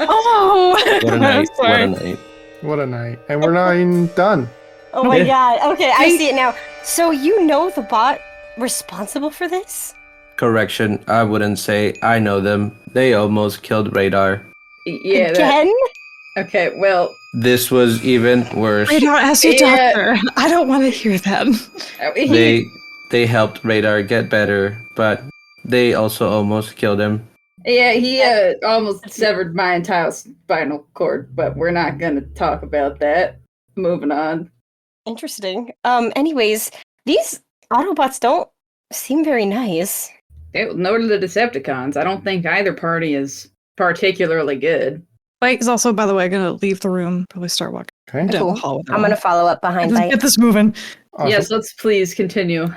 [SPEAKER 6] Oh!
[SPEAKER 3] What a night. What
[SPEAKER 6] Sorry.
[SPEAKER 3] a night.
[SPEAKER 4] What a night. And we're not even done.
[SPEAKER 7] Oh my
[SPEAKER 3] Okay.
[SPEAKER 7] god. Okay, I see it now. So you know the bot responsible for this?
[SPEAKER 3] Correction. I wouldn't say I know them. They almost killed Radar.
[SPEAKER 2] Yeah.
[SPEAKER 7] Again?
[SPEAKER 2] Okay, well,
[SPEAKER 3] This was even worse.
[SPEAKER 6] Radar, ask your
[SPEAKER 2] Yeah.
[SPEAKER 6] doctor. I don't want to hear that.
[SPEAKER 3] They helped Radar get better, but they also almost killed him.
[SPEAKER 2] he almost severed my entire spinal cord, but we're not going to talk about that. Moving on.
[SPEAKER 7] Interesting. Anyways, these Autobots don't seem very nice.
[SPEAKER 2] Nor do the Decepticons. I don't think either party is particularly good.
[SPEAKER 6] Byte is also, by the way, going to leave the room. Probably start walking
[SPEAKER 4] Okay.
[SPEAKER 6] down
[SPEAKER 7] Cool.
[SPEAKER 6] the hall with her.
[SPEAKER 7] I'm gonna follow up behind
[SPEAKER 6] Let's
[SPEAKER 7] Byte.
[SPEAKER 6] get this moving.
[SPEAKER 4] Awesome.
[SPEAKER 2] Yes, let's please continue.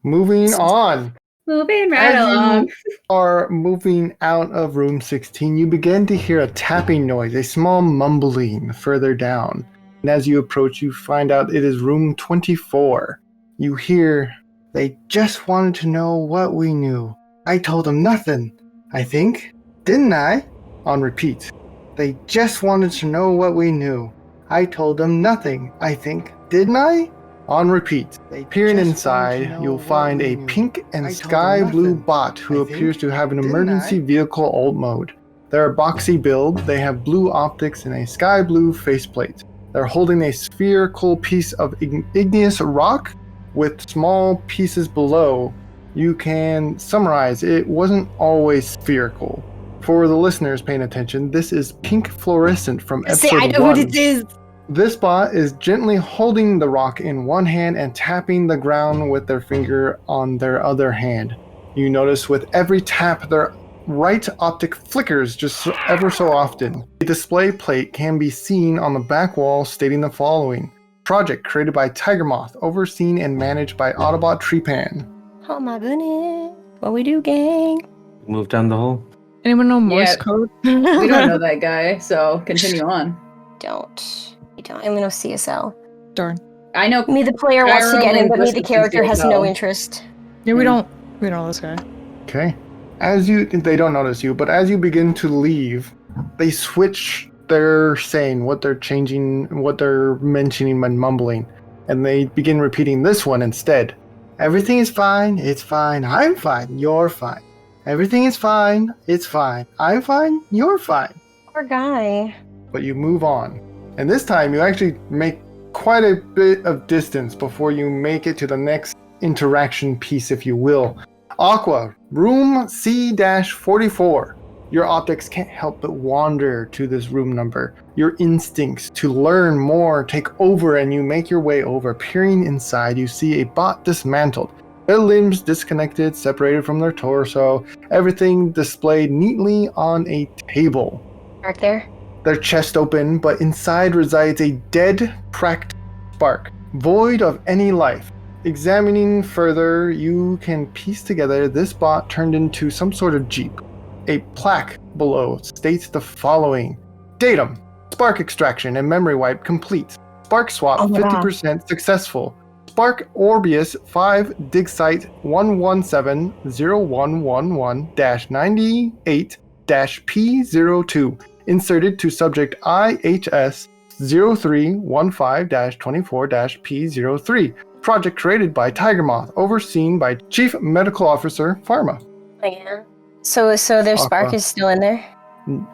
[SPEAKER 4] Moving on.
[SPEAKER 2] Moving right
[SPEAKER 4] As
[SPEAKER 2] along.
[SPEAKER 4] you are moving out of room 16, you begin to hear a tapping noise, a small mumbling further down. And as you approach, you find out it is room 24. You hear, "They just wanted to know what we knew. I told them nothing, I think. Didn't I?" On repeat. "They just wanted to know what we knew. I told them nothing, I think. Didn't I?" On repeat. Peering inside, you'll find a pink and sky blue bot who appears to have an emergency vehicle alt mode. They're a boxy build, they have blue optics and a sky blue faceplate. They're holding a spherical piece of igneous rock with small pieces below. You can summarize, it wasn't always spherical. For the listeners paying attention, this is pink fluorescent from episode
[SPEAKER 7] See, I know
[SPEAKER 4] 1.
[SPEAKER 7] what it is.
[SPEAKER 4] This bot is gently holding the rock in one hand and tapping the ground with their finger on their other hand. You notice with every tap, their right optic flickers just ever so often. A display plate can be seen on the back wall stating the following. Project created by Tiger Moth, overseen and managed by Autobot Treepan.
[SPEAKER 7] Oh my goodness. What we do, gang?
[SPEAKER 3] Move down the hole.
[SPEAKER 6] Anyone know Morse
[SPEAKER 2] Yeah.
[SPEAKER 6] code?
[SPEAKER 2] We don't know that guy, so continue on.
[SPEAKER 7] Don't. I don't. I only know CSL.
[SPEAKER 6] Darn.
[SPEAKER 2] I know.
[SPEAKER 7] Me, the player wants to
[SPEAKER 2] Gyro
[SPEAKER 7] get him, but me, the
[SPEAKER 2] linguistics
[SPEAKER 7] character
[SPEAKER 2] is
[SPEAKER 7] has no
[SPEAKER 2] CSL.
[SPEAKER 7] interest.
[SPEAKER 6] Yeah, we don't know this guy.
[SPEAKER 4] Okay. They don't notice you, but as you begin to leave, they switch their saying, what they're changing, what they're mentioning and mumbling, and they begin repeating this one instead. Everything is fine, it's fine, I'm fine, you're fine. Everything is fine, it's fine, I'm fine, you're fine.
[SPEAKER 7] Poor guy.
[SPEAKER 4] But you move on. And this time you actually make quite a bit of distance before you make it to the next interaction piece, if you will. Aqua, room C-44. Your optics can't help but wander to this room number. Your instincts to learn more take over, and you make your way over. Peering inside, you see a bot dismantled. Their limbs disconnected, separated from their torso. Everything displayed neatly on a table.
[SPEAKER 7] Back there.
[SPEAKER 4] Their chest open, but inside resides a dead, cracked spark, void of any life. Examining further, you can piece together this bot turned into some sort of jeep. A plaque below states the following. Datum. Spark extraction and memory wipe complete. Spark swap 50% successful. Spark Orbeus 5 dig site 117-0111-98-P02. Inserted to subject IHS 0315-24-P03. Project created by Tiger Moth, overseen by Chief Medical Officer Pharma.
[SPEAKER 7] Oh, yeah. So their spark
[SPEAKER 4] Aqua.
[SPEAKER 7] is still in there?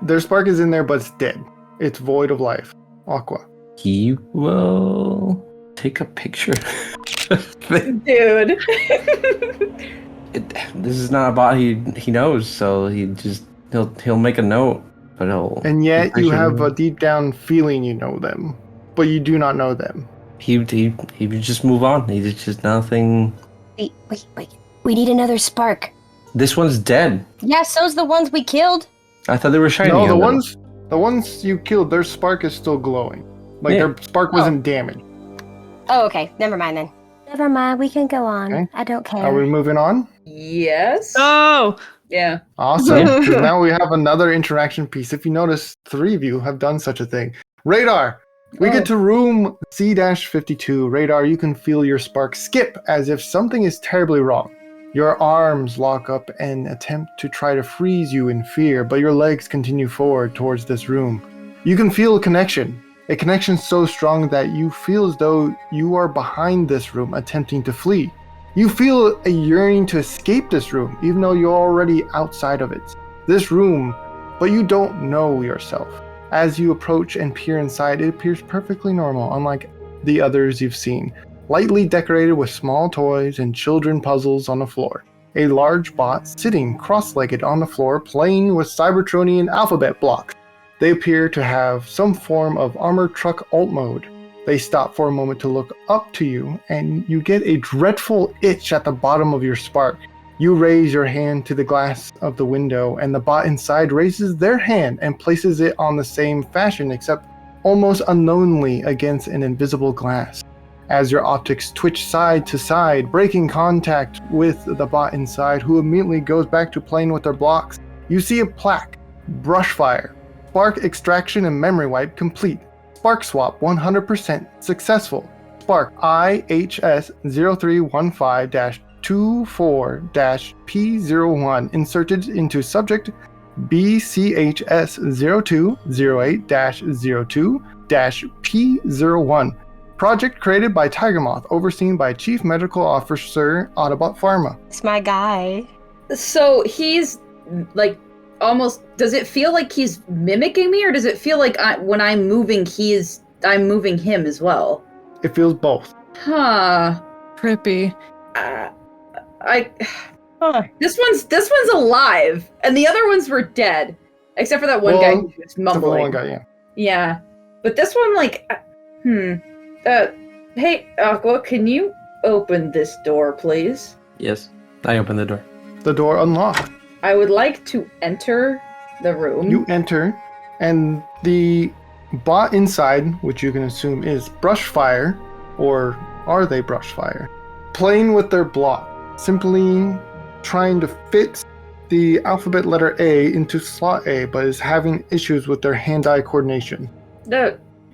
[SPEAKER 4] Their spark is in there, but it's dead. It's void of life. Aqua.
[SPEAKER 3] He will take a picture.
[SPEAKER 2] Dude.
[SPEAKER 3] This is not a bot he knows, so he'll make a note, but he'll.
[SPEAKER 4] And yet you have a deep down feeling you know them, but you do not know them.
[SPEAKER 3] He would just move on. He's just nothing.
[SPEAKER 7] Wait. We need another spark.
[SPEAKER 3] This one's dead.
[SPEAKER 7] Yeah, so's the ones we killed.
[SPEAKER 3] I thought they were shiny.
[SPEAKER 4] No,
[SPEAKER 3] on them.
[SPEAKER 4] the ones you killed, their spark is still glowing. Like their spark wasn't damaged.
[SPEAKER 7] Oh, okay. Never mind then. Never mind. We can go on.
[SPEAKER 4] Okay.
[SPEAKER 7] I don't care.
[SPEAKER 4] Are we moving on?
[SPEAKER 2] Yes.
[SPEAKER 6] Oh,
[SPEAKER 2] Yeah.
[SPEAKER 4] Awesome. 'Cause now we have another interaction piece. If you notice, 3 of you have done such a thing. Radar. We get to room C-52. Radar, you can feel your spark skip as if something is terribly wrong. Your arms lock up and attempt to try to freeze you in fear, but your legs continue forward towards this room. You can feel a connection so strong that you feel as though you are behind this room attempting to flee. You feel a yearning to escape this room, even though you're already outside of it. This room, but you don't know yourself. As you approach and peer inside, it appears perfectly normal, unlike the others you've seen. Lightly decorated with small toys and children puzzles on the floor. A large bot sitting cross-legged on the floor playing with Cybertronian alphabet blocks. They appear to have some form of armored truck alt mode. They stop for a moment to look up to you, and you get a dreadful itch at the bottom of your spark. You raise your hand to the glass of the window, and the bot inside raises their hand and places it on the same fashion, except almost unknowingly against an invisible glass. As your optics twitch side to side, breaking contact with the bot inside, who immediately goes back to playing with their blocks, you see a plaque. Brush fire. Spark extraction and memory wipe complete. Spark swap 100% successful. Spark IHS 0315-24-P01 inserted into subject BCHS 0208-02-P01. Project created by Tiger Moth, overseen by Chief Medical Officer Autobot Pharma.
[SPEAKER 7] It's my guy.
[SPEAKER 2] So he's like almost. Does it feel like he's mimicking me, or does it feel like when I'm moving, I'm moving him as well?
[SPEAKER 4] It feels both.
[SPEAKER 2] Huh.
[SPEAKER 6] trippy.
[SPEAKER 2] This one's alive, and the other ones were dead, except for that one guy who was mumbling.
[SPEAKER 4] One guy, yeah.
[SPEAKER 2] Yeah, but this one, like, hey, Aqua, can you open this door, please?
[SPEAKER 3] Yes, I open the door.
[SPEAKER 4] The door unlocked.
[SPEAKER 2] I would like to enter the room.
[SPEAKER 4] You enter, and the bot inside, which you can assume is Brushfire, or are they Brushfire, playing with their block, simply trying to fit the alphabet letter A into slot A, but is having issues with their hand-eye coordination.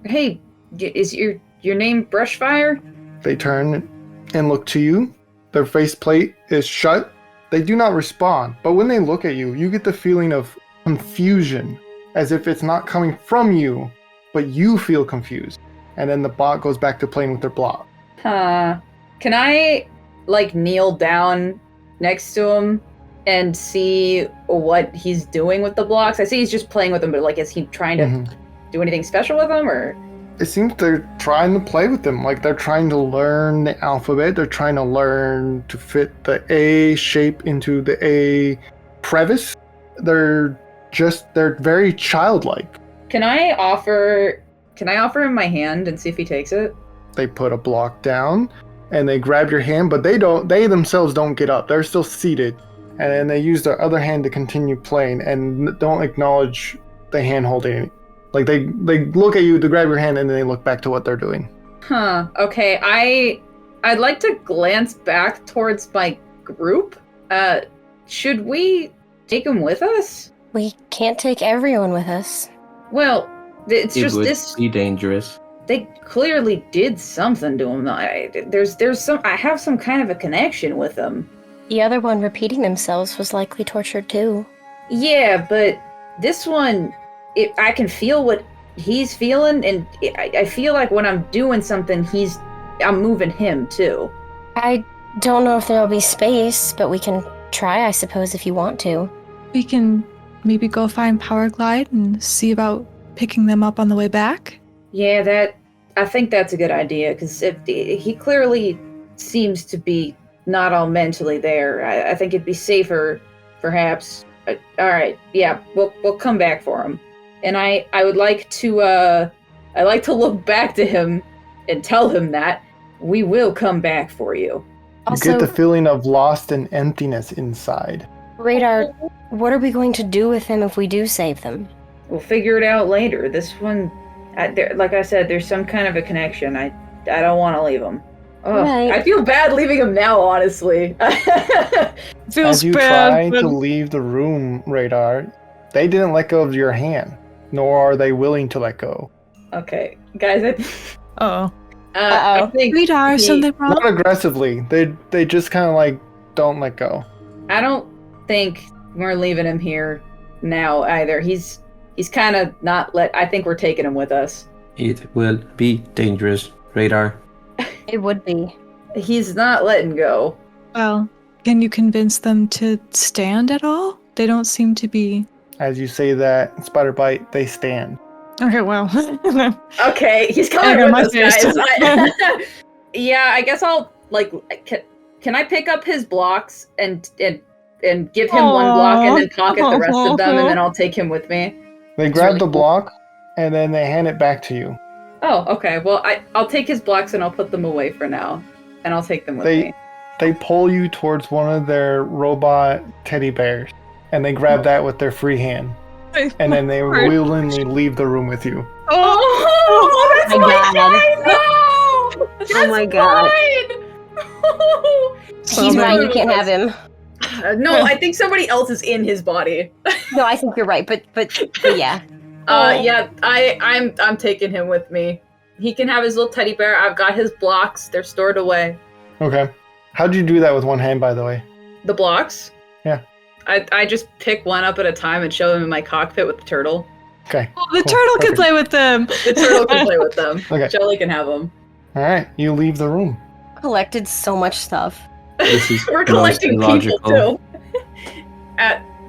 [SPEAKER 2] Hey, is your name Brushfire?
[SPEAKER 4] They turn and look to you, their faceplate is shut, they do not respond. But when they look at you, you get the feeling of confusion, as if it's not coming from you, but you feel confused. And then the bot goes back to playing with their block.
[SPEAKER 2] Huh. Can I, like, kneel down next to him and see what he's doing with the blocks? I see he's just playing with them, but, like, is he trying to do anything special with them, or?
[SPEAKER 4] It seems they're trying to play with them. Like, they're trying to learn the alphabet. They're trying to learn to fit the A shape into the A crevice. They're very childlike.
[SPEAKER 2] Can I offer him my hand and see if he takes it?
[SPEAKER 4] They put a block down and they grab your hand, but they themselves don't get up. They're still seated. And then they use their other hand to continue playing and don't acknowledge the hand holding. Like, they look at you to grab your hand and then they look back to what they're doing.
[SPEAKER 2] Huh. Okay, I'd like to glance back towards my group. Should we take him with us?
[SPEAKER 7] We can't take everyone with us.
[SPEAKER 2] Well, it's
[SPEAKER 3] It
[SPEAKER 2] just
[SPEAKER 3] would
[SPEAKER 2] this.
[SPEAKER 3] be dangerous.
[SPEAKER 2] They clearly did something to him. I have some kind of a connection with them.
[SPEAKER 7] The other one repeating themselves was likely tortured too.
[SPEAKER 2] Yeah, but this one, I can feel what he's feeling, and I feel like when I'm doing something, I'm moving him too.
[SPEAKER 7] I don't know if there'll be space, but we can try, I suppose, if you want to.
[SPEAKER 6] We can maybe go find Power Glide and see about picking them up on the way back.
[SPEAKER 2] Yeah, I think that's a good idea, because he clearly seems to be not all mentally there. I think it'd be safer, perhaps. All right, yeah, we'll come back for him. And I would like to look back to him and tell him that we will come back for you.
[SPEAKER 7] Also,
[SPEAKER 4] You get the feeling of lost and emptiness inside.
[SPEAKER 7] Radar, what are we going to do with them if we do save them?
[SPEAKER 2] We'll figure it out later. This one, like I said, there's some kind of a connection. I don't want to leave him. Oh,
[SPEAKER 7] Right.
[SPEAKER 2] I feel bad leaving him now, honestly.
[SPEAKER 6] Feels
[SPEAKER 4] As you
[SPEAKER 6] bad.
[SPEAKER 4] try
[SPEAKER 6] but-
[SPEAKER 4] to leave the room, Radar, they didn't let go of your hand, nor are they willing to let go.
[SPEAKER 2] Okay, guys, I
[SPEAKER 6] Uh-oh.
[SPEAKER 2] think
[SPEAKER 6] Radar, something wrong?
[SPEAKER 4] Not aggressively. They just kind of like don't let go.
[SPEAKER 2] I don't think we're leaving him here now either. He's kind of not I think we're taking him with us.
[SPEAKER 3] It will be dangerous. Radar.
[SPEAKER 7] It would be.
[SPEAKER 2] He's not letting go.
[SPEAKER 6] Well, can you convince them to stand at all? They don't seem to be...
[SPEAKER 4] As you say that, Spyder-Byte, they stand.
[SPEAKER 6] Okay, well.
[SPEAKER 2] Okay, he's
[SPEAKER 6] I
[SPEAKER 2] coming
[SPEAKER 6] got
[SPEAKER 2] with
[SPEAKER 6] my
[SPEAKER 2] us,
[SPEAKER 6] face.
[SPEAKER 2] guys. Yeah, I guess I'll can I pick up his blocks and give him one block and then pocket the rest of them, and then I'll take him with me?
[SPEAKER 4] They grab
[SPEAKER 2] really
[SPEAKER 4] the
[SPEAKER 2] cool.
[SPEAKER 4] block, and then they hand it back to you.
[SPEAKER 2] Oh, okay. Well, I'll take his blocks and I'll put them away for now, and I'll take them with me.
[SPEAKER 4] They pull you towards one of their robot teddy bears, and they grab that with their free hand. And then they willingly leave the room with you.
[SPEAKER 2] Oh, that's
[SPEAKER 7] my
[SPEAKER 2] my
[SPEAKER 7] God.
[SPEAKER 2] guy! No! That's
[SPEAKER 7] my God.
[SPEAKER 2] mine!
[SPEAKER 7] He's right, you can't have him.
[SPEAKER 2] No, I think somebody else is in his body.
[SPEAKER 7] No, I think you're right, but yeah.
[SPEAKER 2] Yeah, I'm taking him with me. He can have his little teddy bear. I've got his blocks. They're stored away.
[SPEAKER 4] Okay. How'd you do that with one hand, by the way?
[SPEAKER 2] The blocks?
[SPEAKER 4] Yeah.
[SPEAKER 2] I just pick one up at a time and show them in my cockpit with the turtle.
[SPEAKER 4] Okay.
[SPEAKER 6] Oh, the
[SPEAKER 4] cool,
[SPEAKER 6] turtle can
[SPEAKER 4] perfect.
[SPEAKER 6] play with them.
[SPEAKER 2] The turtle can play with them.
[SPEAKER 4] Okay.
[SPEAKER 2] Jelly can have them.
[SPEAKER 4] All right. You leave the room.
[SPEAKER 7] Collected so much stuff.
[SPEAKER 3] This is
[SPEAKER 2] We're
[SPEAKER 3] most
[SPEAKER 2] collecting people
[SPEAKER 3] illogical.
[SPEAKER 2] too.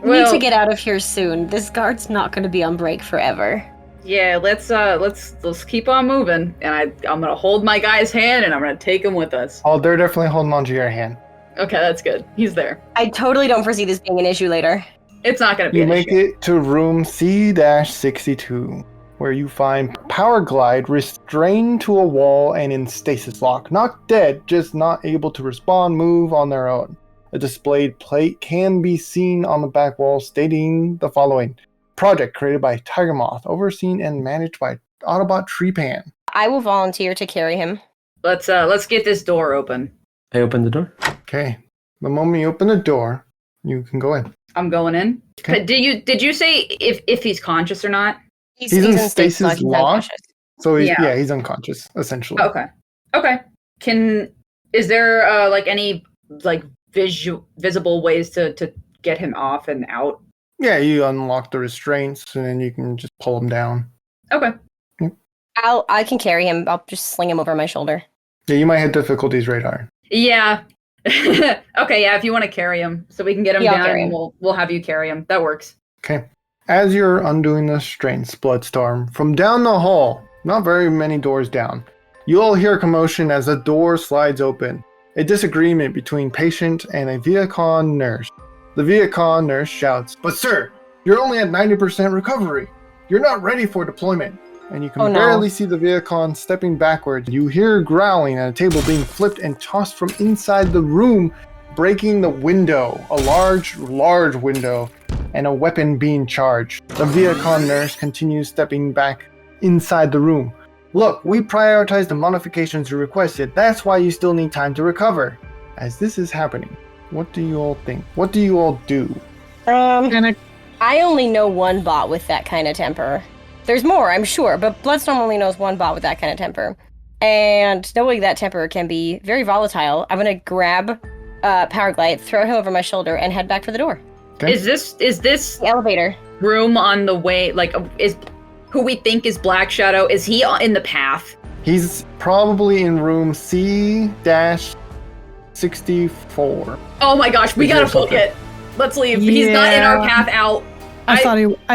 [SPEAKER 7] We need to get out of here soon. This guard's not going to be on break forever.
[SPEAKER 2] Yeah, let's keep on moving, and I'm gonna hold my guy's hand, and I'm gonna take him with us.
[SPEAKER 4] Oh, they're definitely holding on to your hand.
[SPEAKER 2] Okay, that's good. He's there.
[SPEAKER 7] I totally don't foresee this being an issue later.
[SPEAKER 2] It's not gonna be
[SPEAKER 4] You
[SPEAKER 2] an
[SPEAKER 4] make
[SPEAKER 2] issue.
[SPEAKER 4] it to room C-62, where you find Power Glide restrained to a wall and in stasis lock. Not dead, just not able to respond, move on their own. A displayed plate can be seen on the back wall stating the following. Project created by Tiger Moth, overseen and managed by Autobot Treepan.
[SPEAKER 7] I will volunteer to carry him.
[SPEAKER 2] Let's get this door open.
[SPEAKER 3] I open the door.
[SPEAKER 4] Okay. The moment you open the door, you can go in.
[SPEAKER 2] I'm going in.
[SPEAKER 4] Okay.
[SPEAKER 2] But did you say if he's conscious or not?
[SPEAKER 7] He's
[SPEAKER 4] in
[SPEAKER 7] stasis
[SPEAKER 4] stasis
[SPEAKER 7] lock, he's
[SPEAKER 4] lock?
[SPEAKER 7] unconscious.
[SPEAKER 4] So
[SPEAKER 2] Yeah.
[SPEAKER 4] he's unconscious, essentially.
[SPEAKER 2] Okay. Is there like any like visible ways to get him off and out?
[SPEAKER 4] Yeah, you unlock the restraints and then you can just pull him down.
[SPEAKER 2] Okay.
[SPEAKER 7] I can carry him. I'll just sling him over my shoulder.
[SPEAKER 4] Yeah, you might have difficulties, Radar.
[SPEAKER 2] Yeah. Okay, yeah, if you want to carry him so we can get him
[SPEAKER 7] Yeah, I'll
[SPEAKER 2] down,
[SPEAKER 7] carry him.
[SPEAKER 2] we'll have you carry him. That works.
[SPEAKER 4] Okay. As you're undoing the restraints, Bloodstorm, from down the hall, not very many doors down, you all hear commotion as a door slides open. A disagreement between patient and a Viacon nurse. The Viacon nurse shouts, "But sir, you're only at 90% recovery. You're not ready for deployment." And you can
[SPEAKER 7] Oh, no.
[SPEAKER 4] barely see the Viacon stepping backwards. You hear growling and a table being flipped and tossed from inside the room, breaking the window, a large window, and a weapon being charged. The Viacon nurse continues stepping back inside the room. "Look, we prioritized the modifications you requested. That's why you still need time to recover." As this is happening, what do you all think? What do you all do?
[SPEAKER 6] Panic.
[SPEAKER 7] I only know one bot with that kind of temper. There's more, I'm sure, but Bloodstorm only knows one bot with that kind of temper. And knowing that temper can be very volatile, I'm gonna grab Powerglide, throw him over my shoulder, and head back for the door.
[SPEAKER 4] Okay.
[SPEAKER 2] Is this
[SPEAKER 7] The elevator.
[SPEAKER 2] room on the way, like, is who we think is Black Shadow, is he in the path?
[SPEAKER 4] He's probably in room C-64.
[SPEAKER 2] Oh my gosh, we
[SPEAKER 4] Is
[SPEAKER 2] gotta
[SPEAKER 4] there
[SPEAKER 2] book
[SPEAKER 4] something?
[SPEAKER 2] it. Let's leave. He's not in our
[SPEAKER 6] Yeah.
[SPEAKER 2] path out.
[SPEAKER 6] I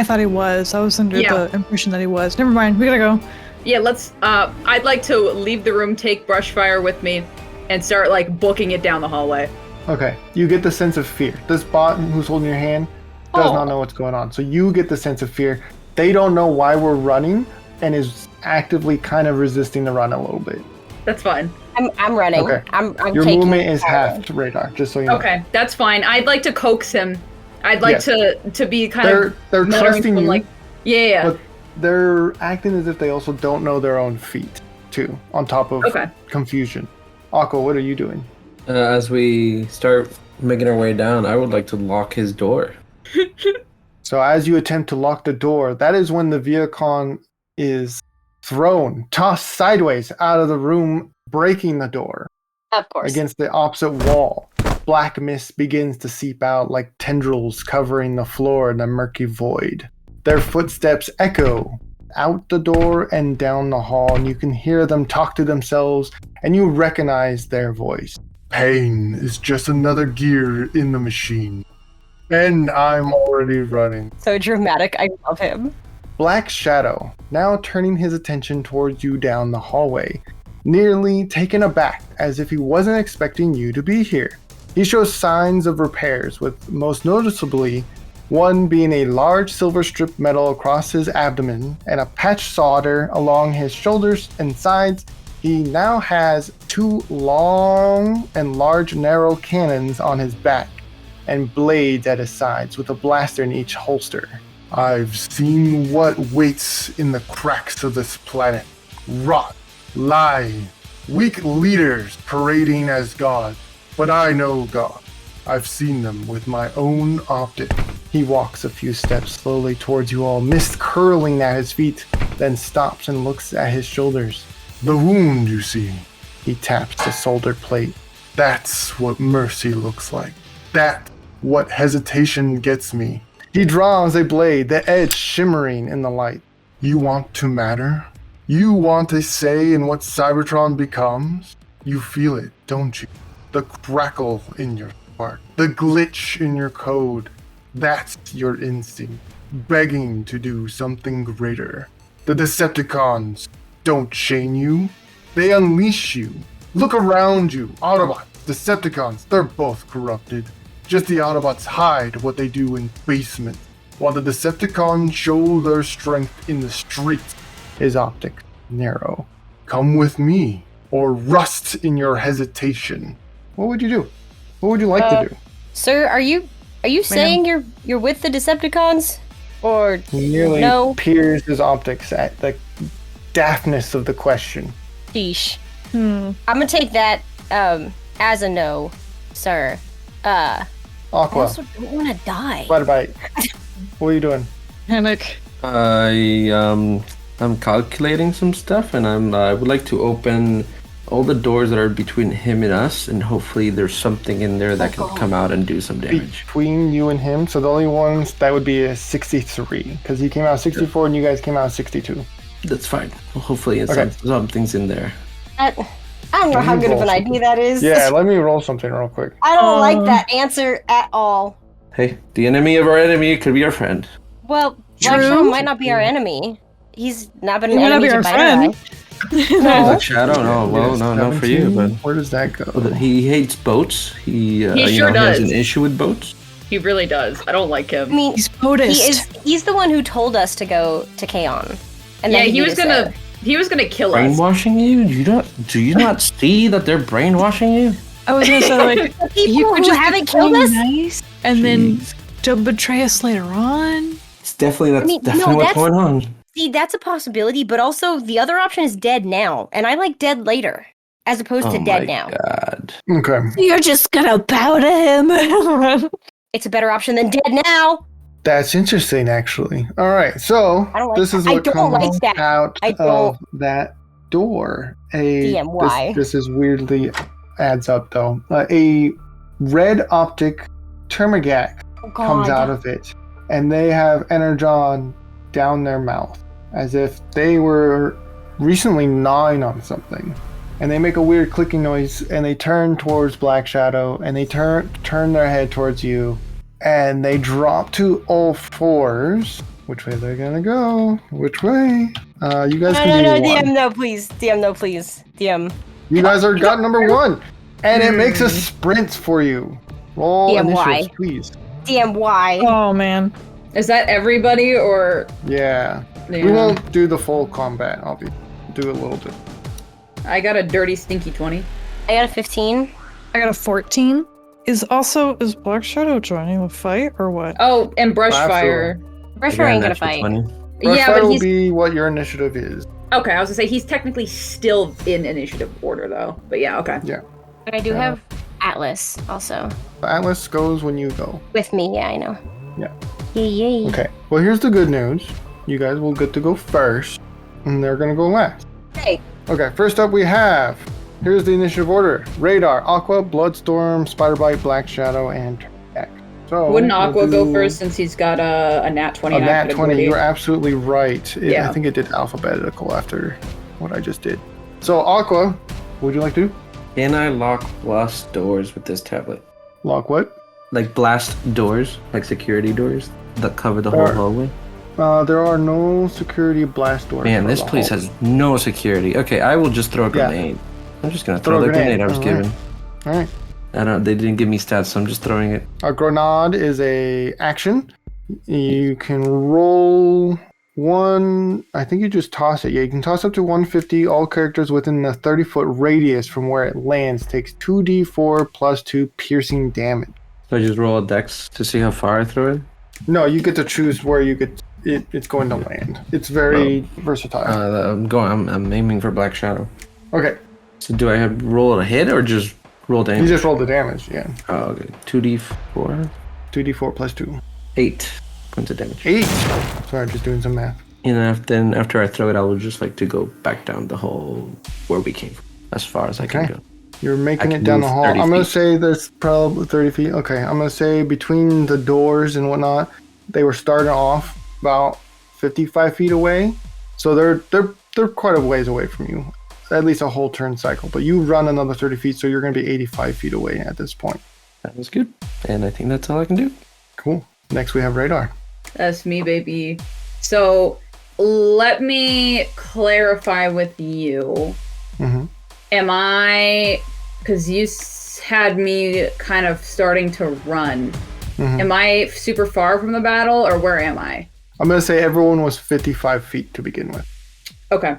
[SPEAKER 6] thought he was. I was under
[SPEAKER 2] Yeah.
[SPEAKER 6] the impression that he was. Never mind. We gotta go.
[SPEAKER 2] Yeah, let's, I'd like to leave the room, take Brushfire with me, and start, like, booking it down the hallway.
[SPEAKER 4] Okay, you get the sense of fear. This bot who's holding your hand does not know what's going on. So you get the sense of fear. They don't know why we're running and is actively kind of resisting the run a little bit.
[SPEAKER 2] That's fine.
[SPEAKER 7] I'm running.
[SPEAKER 4] Okay.
[SPEAKER 7] I'm
[SPEAKER 4] Your
[SPEAKER 7] taking
[SPEAKER 4] movement is
[SPEAKER 7] power.
[SPEAKER 4] halved, Radar, just so you know.
[SPEAKER 2] Okay, that's fine. I'd like to coax him. I'd like
[SPEAKER 4] Yes.
[SPEAKER 2] to be kind
[SPEAKER 4] They're
[SPEAKER 2] of muttering
[SPEAKER 4] trusting
[SPEAKER 2] to him,
[SPEAKER 4] you,
[SPEAKER 2] like, yeah.
[SPEAKER 4] but they're acting as if they also don't know their own feet, too, on top of
[SPEAKER 2] Okay.
[SPEAKER 4] confusion. Aqua, what are you doing?
[SPEAKER 3] As we start making our way down, I would like to lock his door.
[SPEAKER 4] So as you attempt to lock the door, that is when the Viacon is thrown, tossed sideways out of the room, breaking the door
[SPEAKER 7] Of course.
[SPEAKER 4] against the opposite wall. Black mist begins to seep out like tendrils covering the floor in the murky void. Their footsteps echo out the door and down the hall, and you can hear them talk to themselves, and you recognize their voice. "Pain is just another gear in the machine. And I'm already running."
[SPEAKER 7] So dramatic. I love him.
[SPEAKER 4] Black Shadow, now turning his attention towards you down the hallway, nearly taken aback as if he wasn't expecting you to be here. He shows signs of repairs, with most noticeably one being a large silver strip metal across his abdomen and a patch solder along his shoulders and sides. He now has two long and large narrow cannons on his back and blades at his sides with a blaster in each holster. "I've seen what waits in the cracks of this planet. Rot, lie, weak leaders parading as gods. But I know God. I've seen them with my own optic." He walks a few steps slowly towards you all, mist curling at his feet, then stops and looks at his shoulders. "The wound, you see." He taps the soldered plate. "That's what mercy looks like. That's what hesitation gets me." He draws a blade, the edge shimmering in the light. "You want to matter? You want a say in what Cybertron becomes? You feel it, don't you? The crackle in your heart, the glitch in your code. That's your instinct, begging to do something greater. The Decepticons don't chain you, they unleash you. Look around you, Autobots, Decepticons, they're both corrupted. Just the Autobots hide what they do in basements, while the Decepticons show their strength in the streets." His optics narrow. "Come with me, or rust in your hesitation." What would you do? What would you like to do?
[SPEAKER 7] Sir, are you saying you're with the Decepticons? Or
[SPEAKER 4] He nearly
[SPEAKER 7] no?
[SPEAKER 4] peers his optics at the daftness of the question.
[SPEAKER 7] Sheesh. I'm gonna take that as a no, sir. I
[SPEAKER 4] Aqua,
[SPEAKER 7] also don't want to die.
[SPEAKER 4] Spyder-Byte, what are you doing?
[SPEAKER 6] Panic.
[SPEAKER 3] I'm calculating some stuff, and I would like to open all the doors that are between him and us, and hopefully there's something in there that can come out and do some damage.
[SPEAKER 4] Between you and him, so the only ones that would be a 63, because he came out 64 and you guys came out 62.
[SPEAKER 3] That's fine. Well, hopefully
[SPEAKER 4] Okay.
[SPEAKER 3] something's in there.
[SPEAKER 7] I don't know how good of an idea that is.
[SPEAKER 4] Yeah, let me roll something real quick.
[SPEAKER 7] I don't like that answer at all.
[SPEAKER 3] Hey, the enemy of our enemy could be our friend.
[SPEAKER 7] Well, Black
[SPEAKER 6] True.
[SPEAKER 7] Shadow might not be our enemy. He's not been an
[SPEAKER 6] He might not
[SPEAKER 7] enemy
[SPEAKER 6] be
[SPEAKER 7] to
[SPEAKER 6] our
[SPEAKER 7] Spider-Byte.
[SPEAKER 6] friend.
[SPEAKER 3] Black Shadow? No, well,
[SPEAKER 4] Yes,
[SPEAKER 3] no, not for you,
[SPEAKER 4] 17.
[SPEAKER 3] but
[SPEAKER 4] Where does that go?
[SPEAKER 3] he hates boats. He
[SPEAKER 2] sure
[SPEAKER 3] he has
[SPEAKER 2] does.
[SPEAKER 3] an issue with boats.
[SPEAKER 2] He really does. I don't like him.
[SPEAKER 7] I mean,
[SPEAKER 6] He's Buddhist.
[SPEAKER 7] he's the one who told us to go to Kaon. And
[SPEAKER 2] Yeah,
[SPEAKER 7] then
[SPEAKER 2] he
[SPEAKER 7] beat
[SPEAKER 2] was
[SPEAKER 7] us
[SPEAKER 2] gonna
[SPEAKER 7] there.
[SPEAKER 2] he was gonna kill us.
[SPEAKER 3] Brainwashing you? Do you not see that they're brainwashing you?
[SPEAKER 6] I was gonna say, like,
[SPEAKER 7] The people
[SPEAKER 6] you could
[SPEAKER 7] who
[SPEAKER 6] just
[SPEAKER 7] haven't
[SPEAKER 6] be
[SPEAKER 7] killed
[SPEAKER 6] playing
[SPEAKER 7] us?
[SPEAKER 6] nice and then to betray us later on.
[SPEAKER 3] It's definitely
[SPEAKER 7] I mean, no,
[SPEAKER 3] definitely what's
[SPEAKER 7] that's-
[SPEAKER 3] going on.
[SPEAKER 7] See, that's a possibility, but also the other option is dead now. And I like dead later, as opposed to dead now.
[SPEAKER 3] God.
[SPEAKER 4] Okay.
[SPEAKER 6] You're just gonna bow to him.
[SPEAKER 7] It's a better option than dead now.
[SPEAKER 4] That's interesting, actually. All right, so
[SPEAKER 7] I don't like
[SPEAKER 4] this is
[SPEAKER 7] that. I
[SPEAKER 4] what
[SPEAKER 7] don't
[SPEAKER 4] comes
[SPEAKER 7] like that.
[SPEAKER 4] out
[SPEAKER 7] I
[SPEAKER 4] of
[SPEAKER 7] don't.
[SPEAKER 4] that door.
[SPEAKER 7] DM, why?
[SPEAKER 4] This is weirdly adds up, though. A red optic termagant
[SPEAKER 7] Oh,
[SPEAKER 4] comes
[SPEAKER 7] God.
[SPEAKER 4] out of it, and they have energon down their mouth, as if they were recently gnawing on something. And they make a weird clicking noise, and they turn towards Black Shadow, and they turn their head towards you, and they drop to all fours. Which way they're gonna go? Which way? You guys can
[SPEAKER 7] No,
[SPEAKER 4] do one.
[SPEAKER 7] DM, no, please. DM, no, please. DM.
[SPEAKER 4] You guys are got number one, and it makes a sprint for you. Roll
[SPEAKER 7] DM,
[SPEAKER 4] initiatives,
[SPEAKER 7] why?
[SPEAKER 4] please.
[SPEAKER 7] DM, why?
[SPEAKER 6] Oh man.
[SPEAKER 2] Is that everybody or
[SPEAKER 4] Yeah.
[SPEAKER 2] yeah.
[SPEAKER 4] We won't do the full combat. I'll do a little bit.
[SPEAKER 2] I got a dirty stinky 20.
[SPEAKER 7] I got a 15.
[SPEAKER 6] I got a 14. Is Black Shadow joining the fight or what?
[SPEAKER 2] Oh, and brush
[SPEAKER 4] Absolutely.
[SPEAKER 2] fire.
[SPEAKER 7] Brushfire ain't gonna fight.
[SPEAKER 2] Yeah,
[SPEAKER 4] Brushfire
[SPEAKER 2] but
[SPEAKER 4] will
[SPEAKER 2] he's
[SPEAKER 4] be what your initiative is.
[SPEAKER 2] okay. I was gonna say he's technically still in initiative order though. But yeah, okay.
[SPEAKER 7] But I do have Atlas also.
[SPEAKER 4] Atlas goes when you go.
[SPEAKER 7] With me, yeah, I know.
[SPEAKER 4] Yeah.
[SPEAKER 7] Yay.
[SPEAKER 4] Okay. Well, here's the good news. You guys will get to go first, and they're gonna go last.
[SPEAKER 7] Hey.
[SPEAKER 4] Okay. First up, we have. Here's the initiative order: Radar, Aqua, Bloodstorm, Spyder-Byte, Black Shadow, and Jack. So
[SPEAKER 2] Wouldn't
[SPEAKER 4] we'll
[SPEAKER 2] Aqua go
[SPEAKER 4] do
[SPEAKER 2] first since he's got a nat 20?
[SPEAKER 4] A
[SPEAKER 2] and
[SPEAKER 4] nat
[SPEAKER 2] active
[SPEAKER 4] 20.
[SPEAKER 2] ability?
[SPEAKER 4] You're absolutely right.
[SPEAKER 2] Yeah.
[SPEAKER 4] I think it did alphabetical after what I just did. So Aqua, what would you like to do?
[SPEAKER 3] Can I lock blast doors with this tablet?
[SPEAKER 4] Lock what?
[SPEAKER 3] Like blast doors, like security doors that cover the whole
[SPEAKER 4] Sure.
[SPEAKER 3] hallway?
[SPEAKER 4] There are no security blast doors.
[SPEAKER 3] Man,
[SPEAKER 4] for
[SPEAKER 3] this
[SPEAKER 4] the
[SPEAKER 3] place
[SPEAKER 4] hall.
[SPEAKER 3] has no security. Okay, I will just throw a
[SPEAKER 4] Yeah.
[SPEAKER 3] grenade. I'm just gonna
[SPEAKER 4] Throw
[SPEAKER 3] throw
[SPEAKER 4] a
[SPEAKER 3] the grenade I was
[SPEAKER 4] grenade.
[SPEAKER 3] given.
[SPEAKER 4] All right.
[SPEAKER 3] They didn't give me stats, so I'm just throwing it.
[SPEAKER 4] A grenade is a action. You can roll one. I think you just toss it. Yeah, you can toss up to 150. All characters within the 30-foot radius from where it lands takes 2d4 plus 2 piercing damage.
[SPEAKER 3] So I just roll a dex to see how far I throw it.
[SPEAKER 4] No, you get to choose where you get it. It's going to land. It's very versatile.
[SPEAKER 3] I'm aiming for Black Shadow.
[SPEAKER 4] Okay,
[SPEAKER 3] So do I have roll a hit or just roll damage?
[SPEAKER 4] you just roll the damage. Yeah,
[SPEAKER 3] Oh, okay. 2d4,
[SPEAKER 4] 2d4 plus 2.
[SPEAKER 3] 8 points of damage.
[SPEAKER 4] 8. Sorry, just doing some math.
[SPEAKER 3] And then after I throw it, I would just like to go back down the hole where we came from, as far as I can
[SPEAKER 4] Okay.
[SPEAKER 3] go.
[SPEAKER 4] You're making
[SPEAKER 3] I
[SPEAKER 4] it
[SPEAKER 3] can
[SPEAKER 4] down the
[SPEAKER 3] move
[SPEAKER 4] hall.
[SPEAKER 3] 30
[SPEAKER 4] I'm gonna
[SPEAKER 3] feet.
[SPEAKER 4] say there's probably 30 feet. Okay, I'm gonna say between the doors and whatnot, they were starting off about 55 feet away, so they're quite a ways away from you, at least a whole turn cycle. But you run another 30 feet, so you're gonna be 85 feet away at this point.
[SPEAKER 3] That was good. And I think that's all I can do.
[SPEAKER 4] Cool. Next we have radar.
[SPEAKER 2] That's me, baby. So let me clarify with you.
[SPEAKER 4] Mm-hmm.
[SPEAKER 2] Am I, because you had me kind of starting to run.
[SPEAKER 4] Mhm.
[SPEAKER 2] Am I super far from the battle or where am I?
[SPEAKER 4] I'm gonna say everyone was 55 feet to begin with,
[SPEAKER 2] Okay.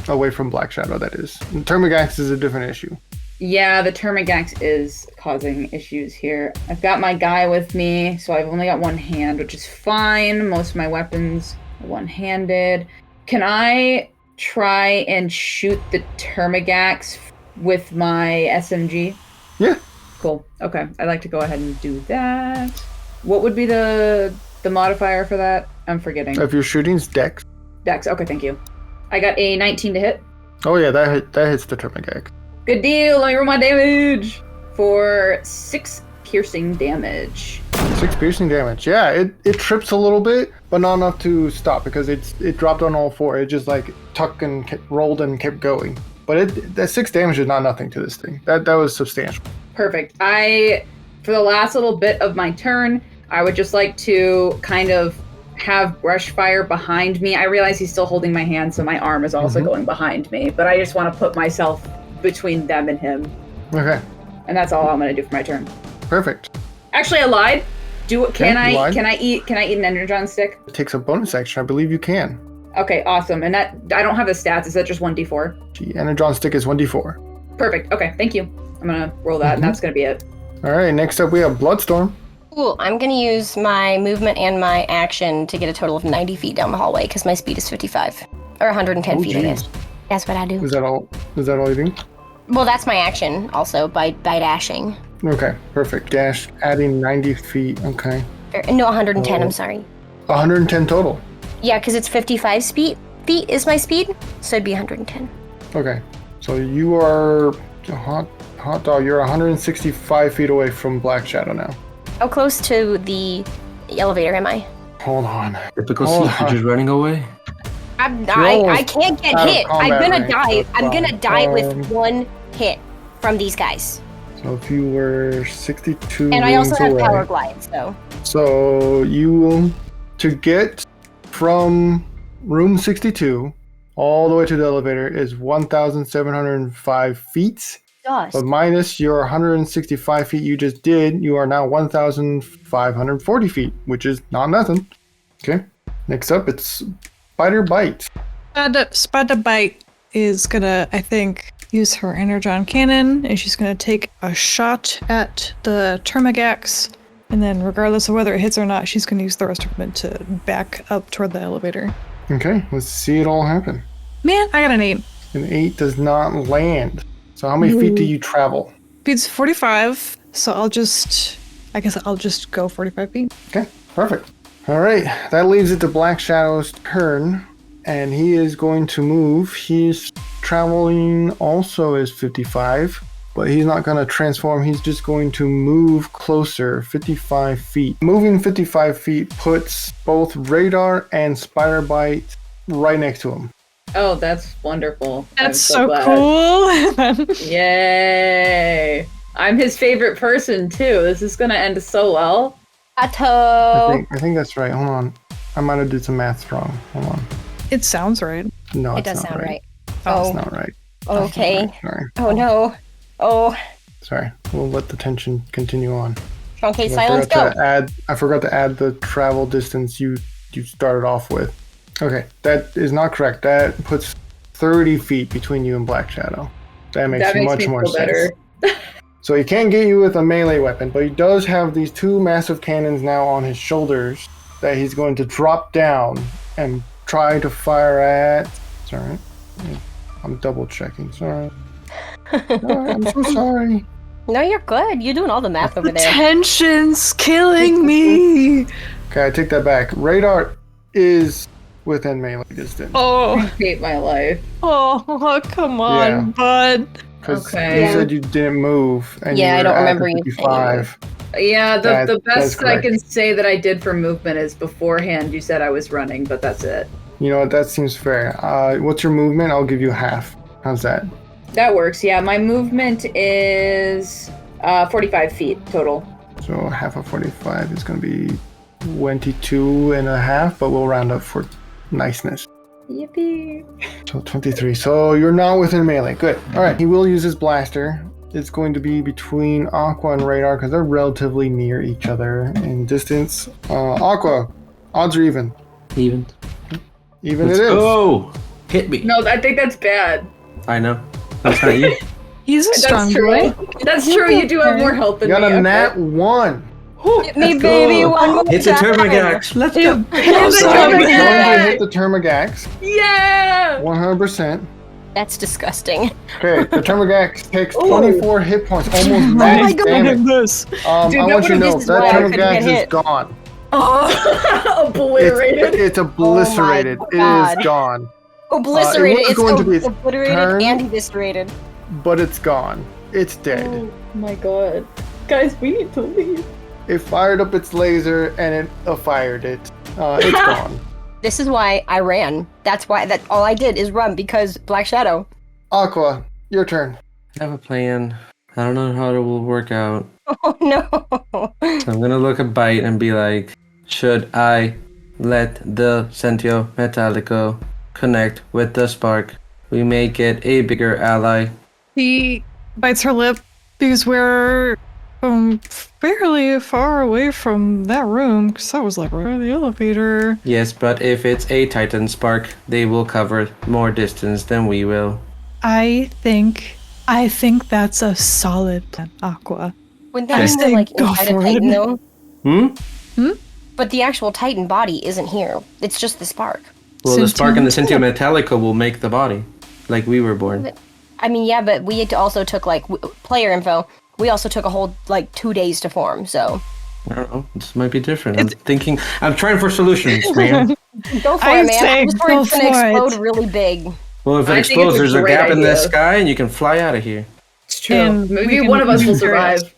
[SPEAKER 4] away from Black Shadow. That is. Termagax is a different issue.
[SPEAKER 2] Yeah, the Termagax is causing issues here. I've got my guy with me, so I've only got one hand, which is fine. Most of my weapons are one-handed. Can I try and shoot the Termagax with my SMG?
[SPEAKER 4] Yeah.
[SPEAKER 2] Cool. Okay. I'd like to go ahead and do that. What would be the modifier for that? I'm forgetting.
[SPEAKER 4] If you're shooting's Dex.
[SPEAKER 2] Dex. Okay, thank you. I got a 19 to hit.
[SPEAKER 4] Oh yeah, that hits the Termagax.
[SPEAKER 2] Good deal. Let me roll my damage for 6 piercing damage.
[SPEAKER 4] 6 piercing damage. Yeah, it trips a little bit, but not enough to stop because it dropped on all 4. It just like tucked and rolled and kept going. But that 6 damage is not nothing to this thing. That was substantial.
[SPEAKER 2] Perfect. For the last little bit of my turn, I would just like to kind of have brush fire behind me. I realize he's still holding my hand, so my arm is also going behind me. But I just want to put myself between them and him.
[SPEAKER 4] Okay.
[SPEAKER 2] And that's all I'm going to do for my turn.
[SPEAKER 4] Perfect.
[SPEAKER 2] Actually, I lied. Can
[SPEAKER 4] lied.
[SPEAKER 2] I eat an energon stick?
[SPEAKER 4] It takes a bonus action. I believe you can.
[SPEAKER 2] Okay, awesome. And that I don't have the stats. Is that just 1d4?
[SPEAKER 4] The energon stick is 1d4.
[SPEAKER 2] Perfect. Okay, thank you. I'm going to roll that, and that's going to be it.
[SPEAKER 4] All right, next up we have Bloodstorm.
[SPEAKER 7] Cool. I'm going to use my movement and my action to get a total of 90 feet down the hallway because my speed is 55. Or 110 feet, I guess. That's what I do.
[SPEAKER 4] Is that all you do?
[SPEAKER 7] Well, that's my action also by dashing.
[SPEAKER 4] Okay, perfect. Dash, adding 90 feet. Okay.
[SPEAKER 7] No, 110, I'm sorry.
[SPEAKER 4] 110 total.
[SPEAKER 7] Yeah, because it's 55 feet is my speed, so it'd be 110.
[SPEAKER 4] Okay, so you are hot dog. You're 165 feet away from Black Shadow now.
[SPEAKER 7] How close to the elevator am I?
[SPEAKER 4] Hold on.
[SPEAKER 3] Typical sea creatures running away.
[SPEAKER 7] I can't get
[SPEAKER 4] out of
[SPEAKER 7] hit. I'm
[SPEAKER 4] combat
[SPEAKER 7] gonna
[SPEAKER 4] range,
[SPEAKER 7] die.
[SPEAKER 4] that's
[SPEAKER 7] I'm gonna
[SPEAKER 4] fine.
[SPEAKER 7] die with one hit from these guys.
[SPEAKER 4] So if you were 62
[SPEAKER 7] And I also
[SPEAKER 4] rooms
[SPEAKER 7] have
[SPEAKER 4] away,
[SPEAKER 7] power glide, so.
[SPEAKER 4] So you will, to get from room 62 all the way to the elevator is 1,705 feet.
[SPEAKER 7] Dust.
[SPEAKER 4] But minus your 165 feet you just did, you are now 1,540 feet, which is not nothing. Okay. Next up, it's Spyder-Byte.
[SPEAKER 6] Spyder-Byte is gonna, I think, use her energon cannon, and she's gonna take a shot at the Termagax, and then regardless of whether it hits or not, she's gonna use the rest of her movement to back up toward the elevator.
[SPEAKER 4] Okay, let's see it all happen.
[SPEAKER 6] Man, I got an 8.
[SPEAKER 4] An 8 does not land. So how many feet do you travel?
[SPEAKER 6] Speed's 45, so I guess I'll just go 45 feet.
[SPEAKER 4] Okay, perfect. All right, that leaves it to Black Shadow's turn, and he is going to move. He's traveling also is 55, but he's not going to transform. He's just going to move closer, 55 feet. Moving 55 feet puts both Radar and Spyder-Byte right next to him.
[SPEAKER 2] Oh, that's wonderful.
[SPEAKER 6] That's
[SPEAKER 2] I'm
[SPEAKER 6] so
[SPEAKER 2] glad.
[SPEAKER 6] cool.
[SPEAKER 2] Yay! I'm his favorite person too. This is gonna end so well.
[SPEAKER 4] I think that's right. Hold on. I might have did some math wrong. Hold on.
[SPEAKER 6] It sounds right.
[SPEAKER 4] No,
[SPEAKER 7] It
[SPEAKER 4] it's
[SPEAKER 7] does
[SPEAKER 4] not
[SPEAKER 7] sound
[SPEAKER 4] right.
[SPEAKER 7] right.
[SPEAKER 4] It's
[SPEAKER 7] Oh,
[SPEAKER 4] not right.
[SPEAKER 7] okay.
[SPEAKER 4] Sorry.
[SPEAKER 7] Oh no. Oh,
[SPEAKER 4] Sorry. We'll let the tension continue on.
[SPEAKER 7] truncate
[SPEAKER 4] I
[SPEAKER 7] silence,
[SPEAKER 4] forgot
[SPEAKER 7] go.
[SPEAKER 4] I forgot to add the travel distance you started off with. Okay, that is not correct. That puts 30 feet between you and Black Shadow. That makes much
[SPEAKER 2] me
[SPEAKER 4] more
[SPEAKER 2] feel
[SPEAKER 4] sense.
[SPEAKER 2] better.
[SPEAKER 4] So he can't get you with a melee weapon, but he does have these 2 massive cannons now on his shoulders that he's going to drop down and try to fire at. Sorry. I'm double checking. Sorry. I'm so sorry.
[SPEAKER 7] No, you're good. You're doing all the math over there.
[SPEAKER 6] Tension's killing me.
[SPEAKER 4] Okay, I take that back. Radar is within melee distance.
[SPEAKER 6] Oh,
[SPEAKER 2] I hate my life.
[SPEAKER 6] come on,
[SPEAKER 4] Yeah.
[SPEAKER 6] bud.
[SPEAKER 4] Because
[SPEAKER 2] Okay.
[SPEAKER 4] you said you didn't move. And
[SPEAKER 7] Yeah,
[SPEAKER 4] you
[SPEAKER 7] I
[SPEAKER 4] were
[SPEAKER 7] don't
[SPEAKER 4] at
[SPEAKER 7] remember
[SPEAKER 4] the
[SPEAKER 7] you saying
[SPEAKER 4] 55.
[SPEAKER 2] Yeah, the
[SPEAKER 4] That's
[SPEAKER 2] best I
[SPEAKER 4] correct.
[SPEAKER 2] can say that I did for movement is beforehand you said I was running, but that's it.
[SPEAKER 4] You know what? That seems fair. What's your movement? I'll give you half. How's that?
[SPEAKER 2] That works, yeah. My movement is 45 feet total.
[SPEAKER 4] So half of 45 is going to be 22 and a half, but we'll round up for niceness.
[SPEAKER 2] Yippee.
[SPEAKER 4] So 23. So you're not within melee. Good. All right. He will use his blaster. It's going to be between Aqua and Radar because they're relatively near each other in distance. Aqua, odds are even.
[SPEAKER 3] Even.
[SPEAKER 4] Even
[SPEAKER 3] Let's
[SPEAKER 4] it is.
[SPEAKER 3] go! Hit me.
[SPEAKER 2] No, I think that's bad.
[SPEAKER 3] I know. That's not you.
[SPEAKER 6] He's a strong
[SPEAKER 2] That's true.
[SPEAKER 6] boy.
[SPEAKER 2] That's true. You do have more health than
[SPEAKER 4] You got
[SPEAKER 2] me.
[SPEAKER 4] a
[SPEAKER 2] okay.
[SPEAKER 4] nat 1.
[SPEAKER 7] Hit me,
[SPEAKER 3] Let's
[SPEAKER 7] baby,
[SPEAKER 3] go.
[SPEAKER 7] one more
[SPEAKER 3] It's a
[SPEAKER 7] time.
[SPEAKER 3] Termagax. Let's go.
[SPEAKER 2] Hit the
[SPEAKER 4] Going to
[SPEAKER 2] Termagax!
[SPEAKER 4] hit the Termagax.
[SPEAKER 2] Yeah!
[SPEAKER 4] 100%.
[SPEAKER 7] That's disgusting.
[SPEAKER 4] Okay, the Termagax takes
[SPEAKER 2] Ooh.
[SPEAKER 4] 24 hit points, almost
[SPEAKER 6] Oh my
[SPEAKER 4] max
[SPEAKER 6] god,
[SPEAKER 4] damage.
[SPEAKER 6] this.
[SPEAKER 2] Dude,
[SPEAKER 4] I
[SPEAKER 2] that
[SPEAKER 4] want you to know
[SPEAKER 7] this is
[SPEAKER 4] that
[SPEAKER 7] why I couldn't
[SPEAKER 4] Termagax
[SPEAKER 7] get
[SPEAKER 4] is
[SPEAKER 7] hit.
[SPEAKER 4] gone.
[SPEAKER 2] Oh, obliterated.
[SPEAKER 4] It's obliterated.
[SPEAKER 7] Oh
[SPEAKER 4] it
[SPEAKER 7] my
[SPEAKER 4] is
[SPEAKER 7] God.
[SPEAKER 4] gone.
[SPEAKER 7] Obliterated.
[SPEAKER 4] was
[SPEAKER 7] It's
[SPEAKER 4] going to be its
[SPEAKER 7] obliterated
[SPEAKER 4] turn.
[SPEAKER 7] and eviscerated.
[SPEAKER 4] but it's gone. It's dead.
[SPEAKER 2] Oh my god. Guys, we need to leave.
[SPEAKER 4] It fired up its laser and it fired it. It's gone.
[SPEAKER 7] This is why I ran. That's why all I did is run because Black Shadow.
[SPEAKER 4] Aqua, your turn.
[SPEAKER 3] I have a plan. I don't know how it will work out.
[SPEAKER 7] Oh no.
[SPEAKER 3] So I'm gonna look at Byte and be like, should I let the Sentio Metallico connect with the spark? We may get a bigger ally.
[SPEAKER 6] She bites her lip because we're fairly far away from that room because I was like right in the elevator.
[SPEAKER 3] Yes, but if it's a Titan spark, they will cover more distance than we will.
[SPEAKER 6] I think that's a solid plan, Aqua.
[SPEAKER 7] Wouldn't that mean they're like
[SPEAKER 6] Go
[SPEAKER 7] inside a
[SPEAKER 6] for
[SPEAKER 7] Titan
[SPEAKER 6] it.
[SPEAKER 7] though? But the actual Titan body isn't here. It's just the spark.
[SPEAKER 3] Well, the spark and the Sentio
[SPEAKER 6] Sentio
[SPEAKER 3] Metallico will make the body, like we were born.
[SPEAKER 7] I mean, yeah, but we also took like player info. We also took a whole like 2 days to form. So
[SPEAKER 3] I don't know. This might be different. I'm trying for solutions, man.
[SPEAKER 7] go for
[SPEAKER 6] I
[SPEAKER 7] it, man.
[SPEAKER 6] say
[SPEAKER 7] I'm just worried it's
[SPEAKER 6] go
[SPEAKER 7] gonna
[SPEAKER 6] for it.
[SPEAKER 7] explode really big.
[SPEAKER 3] Well, if it
[SPEAKER 2] I think
[SPEAKER 3] explodes,
[SPEAKER 2] it's a
[SPEAKER 3] there's a
[SPEAKER 2] great
[SPEAKER 3] gap in the
[SPEAKER 2] idea.
[SPEAKER 3] sky, and you can fly out of here.
[SPEAKER 2] It's true.
[SPEAKER 6] And
[SPEAKER 2] Maybe
[SPEAKER 6] we can
[SPEAKER 2] one of us will
[SPEAKER 6] ensure it.
[SPEAKER 2] survive.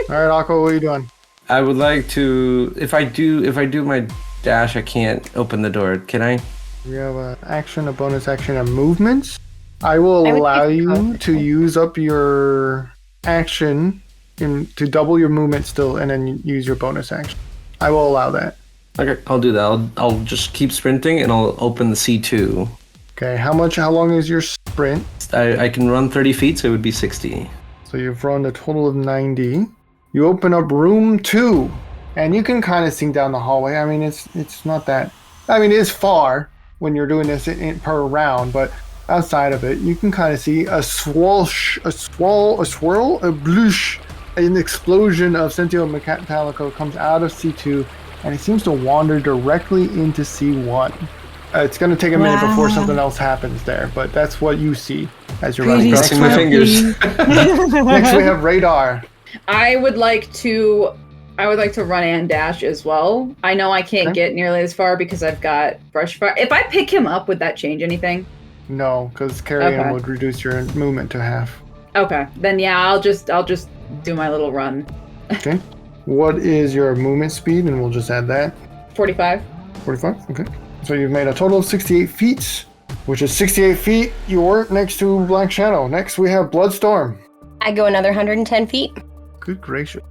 [SPEAKER 4] All right, Aqua, what are you doing?
[SPEAKER 3] I would like to. If I do my dash, I can't open the door. Can I?
[SPEAKER 4] We have an action, a bonus action, and movements. I will
[SPEAKER 7] I would
[SPEAKER 4] allow
[SPEAKER 7] take
[SPEAKER 4] you
[SPEAKER 7] both.
[SPEAKER 4] to use up your action to double your movement still, and then use your bonus action. I will allow that.
[SPEAKER 3] Okay, I'll do that. I'll just keep sprinting, and I'll open the C2.
[SPEAKER 4] Okay, how long is your sprint?
[SPEAKER 3] I can run 30 feet, so it would be 60.
[SPEAKER 4] So you've run a total of 90. You open up room 2, and you can kind of see down the hallway. I mean, it's not that. I mean, it is far when you're doing this per round, but outside of it, you can kind of see a swirl, a bloosh, an explosion of Sentio Metallico comes out of C2, and it seems to wander directly into C1. It's going to take a minute before
[SPEAKER 6] Wow.
[SPEAKER 4] something else happens there, but that's what you see as you're running.
[SPEAKER 6] Pretty
[SPEAKER 4] Next,
[SPEAKER 3] Crossing my fingers.
[SPEAKER 4] next we have Radar.
[SPEAKER 2] I would like to run and dash as well. I know I can't get nearly as far because I've got brush fire. If I pick him up, would that change anything?
[SPEAKER 4] No, because carrying
[SPEAKER 2] Okay.
[SPEAKER 4] would reduce your movement to half.
[SPEAKER 2] Okay, then yeah, I'll just do my little run.
[SPEAKER 4] Okay. What is your movement speed? And we'll just add that.
[SPEAKER 2] 45.
[SPEAKER 4] 45? Okay. So you've made a total of 68 feet, which is 68 feet. You work next to Black Shadow. Next we have Bloodstorm.
[SPEAKER 7] I go another 110 feet.
[SPEAKER 4] Good gracious.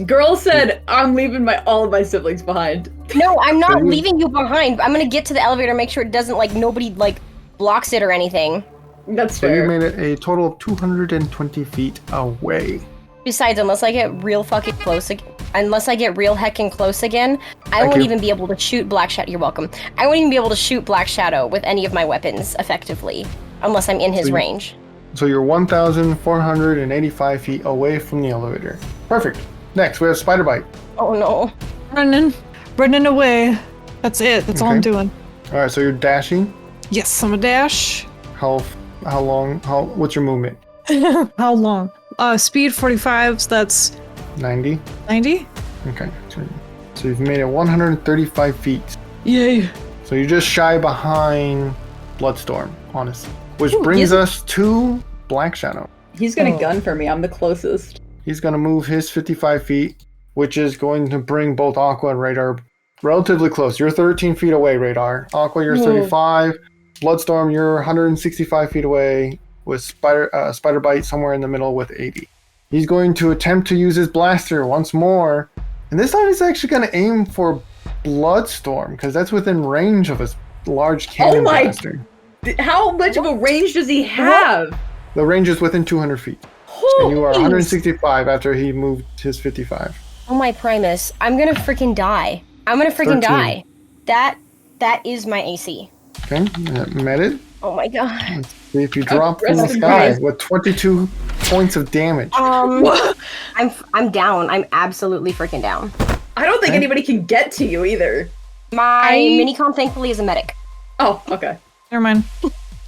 [SPEAKER 2] Girl said I'm leaving all of my siblings behind.
[SPEAKER 7] No, I'm not
[SPEAKER 4] So you-
[SPEAKER 7] leaving you behind. I'm gonna get to the elevator, make sure it doesn't like nobody like blocks it or anything.
[SPEAKER 2] That's
[SPEAKER 4] So you
[SPEAKER 2] fair.
[SPEAKER 4] made it a total of 220 feet away.
[SPEAKER 7] Besides, unless I get real fucking close again, unless I get real heckin' close again, I
[SPEAKER 4] Thank
[SPEAKER 7] won't
[SPEAKER 4] you.
[SPEAKER 7] even be able to shoot Black Shadow. You're welcome. I won't even be able to shoot Black Shadow with any of my weapons effectively, unless I'm in his
[SPEAKER 4] So you-
[SPEAKER 7] range.
[SPEAKER 4] So you're 1,485 feet away from the elevator. Perfect. Next we have Spyder-Byte.
[SPEAKER 7] Oh no.
[SPEAKER 6] running away. That's it. That's all I'm
[SPEAKER 4] Okay.
[SPEAKER 6] doing.
[SPEAKER 4] All right, so you're dashing.
[SPEAKER 6] Yes, I'm a dash.
[SPEAKER 4] How long? What's your movement?
[SPEAKER 6] How long? Speed 45, so that's
[SPEAKER 4] 90.
[SPEAKER 6] 90?
[SPEAKER 4] Okay. So you've made it 135 feet.
[SPEAKER 6] Yay.
[SPEAKER 4] So you're just shy behind Bloodstorm, honestly. Which
[SPEAKER 2] Ooh,
[SPEAKER 4] brings
[SPEAKER 2] he's-
[SPEAKER 4] us to Black Shadow.
[SPEAKER 2] He's gonna gun for me. I'm the closest.
[SPEAKER 4] He's going to move his 55 feet, which is going to bring both Aqua and Radar relatively close. You're 13 feet away, Radar. Aqua, you're 35. Bloodstorm, you're 165 feet away, with Spyder-Byte somewhere in the middle with 80. He's going to attempt to use his blaster once more, and this time he's actually going to aim for Bloodstorm, because that's within range of a large cannon
[SPEAKER 2] my-
[SPEAKER 4] blaster.
[SPEAKER 2] How much of a range does he have?
[SPEAKER 4] The range is within 200 feet. And you are
[SPEAKER 2] Holy
[SPEAKER 4] 165 after he moved his 55.
[SPEAKER 7] Oh my Primus. I'm gonna freaking die. I'm gonna freaking
[SPEAKER 4] 13.
[SPEAKER 7] die. That is my AC.
[SPEAKER 4] Okay, that met it.
[SPEAKER 7] Oh my god.
[SPEAKER 4] Let's see if you drop from the
[SPEAKER 2] rest in
[SPEAKER 4] sky
[SPEAKER 2] peace.
[SPEAKER 4] with 22 points of damage.
[SPEAKER 7] I'm down. I'm absolutely freaking down.
[SPEAKER 2] I don't think
[SPEAKER 4] Okay.
[SPEAKER 2] anybody can get to you either.
[SPEAKER 7] My minicom thankfully is a medic.
[SPEAKER 2] Oh, okay.
[SPEAKER 6] Never mind.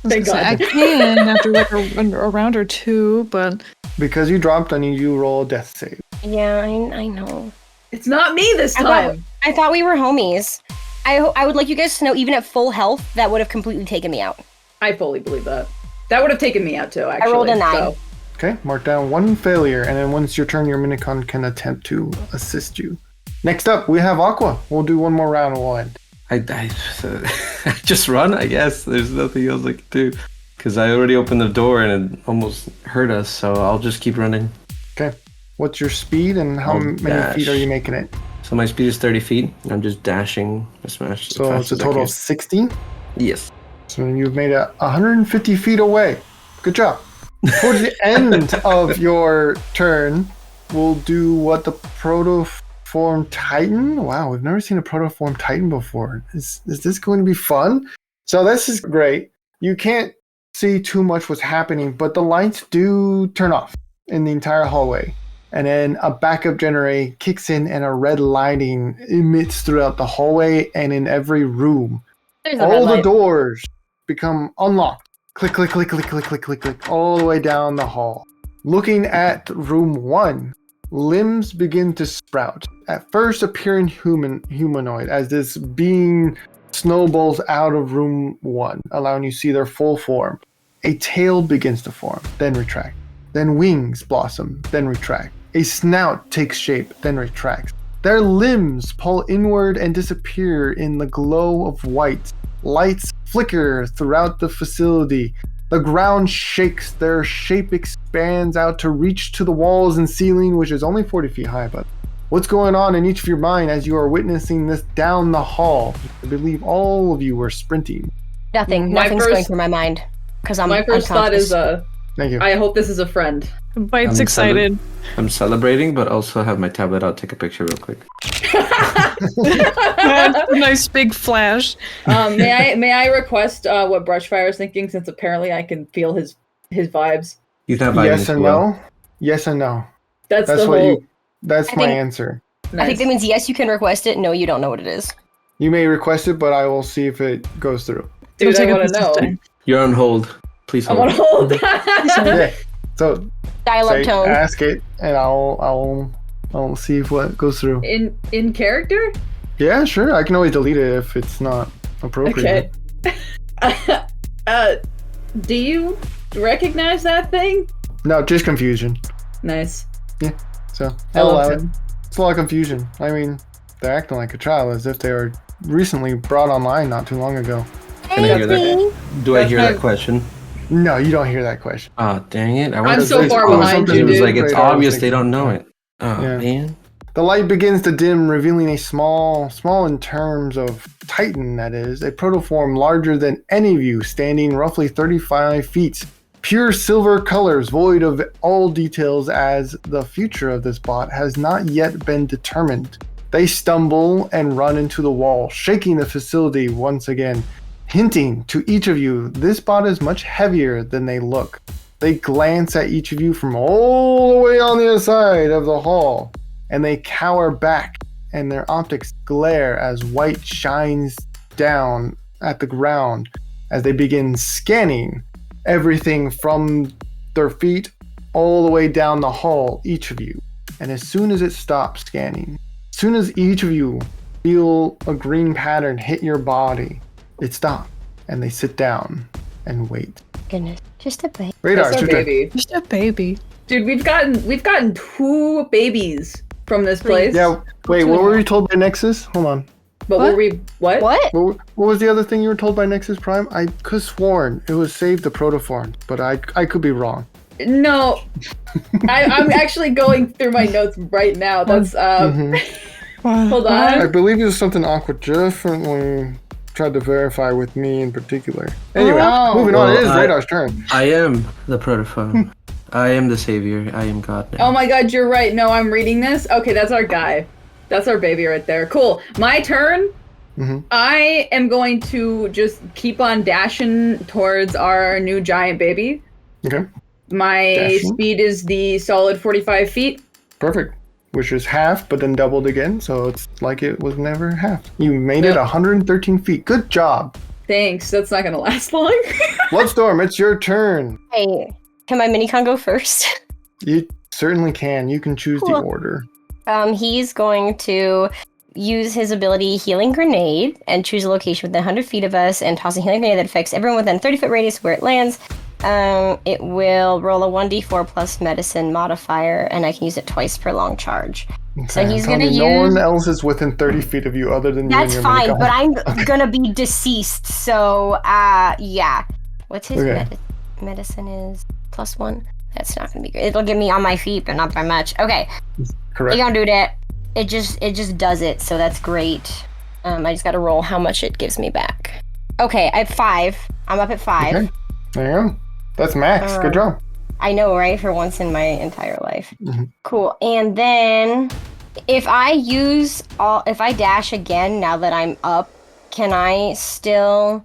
[SPEAKER 2] Thank God.
[SPEAKER 6] I can after like a round or two, but
[SPEAKER 4] Because you dropped, I need you to roll a death save.
[SPEAKER 7] Yeah, I know.
[SPEAKER 2] It's not me this time.
[SPEAKER 7] I thought we were homies. I would like you guys to know, even at full health, that would have completely taken me out.
[SPEAKER 2] I fully believe that. That would have taken me out too, actually.
[SPEAKER 7] I rolled a 9.
[SPEAKER 2] So.
[SPEAKER 4] Okay, mark down 1 failure, and then once your turn, your Minicon can attempt to assist you. Next up, we have Aqua. We'll do one more round and we'll end.
[SPEAKER 3] I just run, I guess. There's nothing else I can do. Because I already opened the door and it almost hurt us, so I'll just keep running.
[SPEAKER 4] Okay. What's your speed and how many
[SPEAKER 3] dash.
[SPEAKER 4] feet are you making it?
[SPEAKER 3] So my speed is 30 feet. I'm just dashing as fast as
[SPEAKER 4] So it's a total of 60?
[SPEAKER 3] Yes.
[SPEAKER 4] So you've made it 150 feet away. Good job. Towards the end of your turn, we'll do what the Protoform Titan? Wow, we've never seen a Protoform Titan before. Is this going to be fun? So this is great. You can't see too much what's happening, but the lights do turn off in the entire hallway. And then a backup generator kicks in and a red lighting emits throughout the hallway and in every room.
[SPEAKER 7] There's a
[SPEAKER 4] All
[SPEAKER 7] red
[SPEAKER 4] the
[SPEAKER 7] light.
[SPEAKER 4] doors become unlocked. Click, click, click, click, click, click, click, click, all the way down the hall. Looking at room 1, limbs begin to sprout. At first appearing humanoid as this being snowballs out of room 1, allowing you to see their full form. A tail begins to form, then retract. Then wings blossom, then retract. A snout takes shape, then retracts. Their limbs pull inward and disappear in the glow of white. Lights flicker throughout the facility. The ground shakes. Their shape expands out to reach to the walls and ceiling, which is only 40 feet high. But what's going on in each of your mind as you are witnessing this down the hall? I believe all of you were sprinting.
[SPEAKER 7] Nothing.
[SPEAKER 2] My
[SPEAKER 7] Nothing's
[SPEAKER 2] first-
[SPEAKER 7] going through my mind. Because I'm
[SPEAKER 2] My first thought is,
[SPEAKER 4] Thank you.
[SPEAKER 2] I hope this is a friend.
[SPEAKER 6] Bite's excited.
[SPEAKER 3] I'm celebrating, but also have my tablet out. Take a picture real quick.
[SPEAKER 6] A nice big flash.
[SPEAKER 2] May I request what Brushfire is thinking, since apparently I can feel his vibes.
[SPEAKER 3] He's not vibing
[SPEAKER 4] Yes
[SPEAKER 3] as
[SPEAKER 4] and
[SPEAKER 3] well.
[SPEAKER 4] no. Yes and no.
[SPEAKER 2] That's
[SPEAKER 4] That's
[SPEAKER 2] the
[SPEAKER 4] what
[SPEAKER 2] whole.
[SPEAKER 4] you. That's
[SPEAKER 7] I
[SPEAKER 4] my
[SPEAKER 7] think-
[SPEAKER 4] answer.
[SPEAKER 7] I think that means yes, you can request it. No, you don't know what it is.
[SPEAKER 4] You may request it, but I will see if it goes through.
[SPEAKER 2] Dude,
[SPEAKER 6] It'll
[SPEAKER 2] I
[SPEAKER 6] take
[SPEAKER 2] want
[SPEAKER 6] us
[SPEAKER 2] to know.
[SPEAKER 6] time.
[SPEAKER 3] You're on hold. Please
[SPEAKER 2] I
[SPEAKER 3] hold.
[SPEAKER 2] want to hold.
[SPEAKER 4] Yeah. So
[SPEAKER 7] Dial up
[SPEAKER 4] say,
[SPEAKER 7] tone.
[SPEAKER 4] ask it, and I'll see if what goes through.
[SPEAKER 2] In character.
[SPEAKER 4] Yeah, sure. I can always delete it if it's not appropriate.
[SPEAKER 2] Okay. Do you recognize that thing?
[SPEAKER 4] No, just confusion.
[SPEAKER 2] Nice.
[SPEAKER 4] So
[SPEAKER 2] I
[SPEAKER 4] I'll
[SPEAKER 2] love
[SPEAKER 4] allow
[SPEAKER 2] it.
[SPEAKER 4] it. It's a lot of confusion. I mean, they're acting like a child as if they were recently brought online not too long ago.
[SPEAKER 3] Can I hear that? Do I hear
[SPEAKER 2] That's
[SPEAKER 3] that question?
[SPEAKER 4] No, you don't hear that question.
[SPEAKER 3] Oh, dang it. I
[SPEAKER 2] I'm
[SPEAKER 3] wanted
[SPEAKER 2] so
[SPEAKER 3] to-
[SPEAKER 2] far
[SPEAKER 3] Oh,
[SPEAKER 2] behind
[SPEAKER 3] something
[SPEAKER 2] you,
[SPEAKER 3] was
[SPEAKER 2] dude.
[SPEAKER 3] like, it's
[SPEAKER 4] Right, I was
[SPEAKER 3] obvious they
[SPEAKER 4] thinking.
[SPEAKER 3] don't know it. Oh,
[SPEAKER 4] Yeah.
[SPEAKER 3] man.
[SPEAKER 4] The light begins to dim, revealing a small in terms of Titan, that is, a protoform larger than any of you, standing roughly 35 feet. Pure silver colors, void of all details, as the future of this bot has not yet been determined. They stumble and run into the wall, shaking the facility once again, hinting to each of you this bot is much heavier than they look. They glance at each of you from all the way on the other side of the hall, and they cower back, and their optics glare as white shines down at the ground as they begin scanning everything from their feet all the way down the hall, each of you. And as soon as it stops scanning, as soon as each of you feel a green pattern hit your body, it stops, and they sit down and wait.
[SPEAKER 7] Goodness, just a bit.
[SPEAKER 4] Radar,
[SPEAKER 2] That's
[SPEAKER 4] it's
[SPEAKER 2] our
[SPEAKER 4] your turn.
[SPEAKER 2] baby.
[SPEAKER 6] Just a baby.
[SPEAKER 2] Dude, we've gotten 2 babies from this place.
[SPEAKER 4] Yeah, wait, what were you told by Nexus? Hold on.
[SPEAKER 2] But
[SPEAKER 6] What?
[SPEAKER 2] were we what?
[SPEAKER 7] What?
[SPEAKER 4] What was the other thing you were told by Nexus Prime? I could have sworn it was save the protoform, but I could be wrong.
[SPEAKER 2] No. I'm actually going through my notes right now. That's hold
[SPEAKER 4] I
[SPEAKER 2] on.
[SPEAKER 4] believe it was something Aqua definitely tried to verify with me in particular. Anyway,
[SPEAKER 2] Oh.
[SPEAKER 4] moving on. It is
[SPEAKER 3] Well,
[SPEAKER 4] Radar's turn.
[SPEAKER 3] I am the protoform. I am the savior. I am God now.
[SPEAKER 2] Oh my god, you're right. No, I'm reading this. Okay, that's our guy. That's our baby right there. Cool. My turn.
[SPEAKER 4] Mhm.
[SPEAKER 2] I am going to just keep on dashing towards our new giant baby.
[SPEAKER 4] Okay,
[SPEAKER 2] My
[SPEAKER 4] Dashing?
[SPEAKER 2] speed is the solid 45 feet.
[SPEAKER 4] perfect. Which is half, but then doubled again, so it's like it was never half. You made it
[SPEAKER 2] Yep.
[SPEAKER 4] 113 feet. Good job.
[SPEAKER 2] Thanks. That's not going to last long.
[SPEAKER 4] Bloodstorm, it's your turn.
[SPEAKER 7] Hey, can my minicon go first?
[SPEAKER 4] You certainly can. You can choose the
[SPEAKER 7] Cool.
[SPEAKER 4] order.
[SPEAKER 7] He's going to use his ability Healing Grenade and choose a location within 100 feet of us and toss a healing grenade that affects everyone within a 30-foot radius where it lands. It will roll a 1d4 plus medicine modifier, and I can use it twice per long charge. So he's
[SPEAKER 4] I'm
[SPEAKER 7] gonna
[SPEAKER 4] telling
[SPEAKER 7] use.
[SPEAKER 4] you, no one else is within 30 feet of you other than you and
[SPEAKER 7] That's
[SPEAKER 4] your
[SPEAKER 7] fine,
[SPEAKER 4] minigun.
[SPEAKER 7] but I'm gonna be deceased. So, yeah. What's his medicine is +1? That's not gonna be good. It'll get me on my feet, but not by much. Okay.
[SPEAKER 4] Correct.
[SPEAKER 7] You're gonna do that. It just does it, so that's great. I just gotta roll how much it gives me back. Okay, I have 5. I'm up at 5.
[SPEAKER 4] Okay. There you go. That's max. Good job.
[SPEAKER 7] I know, right? For once in my entire life.
[SPEAKER 4] Mm-hmm.
[SPEAKER 7] Cool. And then, if I dash again now that I'm up, can I still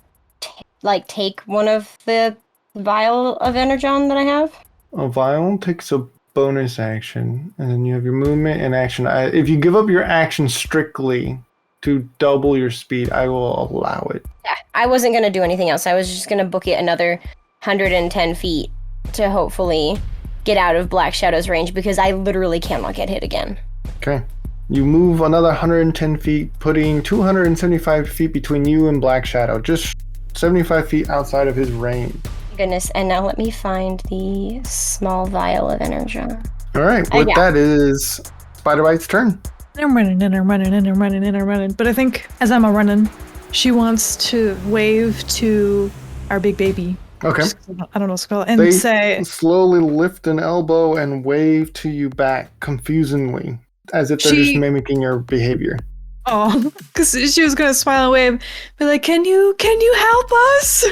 [SPEAKER 7] take one of the vial of energon that I have?
[SPEAKER 4] A vial takes a bonus action, and then you have your movement and action. If you give up your action strictly to double your speed, I will allow it.
[SPEAKER 7] Yeah, I wasn't gonna do anything else. I was just gonna book it another 110 feet to hopefully get out of Black Shadow's range because I literally cannot get hit again.
[SPEAKER 4] Okay. You move another 110 feet, putting 275 feet between you and Black Shadow, just 75 feet outside of his range.
[SPEAKER 7] Goodness, and now let me find the small vial of energon.
[SPEAKER 4] All right, with that is Spyder-Byte's turn.
[SPEAKER 6] I'm running and I'm running and I'm running and I'm running. But I think as I'm running, she wants to wave to our big baby.
[SPEAKER 4] Okay.
[SPEAKER 6] I don't know what's called. And
[SPEAKER 4] They
[SPEAKER 6] say,
[SPEAKER 4] slowly lift an elbow and wave to you back confusingly, as if they're just mimicking your behavior.
[SPEAKER 6] oh, because she was going to smile and wave, be like, can you help us?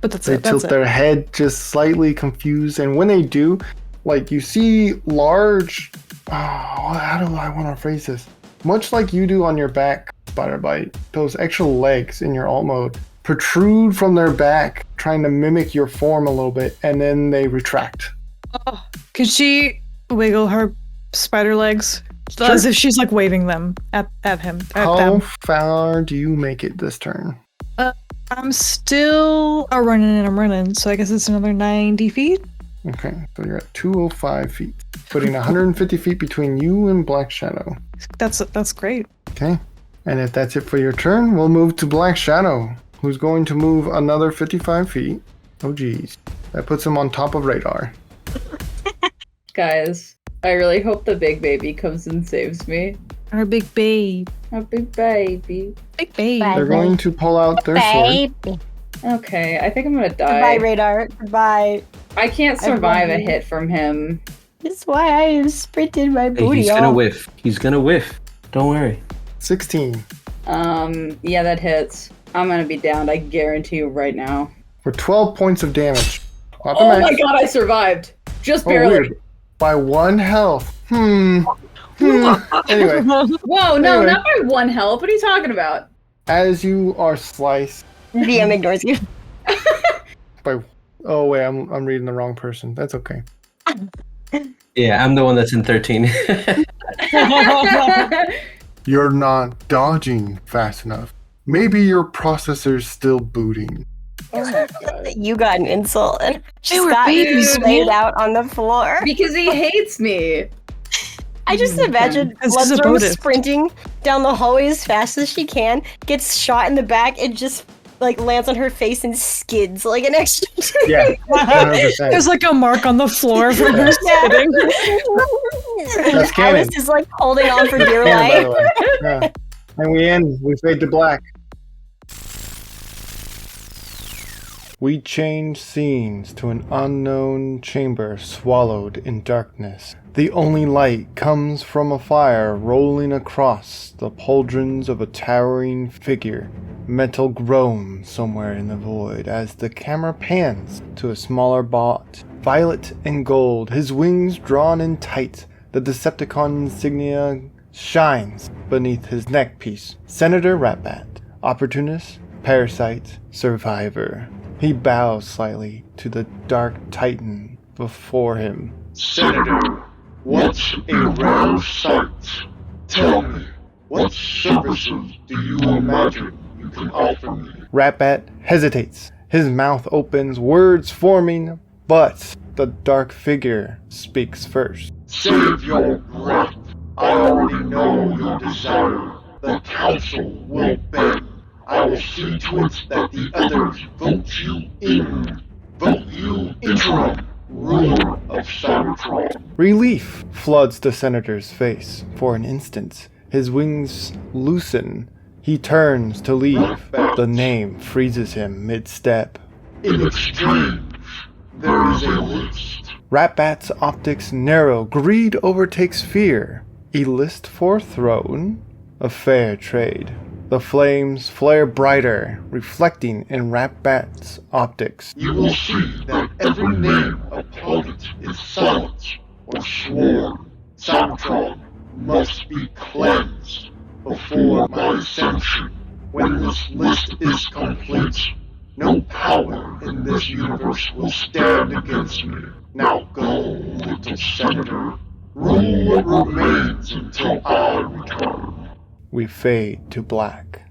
[SPEAKER 6] But that's
[SPEAKER 4] They
[SPEAKER 6] it. That's
[SPEAKER 4] tilt
[SPEAKER 6] it.
[SPEAKER 4] their head just slightly confused, and when they do, you see large... how do I want to phrase this? Much like you do on your back, Spyder-Byte, those extra legs in your alt mode protrude from their back, trying to mimic your form a little bit, and then they retract.
[SPEAKER 6] Oh, can she wiggle her spider legs?
[SPEAKER 4] Sure.
[SPEAKER 6] As if she's waving them at him.
[SPEAKER 4] How far do you make it this turn?
[SPEAKER 6] I'm still running and I'm running, so I guess it's another 90 feet.
[SPEAKER 4] Okay, so you're at 205 feet, putting 150 feet between you and Black Shadow.
[SPEAKER 6] That's great.
[SPEAKER 4] Okay, and if that's it for your turn, we'll move to Black Shadow, who's going to move another 55 feet. Oh geez, that puts him on top of radar.
[SPEAKER 2] Guys, I really hope the big baby comes and saves me.
[SPEAKER 6] Our big babe.
[SPEAKER 2] A big baby.
[SPEAKER 6] Big babe.
[SPEAKER 4] They're going to pull out their sword.
[SPEAKER 7] Baby.
[SPEAKER 2] Okay, I think I'm gonna die.
[SPEAKER 7] Goodbye, radar. Goodbye.
[SPEAKER 2] I can't survive a hit from him.
[SPEAKER 7] That's why I have sprinted my
[SPEAKER 3] Hey,
[SPEAKER 7] booty
[SPEAKER 3] he's
[SPEAKER 7] off.
[SPEAKER 3] gonna whiff. He's gonna whiff. Don't worry.
[SPEAKER 4] 16
[SPEAKER 2] Yeah, that hits. I'm gonna be downed, I guarantee you right now.
[SPEAKER 4] for 12 points of damage.
[SPEAKER 2] Oh my god, I survived! Just barely.
[SPEAKER 4] Weird. By 1 health. Anyway,
[SPEAKER 2] Whoa, no,
[SPEAKER 4] Anyway.
[SPEAKER 2] not by 1 health. What are you talking about?
[SPEAKER 4] as you are sliced
[SPEAKER 7] DM ignores you.
[SPEAKER 4] by... Oh wait, I'm reading the wrong person. That's okay.
[SPEAKER 3] Yeah, I'm the one that's in 13.
[SPEAKER 4] You're not dodging fast enough. Maybe your processor's still booting.
[SPEAKER 2] Oh my god.
[SPEAKER 7] You got an insult and just
[SPEAKER 6] were
[SPEAKER 7] got
[SPEAKER 6] babies,
[SPEAKER 7] laid
[SPEAKER 6] man.
[SPEAKER 7] out on the floor.
[SPEAKER 2] Because he hates me.
[SPEAKER 7] I just imagine
[SPEAKER 6] This is a
[SPEAKER 7] Bloodstorm
[SPEAKER 6] Buddhist.
[SPEAKER 7] sprinting down the hallway as fast as she can, gets shot in the back, and just lands on her face and skids like an extra.
[SPEAKER 4] Yeah, 100%.
[SPEAKER 6] There's a mark on the floor from her
[SPEAKER 7] Yeah.
[SPEAKER 6] sitting.
[SPEAKER 4] That's canon.
[SPEAKER 7] Alice is holding on for dear
[SPEAKER 4] Yeah, by the
[SPEAKER 7] life.
[SPEAKER 4] way. Yeah. And we fade to black. We change scenes to an unknown chamber swallowed in darkness. The only light comes from a fire rolling across the pauldrons of a towering figure. Metal groans somewhere in the void as the camera pans to a smaller bot. Violet and gold, his wings drawn in tight, the Decepticon insignia shines beneath his neckpiece. Senator Ratbat, opportunist, parasite, survivor. He bows slightly to the dark titan before him.
[SPEAKER 1] Senator, what a rare sight. Tell me, what services do you imagine you can offer me?
[SPEAKER 4] Ratbat hesitates. His mouth opens, words forming, but the dark figure speaks first.
[SPEAKER 1] Save your breath. I already know your desire. The council will beg. I will see to it that the others vote you in. vote you interim ruler of Cybertron.
[SPEAKER 4] Relief floods the senator's face. For an instant, his wings loosen. He turns to leave. The name freezes him mid-step.
[SPEAKER 1] In exchange, there is a list.
[SPEAKER 4] Ratbat's optics narrow. Greed overtakes fear. A list for throne? A fair trade. The flames flare brighter, reflecting in Ratbat's optics.
[SPEAKER 1] You will see that every name opponent is silent or sworn. Cybertron must be cleansed before my sanction. When this list is complete, no power in this universe will stand against me. Now go, little senator. Rule what remains until I return.
[SPEAKER 4] We fade to black.